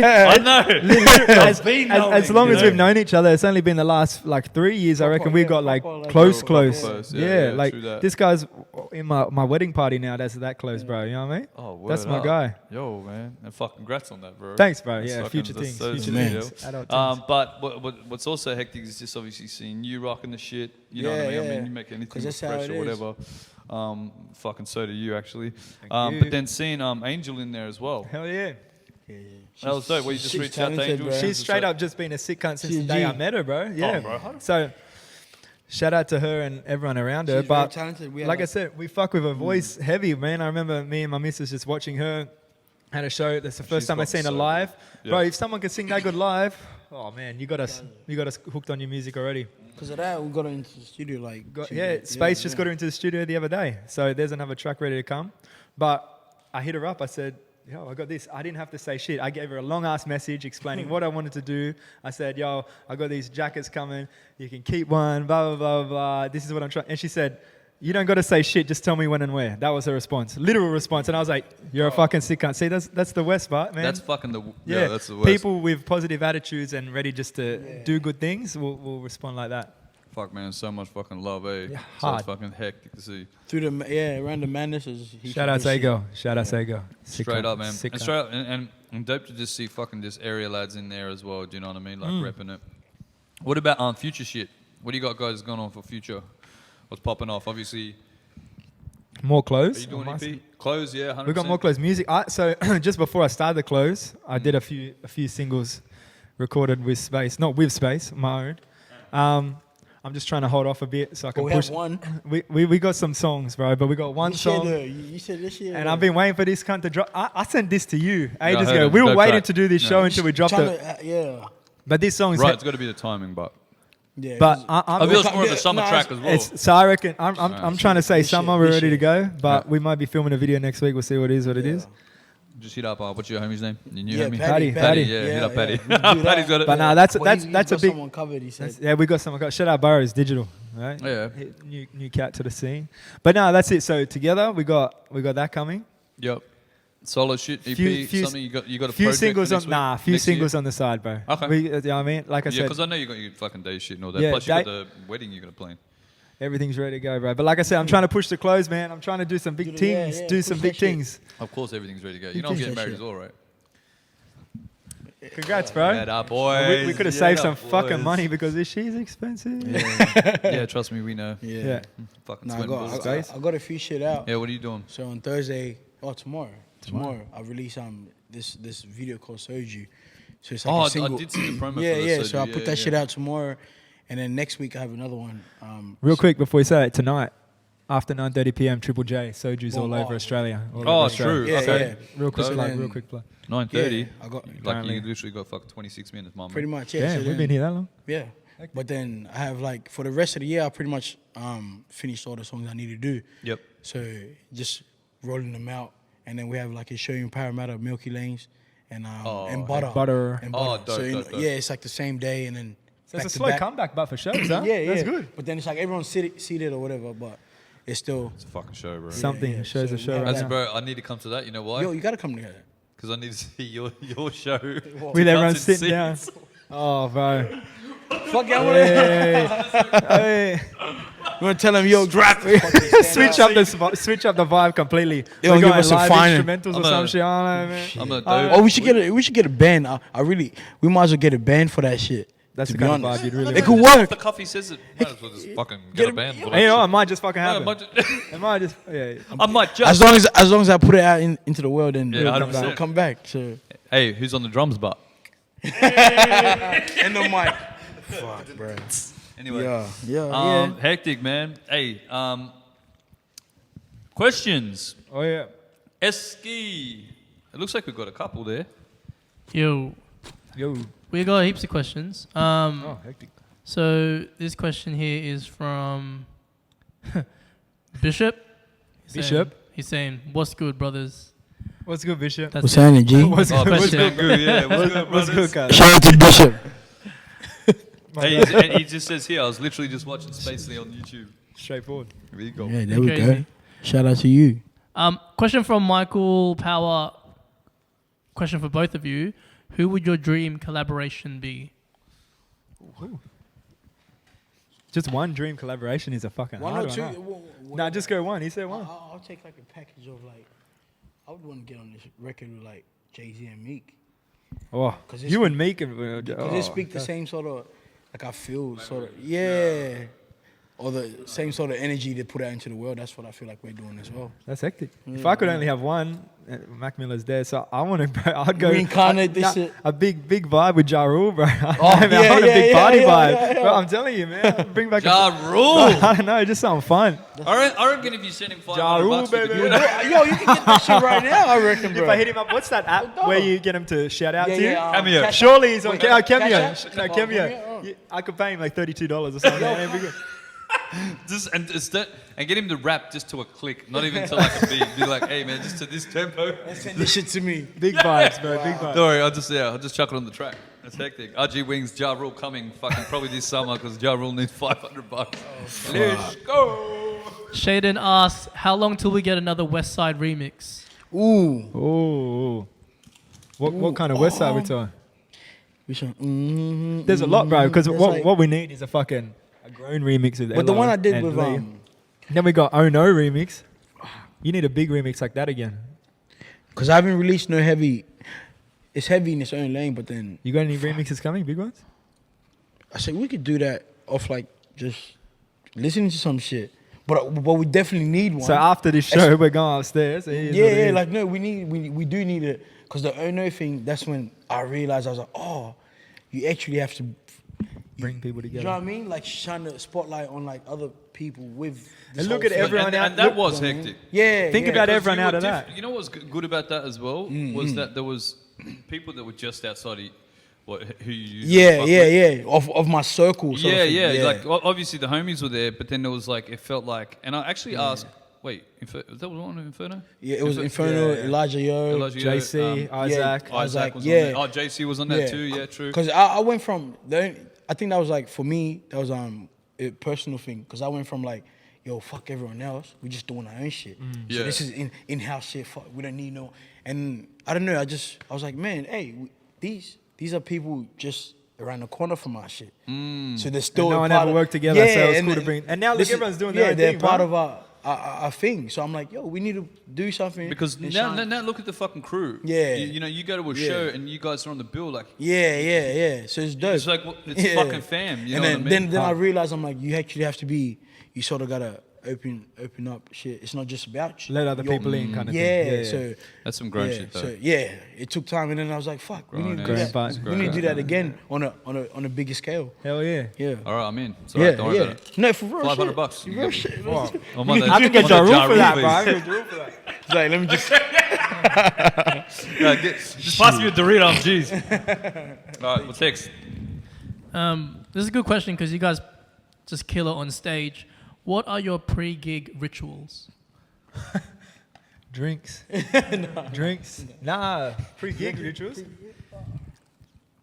say I know. as long as we've known each other, it's only been the last like 3 years. I reckon we got like close. close. Yeah, like true that. this guy's in my wedding party now. That's that close, bro. You know what I mean? Oh, word That's my up. guy. Yo, man, and fucking congrats on that, bro. Thanks, bro. That's Yeah, fucking- future that's things. so Future sweet, things. yo. Adult things. But what's also hectic is just obviously seeing you rocking the shit. You know what I mean? I mean, you make anything 'Cause look that's how fresh it or is. whatever. Fucking so do you actually. you. But then seeing Angel in there as well. Hell yeah. That was dope. Well, you just she's reached out to talented, Angel. bro. She's straight up just been a sick cunt since She's the day G. I met her, bro. Yeah. bro. So shout out to her and everyone around her. She's very But talented. We had like I said, we fuck with her voice heavy, man. I remember me and my missus just watching her at a show. That's the first She's time I got seen her so live. good. Bro, Yeah. if someone can sing that good live, oh man, you got us hooked on your music already. because of that we got her into the studio like. Space just got her into the studio the other day. So there's another track ready to come. But I hit her up. I said, yo, I got this. I didn't have to say shit. I gave her a long ass message explaining what I wanted to do. I said, yo, I got these jackets coming. You can keep one, blah, blah, blah, blah. This is what I'm trying. And she said, you don't got to say shit. Just tell me when and where. That was her response. Literal response. And I was like, you're a fucking sick cunt. See, that's the worst part, man. That's fucking yeah, that's the worst. people with positive attitudes and ready just to do good things will respond like that. Fuck, man, so much fucking love, eh? Yeah, So hard. it's fucking hectic to see. Through the around the madness is Shout out to Ego. Shout out to Ego. Sick Straight cunt. up, man. Sick And cunt. straight up, and dope to just see fucking just area lads in there as well. Do you know what I mean? Like repping it. What about future shit? What do you got guys going on for future? What's popping off? Obviously, More are clothes. you doing on my EP? side. Clothes, yeah, 100%. We got more clothes music. So just before I started the clothes, I did a few singles recorded with Space, not with Space, my own. I'm just trying to hold off a bit so I can we push. have one. We got some songs, bro, but we got one You song. said, you said this year. And I've been waiting for this cunt to drop. I sent this to you I ages heard ago. it. We were Dope waiting track. to do this Yeah. show until we dropped it. Yeah. But this song's Right, it's got to be the timing, but Yeah. But I'm I feel it's more of a Yeah, summer no, track as well. so I reckon I'm trying to say This summer year, we're this ready to year. go, but we might be filming a video next week. We'll see what it is. Just hit up. What's your homie's name? Your new Yeah, homie? Patty. Patty. Yeah, hit up Patty. We can do that. Patty's got it. But nah, Well, that's he a got big. someone covered. He said. Yeah, we got someone. Shout out Burrows Digital, right? Yeah. New cat to the scene. But no, that's it. So together we got that coming. Yep. Solo shit, EP, Few- something you got a Few project singles for on next week? few Next year? singles on the side, bro. Okay. You know what I mean? Like I Yeah, said, because I know you got your fucking day shit and all that. Yeah, Plus you got the wedding you're gonna plan. everything's ready to go, bro. But like I said, I'm trying to push the close, man. I'm trying to do some big Yeah, things, yeah, do push some that big shit. things. Of course, everything's ready to go. He You know I'm pushed getting that married shit. as well, right? Congrats, bro. Yeah, that boys. We could have Yeah, saved that some fucking boys. money because this shit's expensive. Yeah, trust me, we know. Yeah. Fucking No, I sweating got, bullets. Space? I got a few shit out. Yeah, what are you doing? So on Thursday, tomorrow, I release this video called Soju. So it's like Oh, a I single. did see the promo Yeah, for the yeah. Soju, So I put that shit yeah. out tomorrow, and then next week I have another one. Real quick before you say it, tonight after 9:30 p.m. Triple J Soju's all over Australia. All over Oh, Australia. true. Yeah, Okay. yeah. Real quick So plug. then- Real quick plug. 9:30. Yeah, I got Like Apparently. you literally got fuck 26 minutes, mom. pretty much. Yeah. Damn, so we've then- been here that long. Yeah. But then I have like for the rest of the year, I pretty much finished all the songs I need to do. Yep. So just rolling them out, and then we have like a show in Parramatta, Milky Lanes, and butter. Butter. And Oh, butter. dope, So dope, dope. yeah, it's like the same day, and then So back it's a to slow back. comeback, but for shows, huh? Yeah, yeah. That's good. But then it's like everyone's seated or whatever, but it's still. It's a fucking show, bro. Something yeah. shows So a show yeah, right That's now. bro. I need to come to that. You know why? Yo, you gotta come together. Because I need to see your show. With everyone Butts and sitting down. seats. Oh, bro. Fuck yeah, Hey. You wanna tell them, yo, drop switch up the vibe completely. Yo, We're give going us some live fine- instrumentals or I'm some a- shit. I don't know, man. I'm a dope. Oh, we should get a band. We might as well get a band for that shit. That's to the be kind of honest. vibe you'd really It want. could work. The coffee says it. Might as well just fucking get a band. for that Hey, you know, shit. it might just fucking Yeah, I happen. might ju- It might just, yeah. I might just. As long as I put it out into the world, then Yeah, it'll 100%. come back. So Hey, who's on the drums, but? and the mic. Fuck, bro. Anyway. Yeah. Hectic, man. Hey, questions. Oh, yeah. Eski. It looks like we've got a couple there. Yo, Yo. we got heaps of questions. Oh, hectic. So this question here is from Bishop. Bishop? He's saying, "What's good, brothers?" What's good, Bishop? That's What's it. happening, G? What's Oh, good? What's Bishop. good? Good, yeah. What's good, What's brothers? good, guys? Shout out to Bishop. Hey, and he just says here, I was literally just watching Space Lee on YouTube. Straightforward. There you go. Yeah, there we go. Crazy. Shout out to you. Question from Michael Power. Question for both of you. Who would your dream collaboration be? Just one dream collaboration is a fucking One hard or two. one. Nah, just go one. He said one. I'll take like a package of like. I would want to get on this record with like Jay-Z and Meek. Oh, 'Cause they you speak- and Meek. Because they speak the same sort of, like I feel sort of, yeah. Or the same sort of energy they put out into the world. That's what I feel like we're doing as well. That's hectic. If I could only have one, Mac Miller's there, so I want to. I'd go Reincarnate this shit. A big vibe with Ja Rule, bro. I want yeah, a big yeah, party yeah, vibe. yeah, yeah. Bro, I'm telling you, man. Bring back Ja Rule. I don't know, just something fun. I reckon if you send him Ja Rule, $500 for the baby. good, Yo, you can get that shit right now, I reckon, bro. If I hit him up, what's that app where you get him to shout out to you? Cameo. Cash Surely he's on Wait, Cameo. Cash App? No, Oh, Cameo. Cameo, oh. I could pay him like $32 or something. That'd be good. and get him to rap just to a click, not even to like a beat. Be like, hey man, just to this tempo. Send this shit to me. Big vibes, bro. Big vibes. Don't worry, I'll just chuck it on the track. That's hectic. RG Wings, Ja Rule coming fucking probably this summer because Ja Rule needs $500. Let's go. Shaden asks, how long till we get another West Side remix? Ooh. Ooh. What kind of West Side we talking? Which one? There's a lot, bro. Because There's what we need is a grown remix with. But the Ella one I did and with Lee. Then we got Oh No remix. You need a big remix like that again. because I haven't released no heavy. It's heavy in its own lane, but then You got any remixes coming? Big ones? I said we could do that off like just listening to some shit. But we definitely need one. So after this show, we're going upstairs. It is what it Yeah, is. like no, we do need it because the Oh No thing. That's when I realized I was like, oh, you actually have to bring people You together. know what I mean? Like shine the spotlight on like other people with. this And look whole at thing. everyone out. And that look- was hectic. Yeah. Think yeah. about Because everyone you out were of that. You know what was good about that as well was that there was people that were just outside who you usually Yeah, fuck yeah, with. yeah. Of my circle. Sort Yeah, of thing. yeah. Like obviously the homies were there, but then there was like it felt like, and I actually asked, wait, that was one of Inferno? Yeah, it was Inferno, yeah. Elijah Yo. Elijah, JC, Isaac. Isaac was yeah. on there. Oh, JC was on that too. Yeah, true. Because I went from I think that was like for me that was a personal thing because I went from like yo fuck everyone else, we just doing our own shit. So Yeah. this is in-house shit. Fuck, we don't need no. And I don't know. I was like, man, hey, these are people just around the corner from our shit. So they're still no a one part ever of- worked together, so it's cool to bring- and now look, this is- everyone's doing their own they're thing, part bro. of our thing. So I'm like, yo, we need to do something Because and now shine. look at the fucking crew. Yeah. You know, you go to a Yeah. show and you guys are on the bill like. Yeah. So it's dope. It's like it's fucking fam. You know and what I mean? then I realized I'm like, you actually have to be. You sort of gotta open up shit. It's not just about you. Let other Your- people in kind of yeah, thing. So That's some grown yeah, shit though. so yeah, it took time, and then I was like, fuck, we need to do Grown that. ass. We need to do that again on a bigger scale. Hell yeah. Yeah. All right, I'm in. It's all right, don't worry about it. No, for real. $500. shit. You Real get- shit. Wow. On Monday- I could get on Ja the Rule Ja for that, Rule, bro. I please. could get Ja Rule for that. It's like, let me just. Just pass me a Dorito, jeez. All right, what's next? This is a good question because you guys just kill it on stage. What are your pre-gig rituals? Drinks. Drinks. Nah. Pre-gig rituals.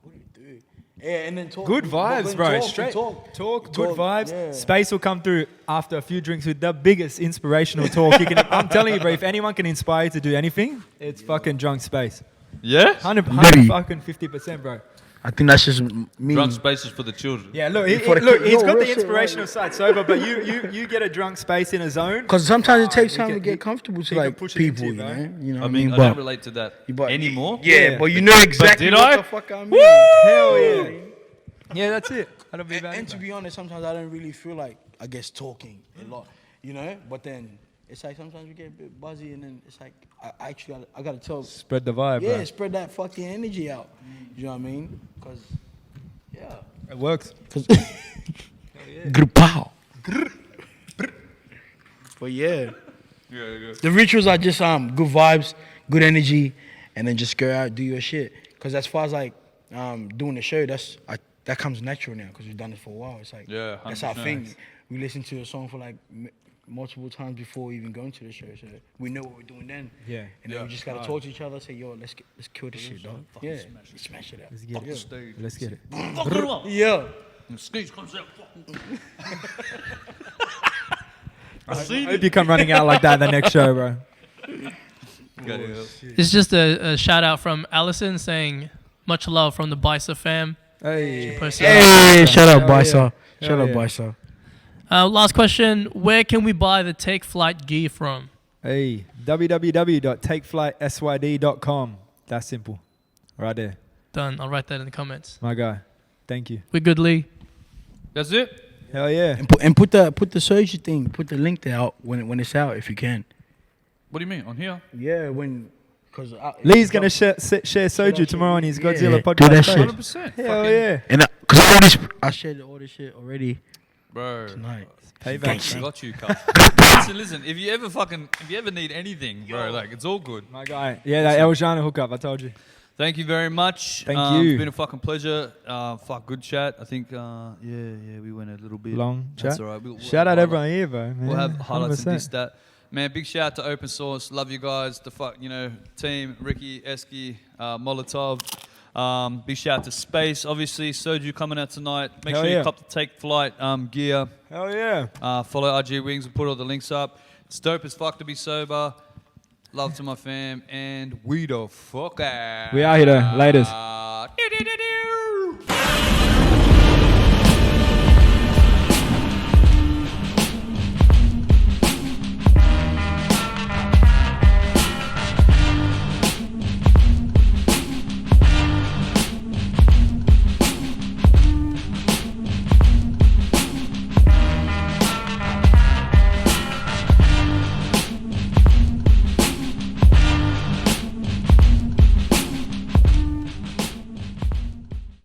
What do we do? Yeah, and then talk. Good vibes, When bro. talk, Straight talk. talk, good Talk, vibes. yeah. Space will come through after a few drinks with the biggest inspirational talk. I'm telling you, bro. If anyone can inspire you to do anything, it's fucking Drunk Space. Yeah? 100 Liddy. fucking 50%, bro. I think that's just me. Drunk spaces for the children. Yeah, look, For the look, kid- he's no, got real the shit, inspirational side sober, but you get a drunk space in a zone. Because sometimes it takes you time can- to get comfortable to you can like push it people, into, you bro. know. You know I what mean, I But- don't relate to that but- anymore. Yeah, but you know exactly did what I? the fuck I mean. Hell yeah. Yeah, that's it. I don't be bad. And to be honest, sometimes I don't really feel like, I guess, talking a lot, you know? But then it's like sometimes we get a bit buzzy and then it's like, I got to tell, Spread the vibe, yeah, bro. spread that fucking energy out. You know what I mean? Because, yeah. It works. Grupow. But yeah. Yeah. The rituals are just good vibes, good energy, and then just go out, do your shit. Because as far as like doing the show, that comes natural now because we've done it for a while. It's like Yeah, that's our 100%. thing. We listen to a song for like multiple times before even going to the show, so we know what we're doing then. Yeah. And then we just gotta talk to each other, say, yo, let's kill this shit, dog. Yeah, smash it out. Let's get it. Stage. Let's get it. Yeah. And Skeets comes out. I hope you come running out like that the next show, bro. It's just a shout out from Allison saying much love from the Bisa fam. Hey. Posted Hey, shout out Hell Bisa. yeah. Shout Hell out yeah. Bisa. Last question: where can we buy the Take Flight gear from? Hey, www.takeflightsyd.com. That's simple. Right there. Done. I'll write that in the comments. My guy. Thank you. We're good, Lee. That's it. Hell yeah. And put the surgery thing, put the link there out when it's out if you can. What do you mean on here? Yeah, because Lee's going to share soju tomorrow on his Yeah, Godzilla do podcast. that bro. shit. 100%. Hell yeah. And because I shared all this shit already Bro. tonight. Payback. Got you, cuz. Listen. If you ever need anything, bro, like it's all good. My guy. Yeah, that El Jana hookup, I told you. Thank you very much. Thank you. It's been a fucking pleasure. Good chat. I think, we went a little bit Long That's chat. all right. We'll Shout have out highlight- everyone here, bro. Man. We'll have highlights 100%. and this, that. Man, big shout out to Open Source. Love you guys. Team, Ricky, Eski, Molotov. Big shout out to Space. Obviously, Soju coming out tonight. Make Hell sure yeah. you cop the Take Flight gear. Hell yeah. Follow RG Wings. We'll put all the links up. It's dope as fuck to be sober. Love to my fam. And we the fuck out. We out here though. Laters.